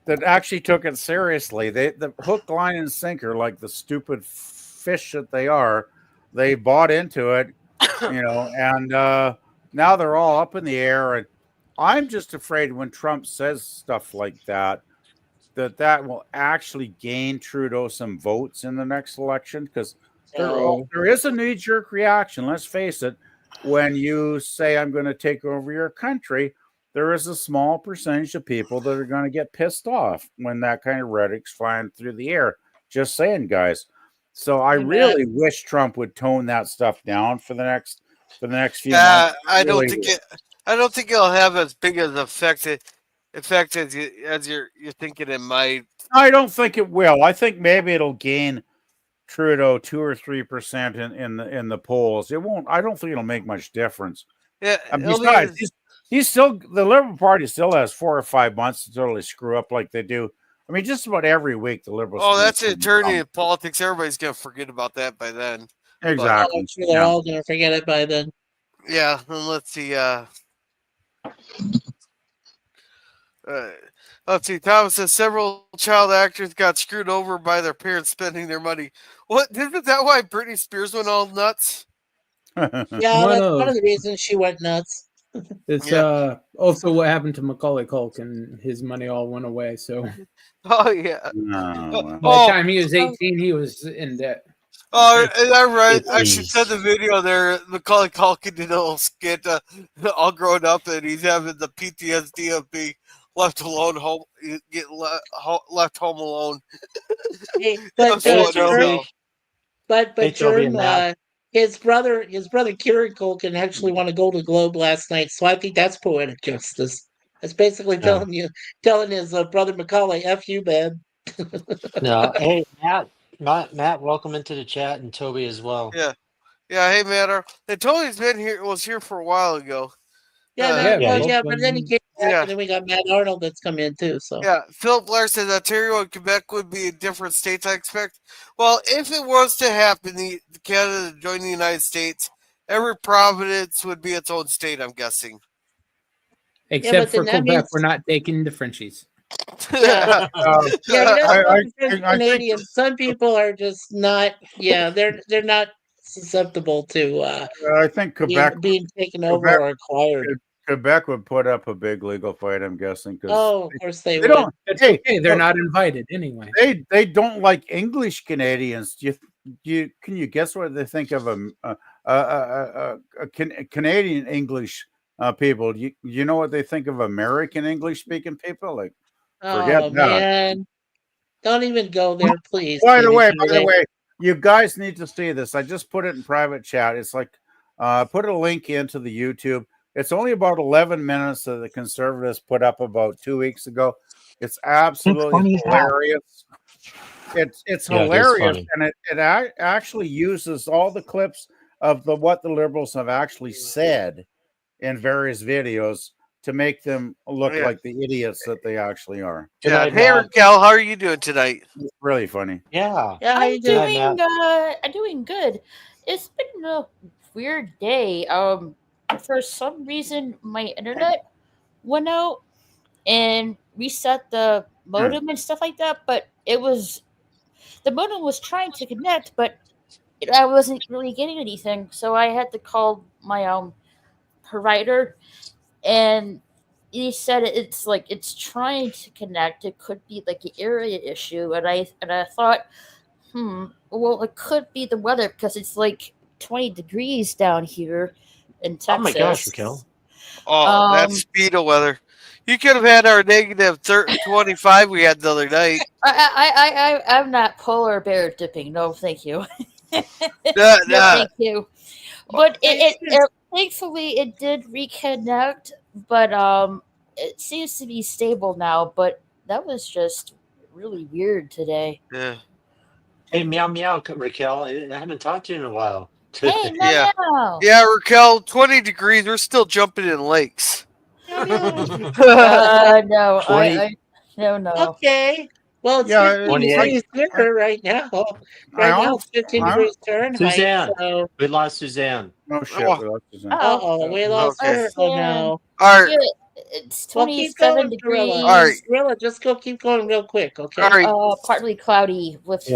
that actually took it seriously. The hook, line, and sinker, like the stupid fish that they are, they bought into it, and now they're all up in the air. And I'm just afraid when Trump says stuff like that will actually gain Trudeau some votes in the next election, because there is a knee-jerk reaction. Let's face it. When you say, I'm going to take over your country, there is a small percentage of people that are going to get pissed off when that kind of rhetoric's flying through the air. Just saying, guys. So I really wish Trump would tone that stuff down for the next few months. I don't think it'll have as big as effect as you're thinking it might. I don't think it will. I think maybe it'll gain Trudeau 2 or 3% in the polls. It won't. I don't think it'll make much difference. Yeah. And besides, he's still, the Liberal Party still has 4 or 5 months to totally screw up like they do. I mean, just about every week the Liberals. Oh, that's an eternity in politics. Everybody's gonna forget about that by then. Exactly. They're all gonna forget it by then. Yeah, and let's see. Let's see. Thomas says several child actors got screwed over by their parents spending their money. What? Isn't that why Britney Spears went all nuts? Yeah, that's one of the reasons she went nuts. It's also what happened to Macaulay Culkin. His money all went away. So. Oh yeah. By the time he was 18, he was in debt. Oh, is that right? I should send the video there. Macaulay Culkin did a little skit, all grown up, and he's having the PTSD of being left alone, left home alone. But Germ, his brother Kieran Culkin actually won a Golden Globe last night, so I think that's poetic justice. It's basically telling his brother Macaulay, "F you, man." No, hey Matt, welcome into the chat, and Toby as well. Yeah. Hey, Matt. And Toby's was here for a while ago. But then he came back, and then we got Matt Arnold that's come in too. So Philip Blair says Ontario and Quebec would be different states. I expect. Well, if it was to happen, the Canada to join the United States, every province would be its own state. I'm guessing. Except for Quebec, we're not taking the Frenchies. Canadians. Some people are just not. Yeah, they're not susceptible to. I think Quebec being taken over or acquired. Quebec would put up a big legal fight, I'm guessing, because Oh, of course they they would. don't. It's Hey, okay. They're look, not invited anyway. they don't like English Canadians. Can you guess what they think of Canadian English people? You know what they think of American English speaking people? Like, forget Oh that. man, don't even go there, please. By the baby. way, you guys need to see this. I just put it in private chat. It's like, put a link into the YouTube. It's only about 11 minutes that the conservatives put up about 2 weeks ago. It's absolutely hilarious. It's hilarious, and it actually uses all the clips of what the liberals have actually said in various videos to make them look like the idiots that they actually are. Yeah. Hey, Raquel, how are you doing tonight? It's really funny. I'm doing good. It's been a weird day. For some reason my internet went out and reset the modem and stuff like that, but the modem was trying to connect, but I wasn't really getting anything, so I had to call my provider, and he said it's trying to connect. It could be like an area issue, and I thought, well, it could be the weather because it's like 20 degrees down here in Texas. Oh my gosh, Raquel! Oh, that's speedo weather. You could have had our negative 25 we had the other night. I'm not polar bear dipping. No, thank you. No, thank you. But it thankfully it did reconnect, but it seems to be stable now. But that was just really weird today. Yeah. Hey, meow meow, Raquel. I haven't talked to you in a while. Hey, meow meow. Yeah, Raquel, 20 degrees. We're still jumping in lakes. No, no. Okay. Well, it's 15 degrees here right now. Right now, it's 15 degrees Fahrenheit. Suzanne, So... we lost Suzanne. No shit, we lost Suzanne. Uh-oh, we lost her. Oh, no. All right. It's 27 degrees. All right. Gorilla, just keep going real quick, okay? All right. Partly cloudy with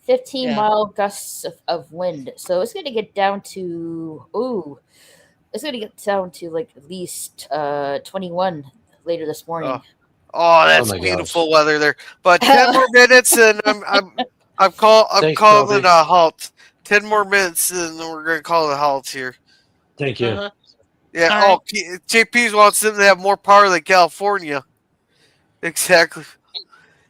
15-mile gusts of wind. So it's going to get down to, it's going to get down to like at least 21 later this morning. Oh, that's beautiful weather there. But 10 more minutes, and I'm calling a halt. 10 more minutes, and we're going to call it a halt here. Thank you. Yeah. JP's wants them to have more power than California. Exactly.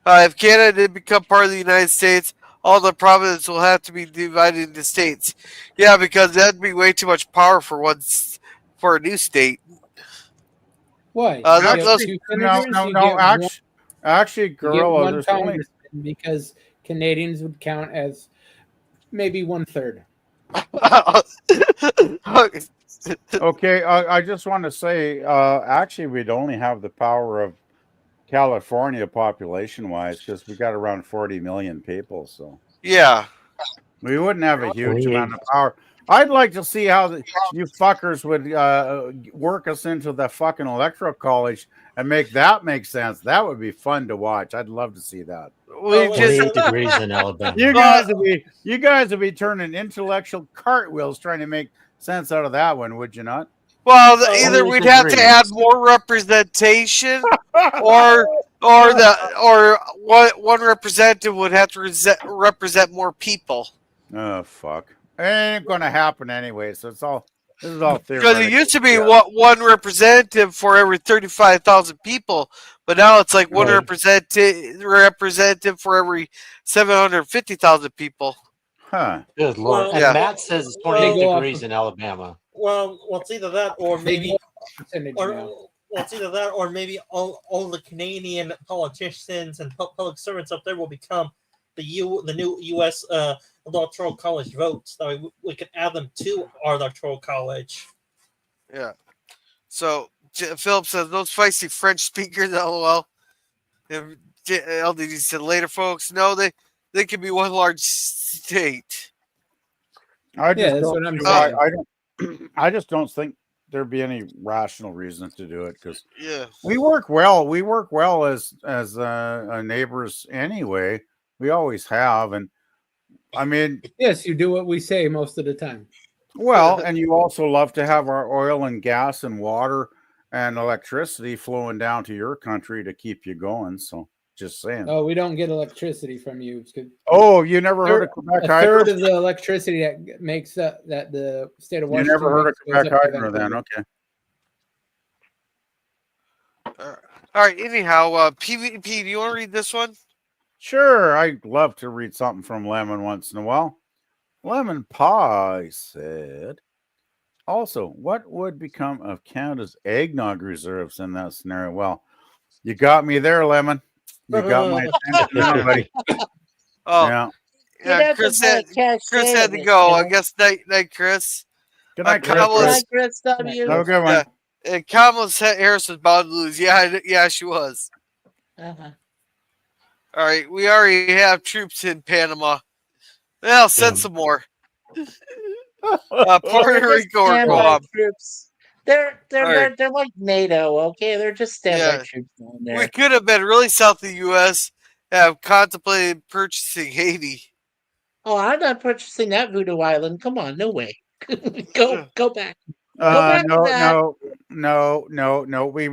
If Canada did become part of the United States, all the provinces will have to be divided into states. Yeah, because that'd be way too much power for a new state. Why? No. Actually, Gorilla, there's only because Canadians would count as maybe 1/3. Okay, I just want to say, actually, we'd only have the power of California population-wise because we got around 40 million people. So yeah, we wouldn't have a huge amount of power. I'd like to see how you fuckers would work us into the fucking electoral college and make sense. That would be fun to watch. I'd love to see that. 28 degrees in Alabama. You guys would be turning intellectual cartwheels trying to make sense out of that one, would you not? Well, either we'd have to add more representation, or one representative would have to represent more people. Oh fuck! It ain't gonna happen anyway. So this is all theoretical. Because it used to be one representative for every 35,000 people, but now it's like one representative for every 750,000 people. Huh? Good lord! And Matt says it's 28 degrees in Alabama. Well, it's either that or maybe, all the Canadian politicians and public servants up there will become the new U.S. Electoral College votes. That we can add them to our Electoral College. Yeah. So Philip says those feisty French speakers. LOL. And LDD said later, folks. No, they can be one large state. I that's what I'm saying. I just don't think there'd be any rational reason to do it because yeah, we work well. We work well as neighbors anyway. We always have, and I mean, yes, you do what we say most of the time. Well, and you also love to have our oil and gas and water and electricity flowing down to your country to keep you going. So just saying. Oh, we don't get electricity from you. Oh, you never heard of Quebec a Hydro? third of the electricity that makes that the state of You Washington. never heard of makes goes Quebec up to Hydro then? Vancouver. Okay. All right. Anyhow, PvP, do you want to read this one? Sure, I love to read something from Lemon once in a while. Lemon Pie said, also, what would become of Canada's eggnog reserves in that scenario? Well, you got me there, Lemon. You got my attention now, buddy. Oh, yeah. Chris had to go. I guess night, Chris. Good night, Chris. Kamala's, Good night, Chris W. Have a good one. And Kamala's Harris was about to lose. Yeah, she was. Uh-huh. All right, we already have troops in Panama. Well, send some more. Puerto Rico or Guam. Troops. They're like NATO, okay? They're just standby troops down there. We could have been really south of the U.S. Have contemplated purchasing Haiti. Oh, I'm not purchasing that voodoo island. Come on, no way. Go back. No. We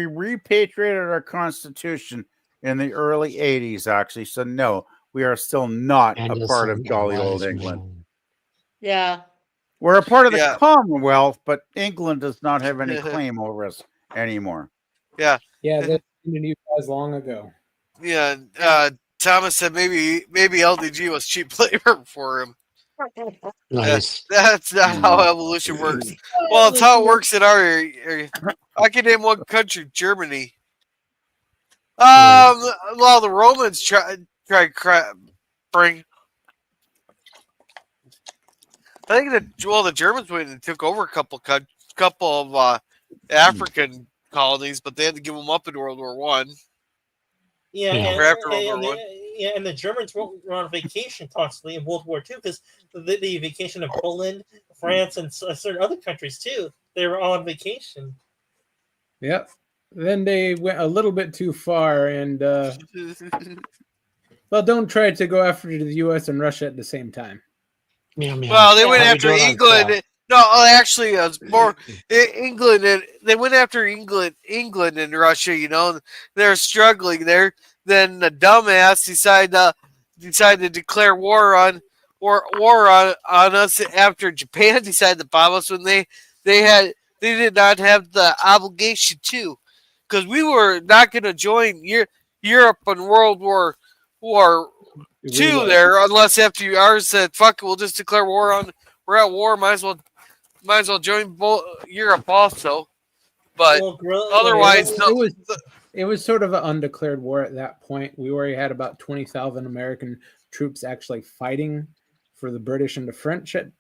repatriated our constitution in the early '80s, actually. So no, we are still not a part of jolly old England. Yeah. We're a part of the Commonwealth, but England does not have any claim over us anymore. Yeah. Yeah, that's been you guys long ago. Yeah. Thomas said maybe LDG was cheap labor for him. Nice. That's not how evolution works. Well, it's how it works in our area. I can name one country, Germany. Well, the Romans tried bring. I think the Germans went and took over a couple of African colonies, but they had to give them up in World War One. And the Germans were on vacation constantly in World War II because the vacation of Poland, France, and certain other countries too. They were all on vacation. Yep. Then they went a little bit too far, and well, don't try to go after the U.S. and Russia at the same time. Well, they went after England. No, actually, it was more England, and they went after England and Russia. You know, they're struggling there. Then the dumbass decided to declare war on us after Japan decided to bomb us when they did not have the obligation to, because we were not going to join Europe in World War II there unless FDR said, "Fuck it, we'll just declare war on. We're at war. Might as well join Europe also." But otherwise, it was sort of an undeclared war at that point. We already had about 20,000 American troops actually fighting for the British and the French in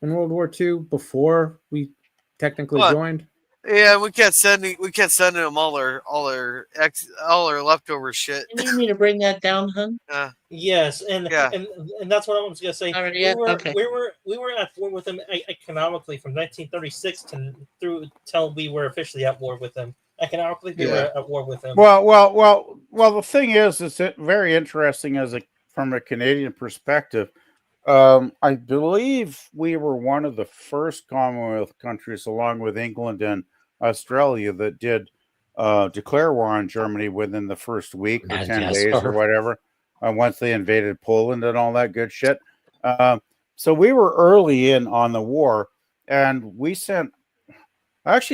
World War II before we technically joined. Yeah, we kept sending them all their leftover shit. You need me to bring that down, hun? Yes, and that's what I was gonna say. We were at war with them economically from 1936 through till we were officially at war with them. Economically, we were at war with them. Well. The thing is, it's very interesting from a Canadian perspective. I believe we were one of the first Commonwealth countries, along with England and Australia, that did declare war on Germany within the first week or 10 days or whatever, once they invaded Poland and all that good shit. So we were early in on the war, and we sent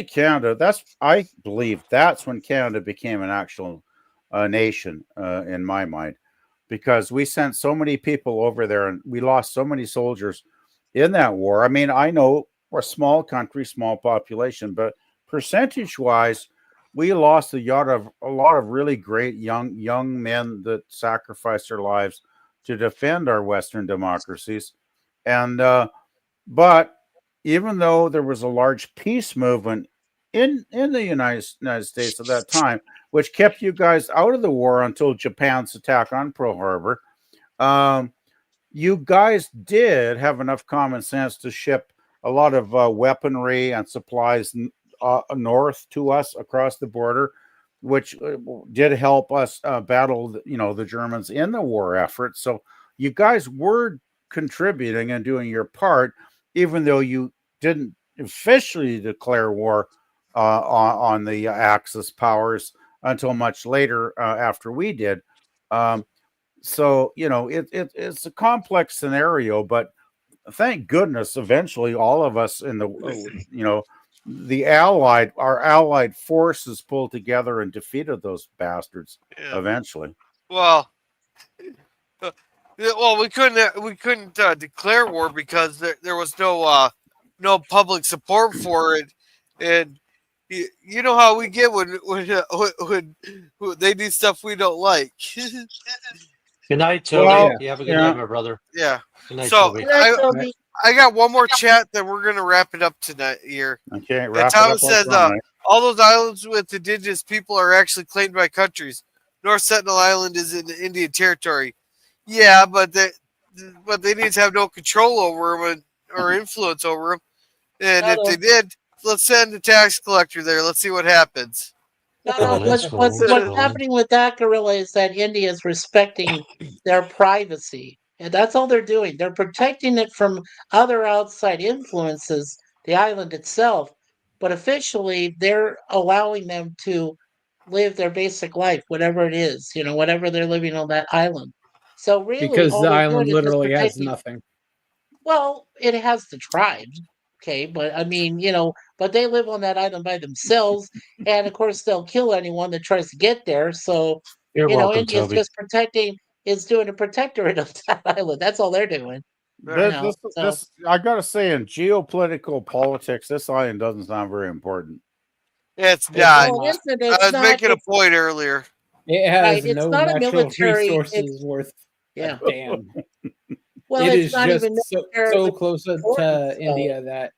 Canada. I believe that's when Canada became an actual nation in my mind, because we sent so many people over there and we lost so many soldiers in that war. I mean, I know we're a small country, small population, but percentage-wise, we lost a lot of really great young men that sacrificed their lives to defend our Western democracies. And but even though there was a large peace movement in the United States at that time, which kept you guys out of the war until Japan's attack on Pearl Harbor, you guys did have enough common sense to ship a lot of weaponry and supplies north to us across the border, which did help us battle the Germans in the war effort. So you guys were contributing and doing your part, even though you didn't officially declare war on the Axis powers until much later after we did. So it's a complex scenario, but thank goodness eventually all of us in the our allied forces pulled together and defeated those bastards eventually. Well, we couldn't declare war because there was no public support for it, and you know how we get when they do stuff we don't like. Good night, Toby. Well, you have a good night, my brother. Yeah. Good night, So Toby. I got one more chat, then we're gonna wrap it up tonight here. Okay, And Thomas says all those islands with indigenous people are actually claimed by countries. North Sentinel Island is in Indian territory. Yeah, but they need to have no control over them or influence over them. And if they did, let's send a tax collector there. Let's see what happens. No, what's happening with that gorilla is that India is respecting their privacy. And that's all they're doing. They're protecting it from other outside influences, the island itself. But officially, they're allowing them to live their basic life, whatever it is, whatever they're living on that island. So really, because all the they're island doing is just literally has protecting. nothing. Well, it has the tribes, okay, but I mean, but they live on that island by themselves, and of course they'll kill anyone that tries to get there. So, You're welcome, India's Toby. just doing a protectorate of that island. That's all they're doing. This I gotta say, in geopolitical politics, this island doesn't sound very important. It's not. Well, it isn't. I was making a point earlier. It has It's no not a natural military. resources worth Yeah. a damn. Well, It it's is not just even so necessarily close to important, India that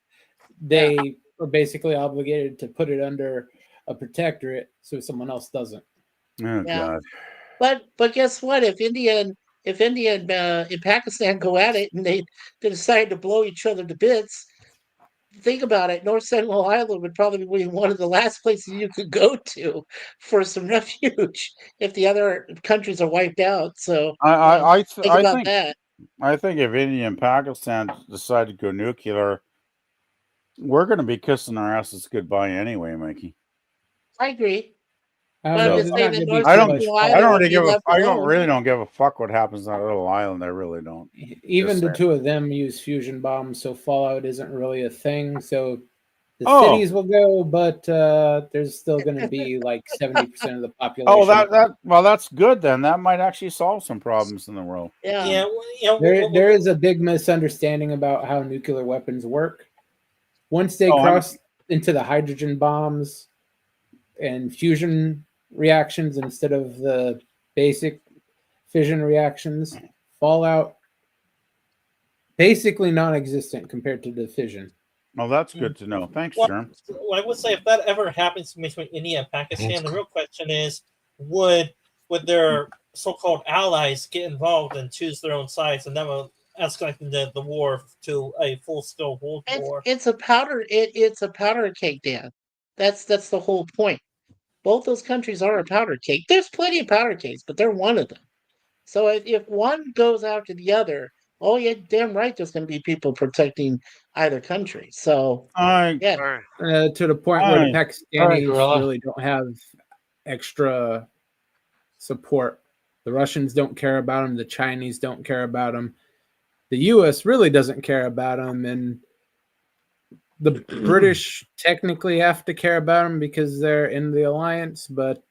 they are basically obligated to put it under a protectorate so someone else doesn't. Oh Yeah. God! But guess what? If India and Pakistan go at it and they decide to blow each other to bits, think about it. North Sentinel Island would probably be one of the last places you could go to for some refuge if the other countries are wiped out. So I think about think that. I think if India and Pakistan decide to go nuclear, we're going to be kissing our asses goodbye anyway, Mikey. I agree. But I'm just saying that North I don't Sentinel Island would be left alone. really don't give a fuck what happens on that little island. I really don't. Even the two of them use fusion bombs, so fallout isn't really a thing. So the cities will go, but there's still going to be like 70% of the population. Oh, that's good then. That might actually solve some problems in the world. Yeah. There is a big misunderstanding about how nuclear weapons work. Once they cross into the hydrogen bombs and fusion reactions instead of the basic fission reactions, fallout basically non-existent compared to the fission. Well, that's good to know. Thanks, Germ. Well, I would say if that ever happens between India and Pakistan, the real question is, would their so-called allies get involved and choose their own sides, and that will escalate the war to a full-scale world war? It's a powder. It's a powder cake, Dan. That's the whole point. Both those countries are a powder cake. There's plenty of powder cakes, but they're one of them. So if one goes after the other, oh yeah, damn right, there's going to be people protecting either country. So to the point where the Pakistanis really don't have extra support. The Russians don't care about them. The Chinese don't care about them. The U.S. really doesn't care about them, and the British technically have to care about them because they're in the alliance, but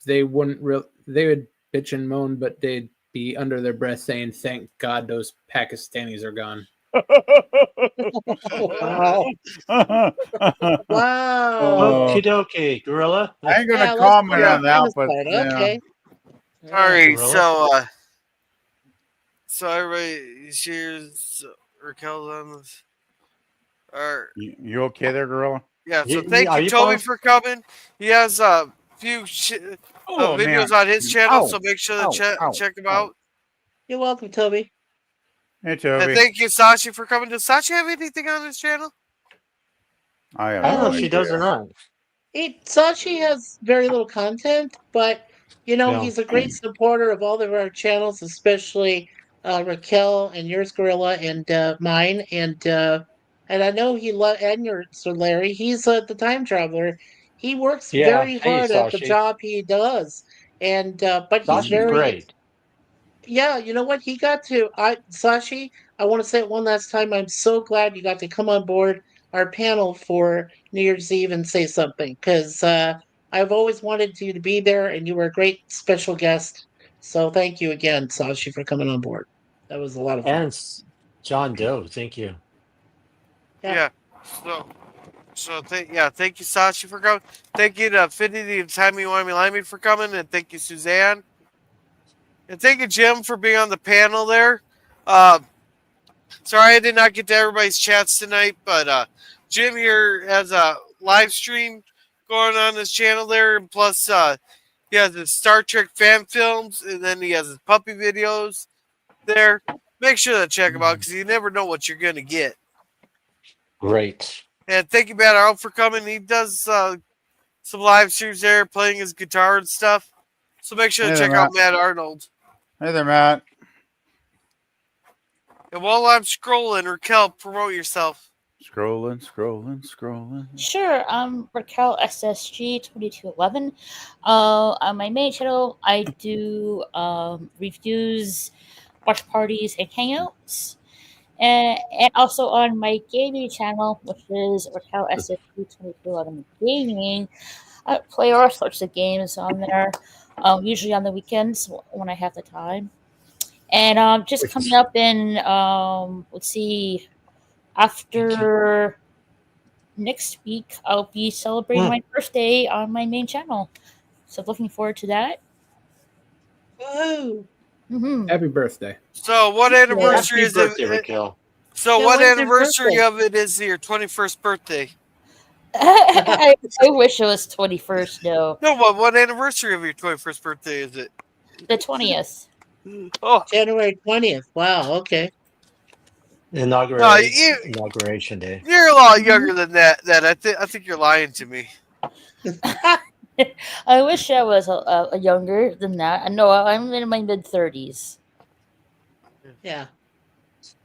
they wouldn't they would bitch and moan, but they'd be under their breath saying, "Thank God those Pakistanis are gone." Wow. Okie dokie, gorilla. I ain't gonna comment on that, but okay. All right, so everybody shares Raquel's on this. You okay there, gorilla? Yeah. So thank you, Toby, for coming. He has a few videos on his channel, so make sure to check them out. You're welcome, Toby. Hey, Toby. And thank you, Sashi, for coming. Does Sashi have anything on his channel? I don't know if she does or not. Sashi has very little content, but he's a great supporter of all of our channels, especially Raquel and yours, Gorilla, and mine. And and I know and your Sir Larry. He's the time traveler. He works Yeah. very Hey, hard at the Sashi. job he does, and but he's Sashi's very great. yeah. You know what? He got to Sashi. I want to say it one last time. I'm so glad you got to come on board our panel for New Year's Eve and say something because I've always wanted you to be there, and you were a great special guest. So thank you again, Sashi, for coming on board. That was a lot of fun. And John Doe, thank you. Yeah. Thank you, Sashi, for coming. Thank you to Affinity and Timey Wimey Limey for coming, and thank you, Suzanne. And thank you, Jim, for being on the panel there. Sorry I did not get to everybody's chats tonight, but Jim here has a live stream going on his channel there, and plus he has his Star Trek fan films, and then he has his puppy videos there. Make sure to check him out because you never know what you're going to get. Great. And thank you, Matt Arnold, for coming. He does some live streams there, playing his guitar and stuff. So make sure to check out Matt Arnold. Hey there, Matt. And while I'm scrolling, Raquel, promote yourself. Scrolling. Sure, I'm Raquel SSG 2211. On my main channel, I do reviews, watch parties, and hangouts. And also on my gaming channel, which is Raquel SSG 2211 Gaming, I play all sorts of games on there, usually on the weekends when I have the time. And just coming up in, let's see, after next week, I'll be celebrating my birthday on my main channel. So looking forward to that. Woohoo! Happy birthday. So what anniversary is birthday, it? Raquel. So Yeah, what when's your anniversary birthday? of it is your 21st birthday? I wish it was 21st, though. No, but what anniversary of your 21st birthday is it? The 20th. Oh, January 20th. Wow, okay. Inauguration day. you're a lot younger than that. I think you're lying to me. I wish I was younger than that. No, I'm in my mid 30s. Yeah.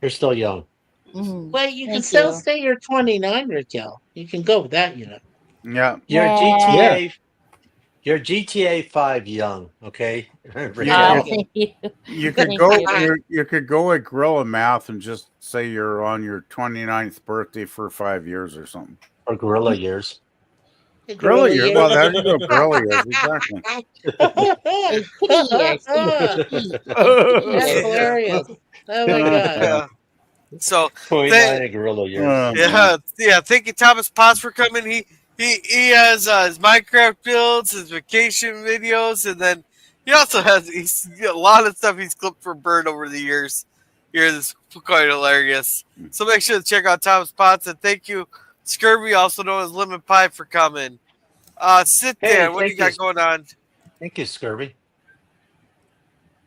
You're still young. Well, you can Thank still you. say you're 29, Raquel. You can go with that, you know. Yeah. You're Yeah. GTA. You're GTA 5 young, okay? Yeah. Thank you. You could Thank go. you. You could go at Gorilla Math and just say you're on your 29th birthday for 5 years or something. Or gorilla years. Gorilla years. Well, there you go. Gorilla years. Exactly. That's hilarious. Oh my god. Yeah. So 29 and gorilla years. yeah. Thank you, Thomas Potts, for coming. He has his Minecraft builds, his vacation videos, and then he also has a lot of stuff he's clipped for Bird over the years. It's quite hilarious. So make sure to check out Thomas Potts, and thank you, Scurvy, also known as Lemon Pie, for coming. Sit there. What do you got going on? Thank you, Scurvy.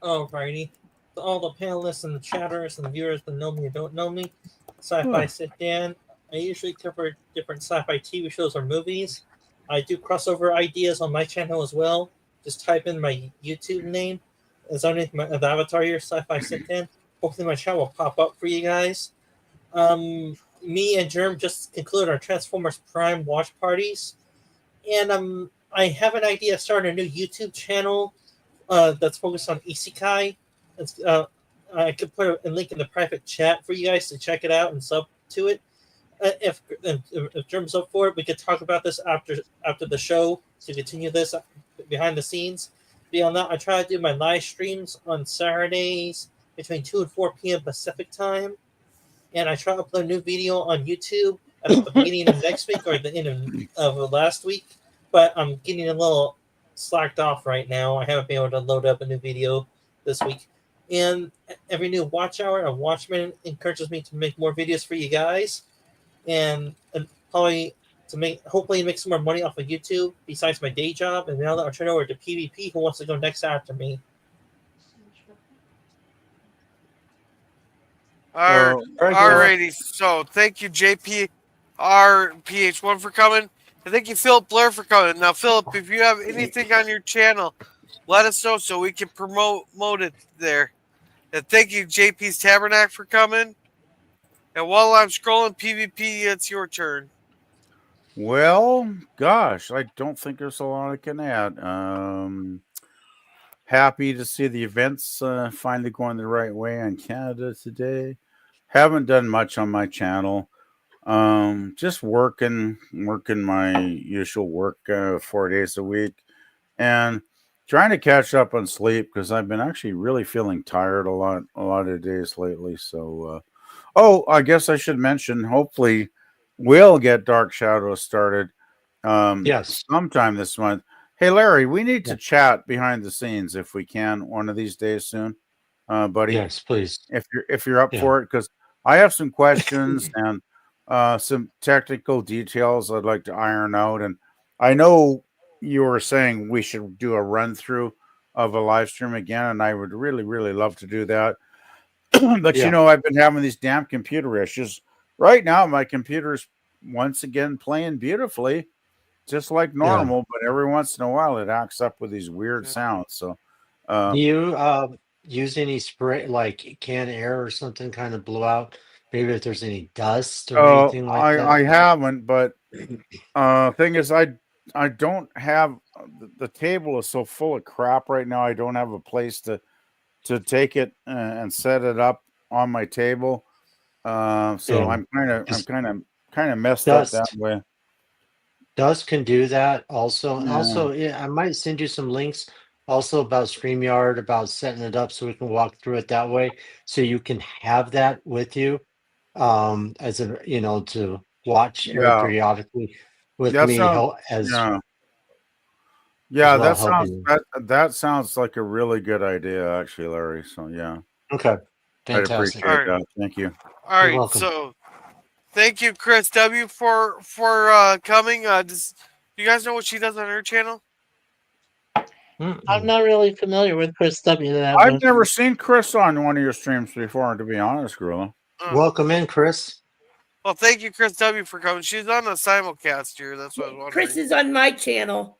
Alrighty. To all the panelists and the chatters and the viewers that know me or don't know me, Sci-Fi Sit Dan. I usually cover different sci-fi TV shows or movies. I do crossover ideas on my channel as well. Just type in my YouTube name. It's underneath the avatar here, Sci-Fi Sit Dan. Hopefully my channel will pop up for you guys. Me and Germ just concluded our Transformers Prime watch parties. And I have an idea of starting a new YouTube channel that's focused on isekai. I could put a link in the private chat for you guys to check it out and sub to it. If Germ's up for it, we could talk about this after the show to continue this behind the scenes. Beyond that, I try to do my live streams on Saturdays between 2 and 4 p.m. Pacific time. And I try to upload a new video on YouTube at the beginning of next week or the end of last week. But I'm getting a little slacked off right now. I haven't been able to load up a new video this week. And every new watch hour, a watchman encourages me to make more videos for you guys. And probably hopefully make some more money off of YouTube besides my day job. And now that I'll turn over to PvP, who wants to go next after me? Alrighty. So thank you, JPRPH1, for coming. And thank you, Philip Blair, for coming. Now, Philip, if you have anything on your channel, let us know so we can promote it there. And thank you, JP's Tabernacle, for coming. And while I'm scrolling PvP, it's your turn. Well, gosh, I don't think there's a lot I can add. Happy to see the events finally going the right way in Canada today. Haven't done much on my channel. Just working my usual work 4 days a week, and trying to catch up on sleep because I've been actually really feeling tired a lot of days lately. So, I guess I should mention. Hopefully, we'll get Dark Shadows started Yes. sometime this month. Hey, Larry, we need to chat behind the scenes if we can one of these days soon, buddy. Yes, please. If you're up for it, because I have some questions and some technical details I'd like to iron out. And I know you were saying we should do a run through of a live stream again, and I would really, really love to do that. But you know, I've been having these damn computer issues. Right now, my computer's once again playing beautifully, just like normal, but every once in a while it acts up with these weird sounds. So do you use any spray, like can air or something, kind of blow out? Maybe if there's any dust or anything like that. I haven't, but thing is, I don't have the table is so full of crap right now. I don't have a place to take it and set it up on my table. So I'm kind of messed up that way. Dust can do that also. And also, I might send you some links also about StreamYard, about setting it up so we can walk through it that way. So you can have that with you as a, to watch periodically with me. That sounds like a really good idea, actually, Larry. So yeah. Okay. Fantastic. I'd appreciate that. Thank you. All right. So thank you, Chris W, for coming. Do you guys know what she does on her channel? I'm not really familiar with Chris W. I've never seen Chris on one of your streams before, to be honest, Gorilla. Welcome in, Chris. Well, thank you, Chris W, for coming. She's on a simulcast here. That's what I was wondering. Chris is on my channel.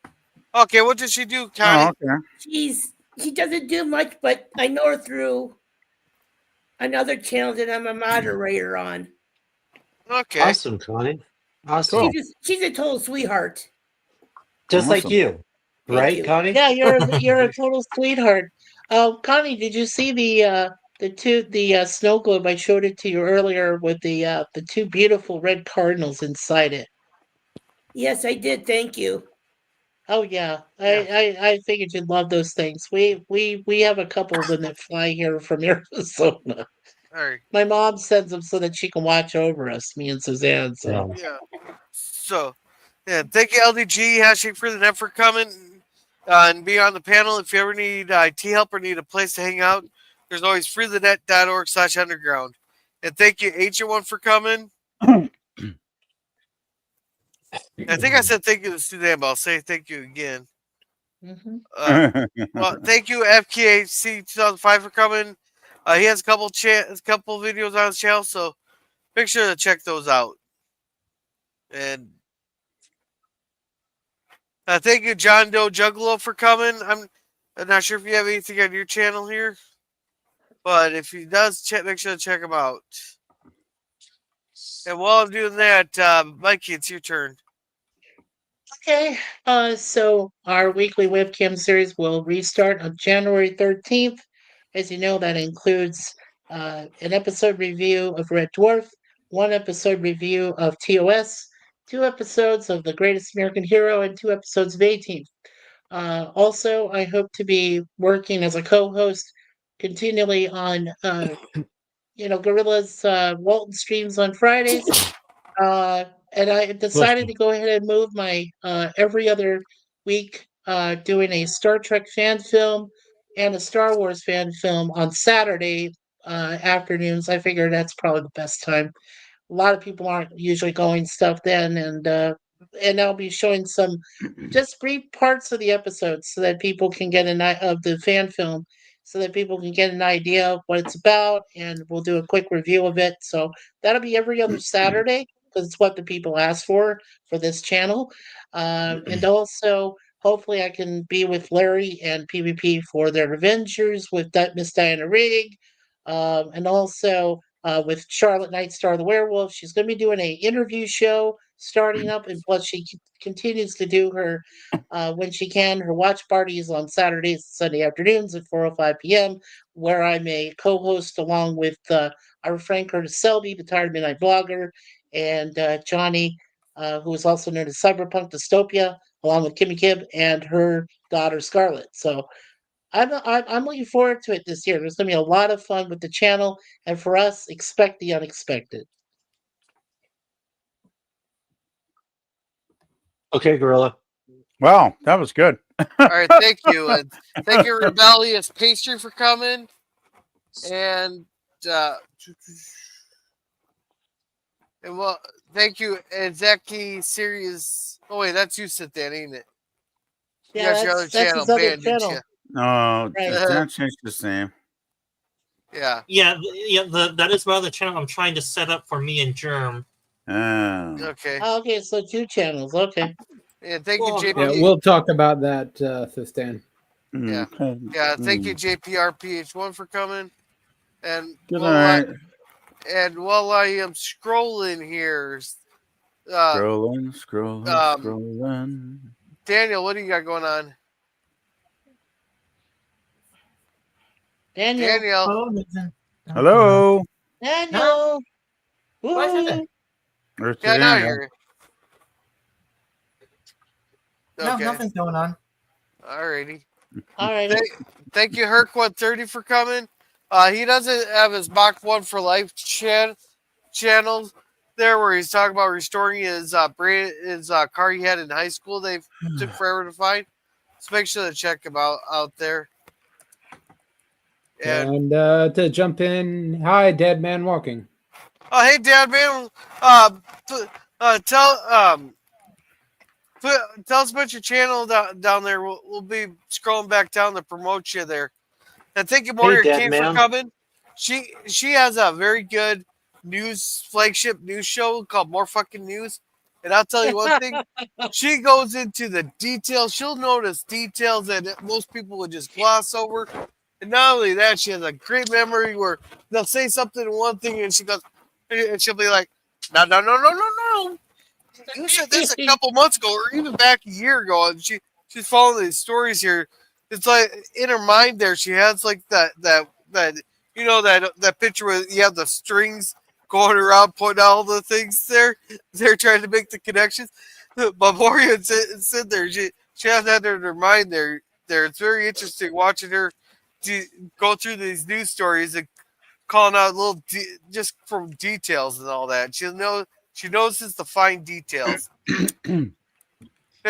Okay, what does she do, Connie? She doesn't do much, but I know her through another channel that I'm a moderator on. Okay. Awesome, Connie. Awesome. She's a total sweetheart. Just like you. Right, Connie? Yeah, you're a total sweetheart. Connie, did you see the snow globe? I showed it to you earlier with the two beautiful red cardinals inside it. Yes, I did. Thank you. Oh yeah, I figured you'd love those things. We have a couple of them that fly here from Arizona. All right. My mom sends them so that she can watch over us, me and Suzanne. So yeah. So thank you, LDG hashtag for the net for coming and being on the panel. If you ever need IT help or need a place to hang out, there's always freethenet.org/underground. And thank you, H1 for coming. I think I said thank you to Suzanne, but I'll say thank you again. Well, thank you, FKC 2005 for coming. He has a couple videos on his channel, so make sure to check those out. And thank you, John Doe Juggalo, for coming. I'm not sure if you have anything on your channel here, but if he does, make sure to check him out. And while I'm doing that, Mikey, it's your turn. Okay, so our weekly webcam series will restart on January 13th. As you know, that includes an episode review of Red Dwarf, one episode review of TOS, 2 episodes of The Greatest American Hero, and 2 episodes of A-Team. Also, I hope to be working as a co-host continually on, Gorilla's Walton streams on Fridays. And I decided to go ahead and move my every other week doing a Star Trek fan film and a Star Wars fan film on Saturday afternoons. I figured that's probably the best time. A lot of people aren't usually going stuff then, and I'll be showing some just brief parts of the episodes so that people can get of the fan film, so that people can get an idea of what it's about, and we'll do a quick review of it. So that'll be every other Saturday, because it's what the people ask for this channel. And also, hopefully I can be with Larry and PvP for their Avengers with Miss Diana Rigg. And also with Charlotte Nightstar the Werewolf. She's going to be doing an interview show starting up, and plus she continues to do her when she can her watch parties on Saturdays and Sunday afternoons at 4:05 p.m., where I'm a co-host along with our friend Curtis Selby, the Tired Midnight Blogger, and Johnny, who is also known as Cyberpunk Dystopia, along with Kimmy Kibb and her daughter Scarlett. So I'm looking forward to it this year. There's going to be a lot of fun with the channel, and for us, expect the unexpected. Okay, Gorilla. Wow, that was good. All right, thank you, and thank you, Rebellious Pastry, for coming, and well, thank you, and Zaki Serious. Oh wait, that's you, sit there, ain't it? You Yeah, got your other that's channel his other banned, didn't channel. you? No, Right. that changed the same. Yeah. That is my other channel I'm trying to set up for me and Germ. Okay. Oh, okay, so 2 channels. Okay. Yeah, thank you, JP. Yeah, we'll talk about that, Thistan. Yeah. Yeah, thank you, JPRPH1, for coming. And Good while night. while I am scrolling here, Scrolling. Daniel, what do you got going on? Daniel. Hello. Daniel. What is it? There's Yeah, now Daniel. you're. No, Okay. nothing's going on. Alrighty. Alrighty. Thank you, Herc130, for coming. He doesn't have his Mach 1 for Life channel there where he's talking about restoring his car he had in high school. They took forever to find. So make sure to check him out there. And to jump in, hi, Dead Man Walking. Oh, hey, Dad, man. Tell us about your channel down there. We'll be scrolling back down to promote you there. And thank you, Moria King, for coming. She has a very good flagship news show called More Fucking News. And I'll tell you one thing. She goes into the details. She'll notice details that most people would just gloss over. And not only that, she has a great memory where they'll say something one thing and she'll be like, no. You said this a couple months ago, or even back a year ago, and she's following these stories here. It's like in her mind there, she has like that picture where you have the strings going around, putting all the things there. They're trying to make the connections. But Moria said there, she has that in her mind there. It's very interesting watching her go through these news stories and calling out little just from details and all that. She notices the fine details. And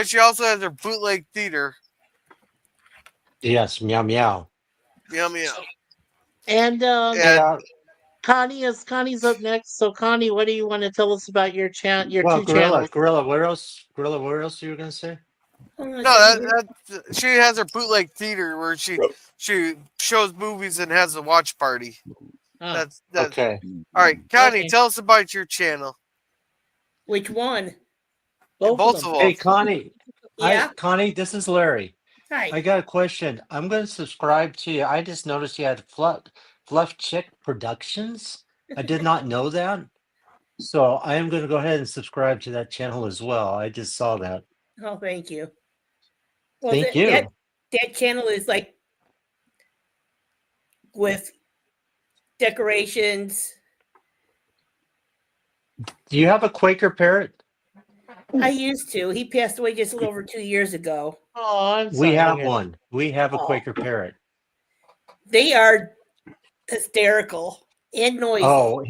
she also has her bootleg theater. Yes, meow meow. Meow meow. And Connie's up next. So Connie, what do you want to tell us about your two channels? Gorilla, where else you were gonna say? No, she has her bootleg theater where she shows movies and has a watch party. That's okay. All right, Connie, tell us about your channel. Which one? Both of them. Hey, Connie. Yeah? Hi, Connie, this is Larry. Hi. I got a question. I'm going to subscribe to you. I just noticed you had Fluff Chick Productions. I did not know that. So I am going to go ahead and subscribe to that channel as well. I just saw that. Oh, thank you. Well, Thank you. That channel is like with decorations. Do you have a Quaker parrot? I used to. He passed away just a little over 2 years ago. Oh, I'm sorry. We have one. We have a Quaker parrot. They are hysterical and noisy. Oh,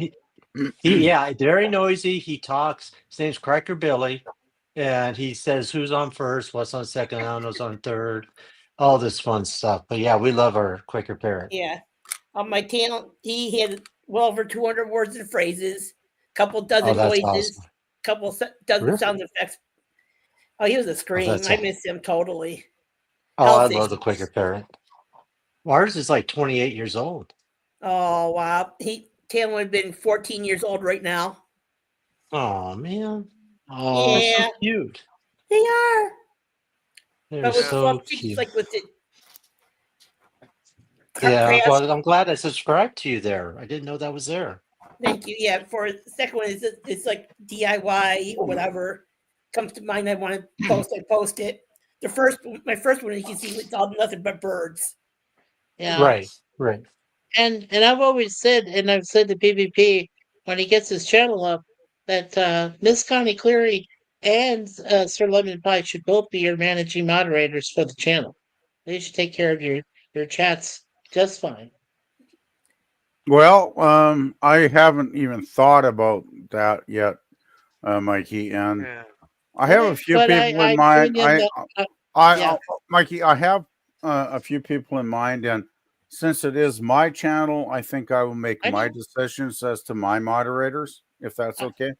yeah, very noisy. He talks. His name's Cracker Billy. And he says who's on first, what's on second, I don't know who's on third, all this fun stuff. But yeah, we love our Quaker parrot. Yeah. On my channel, he had well over 200 words and phrases, couple dozen noises, awesome. couple dozen sound effects. Oh, he was a scream. I miss him totally. Oh, I love the Quaker parrot. Ours is like 28 years old. Oh, wow. Taylor would have been 14 years old right now. Oh, man. Oh, yeah. So cute. They are. They're so cute. Like with the yeah, well, I'm glad I subscribed to you there. I didn't know that was there. Thank you. Yeah, for the second one, it's like DIY, whatever comes to mind. I want to post. I post it. My first one, you can see it's all nothing but birds. Yeah. Right. And I've always said, and I've said to PvP when he gets his channel up, that Miss Connie Cleary and Sir Lemon Pie should both be your managing moderators for the channel. They should take care of your chats just fine. Well, I haven't even thought about that yet, Mikey, and I have a few But people in I'm mind. doing I Mikey, I have a few people in mind, and since it is my channel, I think I will make my decisions as to my moderators, if that's okay.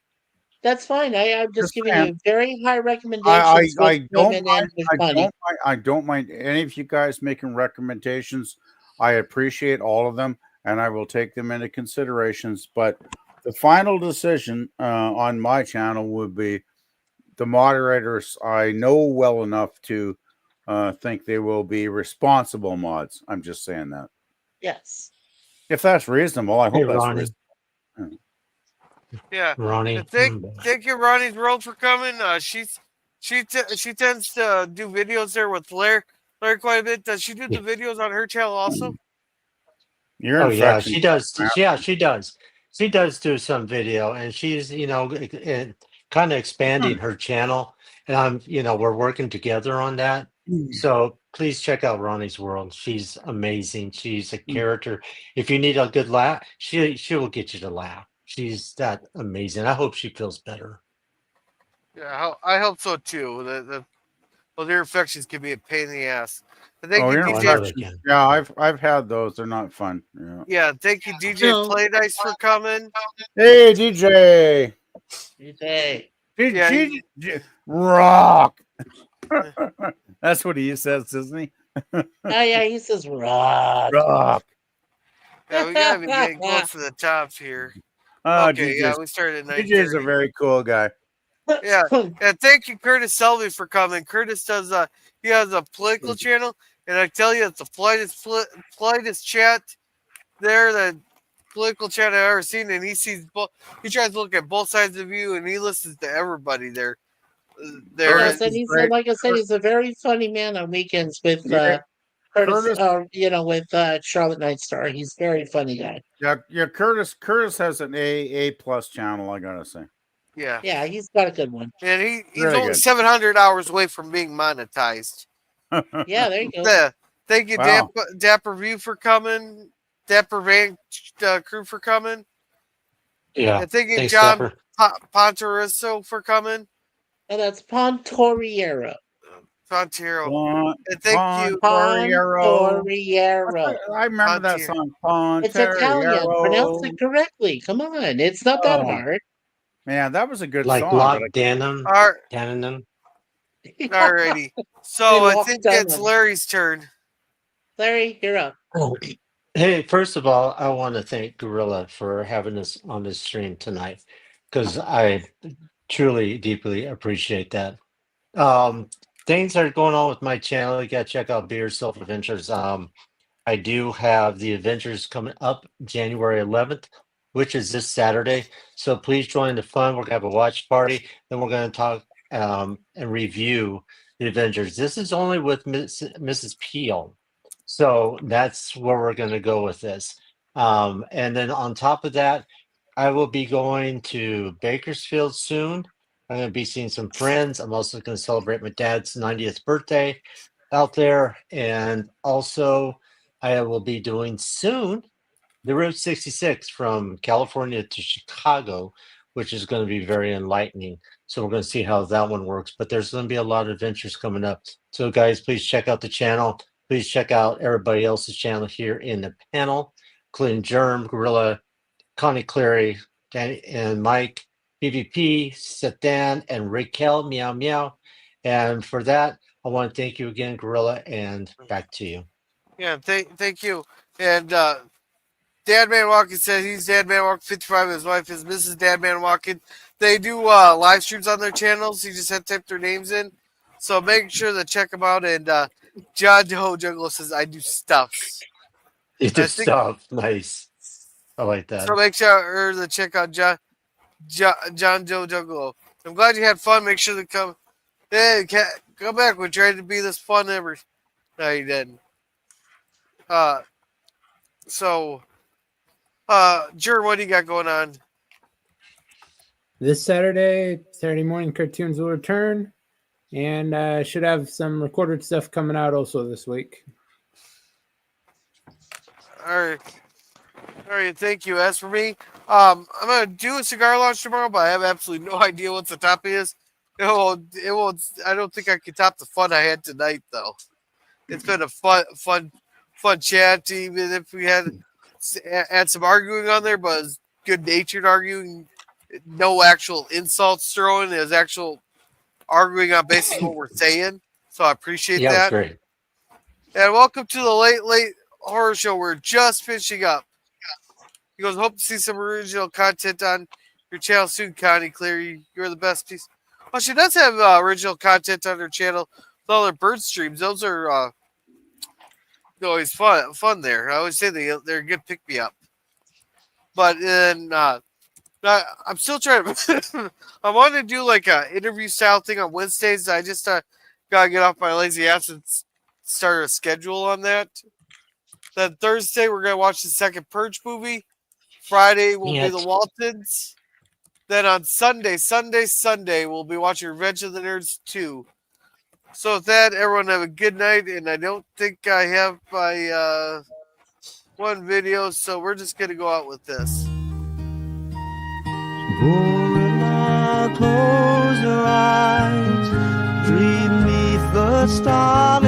That's fine. I'm just giving saying. you very high recommendations with women and with money. I don't mind any of you guys making recommendations. I appreciate all of them, and I will take them into considerations. But the final decision on my channel would be the moderators I know well enough to think they will be responsible mods. I'm just saying that. Yes. If that's reasonable, I hope that's Ronnie. reasonable. Yeah, Ronnie. Thank you, Ronnie's World, for coming. She tends to do videos there with Larry quite a bit. Does she do the videos on her channel also? Oh yeah, she does. Yeah, she does. She does do some video, and she's kind of expanding her channel, and we're working together on that. So please check out Ronnie's World. She's amazing. She's a character. If you need a good laugh, she will get you to laugh. She's that amazing. I hope she feels better. Yeah, I hope so too. The ear infections can be a pain in the ass. But Oh, thank you, ear DJ. infections. Yeah, I've had those. They're not fun. Yeah. Yeah, thank you, DJ Play Nice, for coming. Hey, DJ. DJ. Rock. That's what he says, isn't he? Oh yeah, he says rock. Rock. Yeah, we gotta be getting close to the tops here. Okay, yeah, we started at 9:30. DJ's a very cool guy. Yeah, thank you, Curtis Selby, for coming. Curtis does he has a political channel, and I tell you, it's the politest chat there, that political chat I've ever seen, and he tries to look at both sides of you, and he listens to everybody there. Yes, and he's like I said, he's a very funny man on weekends with Curtis. With Charlotte Nightstar. He's a very funny guy. Yeah. Curtis has an A+ channel. I gotta say. Yeah, he's got a good one. And he's Really only good. 700 hours away from being monetized. Yeah, there you go. Yeah. Thank you, Wow. Dapper View, for coming. Dapper Van Crew for coming. Yeah. And thank you, Thanks, John Dapper. Pontoriso, for coming. And that's Pontoriero. Pontero. And thank you, Pontoriero. I remember that song. Pontoriero. It's Italian. Pronounce it correctly. Come on, it's not that hard. Man, that was a good Like song. Block but Denim. Alrighty. So I think it's Larry's turn. Larry, you're up. Oh. Hey, first of all, I want to thank Gorilla for having us on this stream tonight, because I truly, deeply appreciate that. Things are going on with my channel. You got to check out Beer Self Adventures. I do have the adventures coming up January 11th, which is this Saturday. So please join the fun. We're going to have a watch party. Then we're going to talk and review the adventures. This is only with Mrs. Peel. So that's where we're going to go with this. And then on top of that, I will be going to Bakersfield soon. I'm going to be seeing some friends. I'm also going to celebrate my dad's 90th birthday out there. And also, I will be doing soon the Route 66 from California to Chicago, which is going to be very enlightening. So we're going to see how that one works. But there's going to be a lot of adventures coming up. So guys, please check out the channel. Please check out everybody else's channel here in the panel, including Germ, Gorilla, Connie Cleary, Danny, and Mike, PvP, Satan, and Raquel, Meow Meow. And for that, I want to thank you again, Gorilla, and back to you. Yeah, thank you. And Dadman Walking says he's Dadman Walking 55. His wife is Mrs. Dadman Walking. They do live streams on their channels. You just have to type their names in. So make sure to check them out. And John Ho Jungle says, I do stuffs. You do stuff. Nice. I like that. So make sure to check out John Joe Juggalo. I'm glad you had fun. Make sure to come. Hey, come back. We tried to be this fun ever. No, you didn't. Jer, what do you got going on? This Saturday morning cartoons will return, and should have some recorded stuff coming out also this week. All right, thank you. As for me, I'm gonna do a cigar launch tomorrow, but I have absolutely no idea what the topic is. It won't. I don't think I can top the fun I had tonight, though. It's been a fun chat. Even if we had some arguing on there, but it's good-natured arguing. No actual insults thrown. It was actual arguing on basis of what we're saying. So I appreciate that. That's great. And welcome to the late horror show. We're just finishing up. He goes, hope to see some original content on your channel soon, Connie Cleary. You're the best piece. Well, she does have original content on her channel with all her bird streams. Those are always fun there. I always say they're a good pick-me-up. But then I'm still trying to I want to do like a interview style thing on Wednesdays. I just gotta get off my lazy ass and start a schedule on that. Then Thursday we're gonna watch the second Purge movie. Friday will be the Waltons. Then on Sunday, we'll be watching Revenge of the Nerds 2. So with that, everyone have a good night. And I don't think I have my one video, so we're just gonna go out with this. Close your eyes, dream 'neath the starlit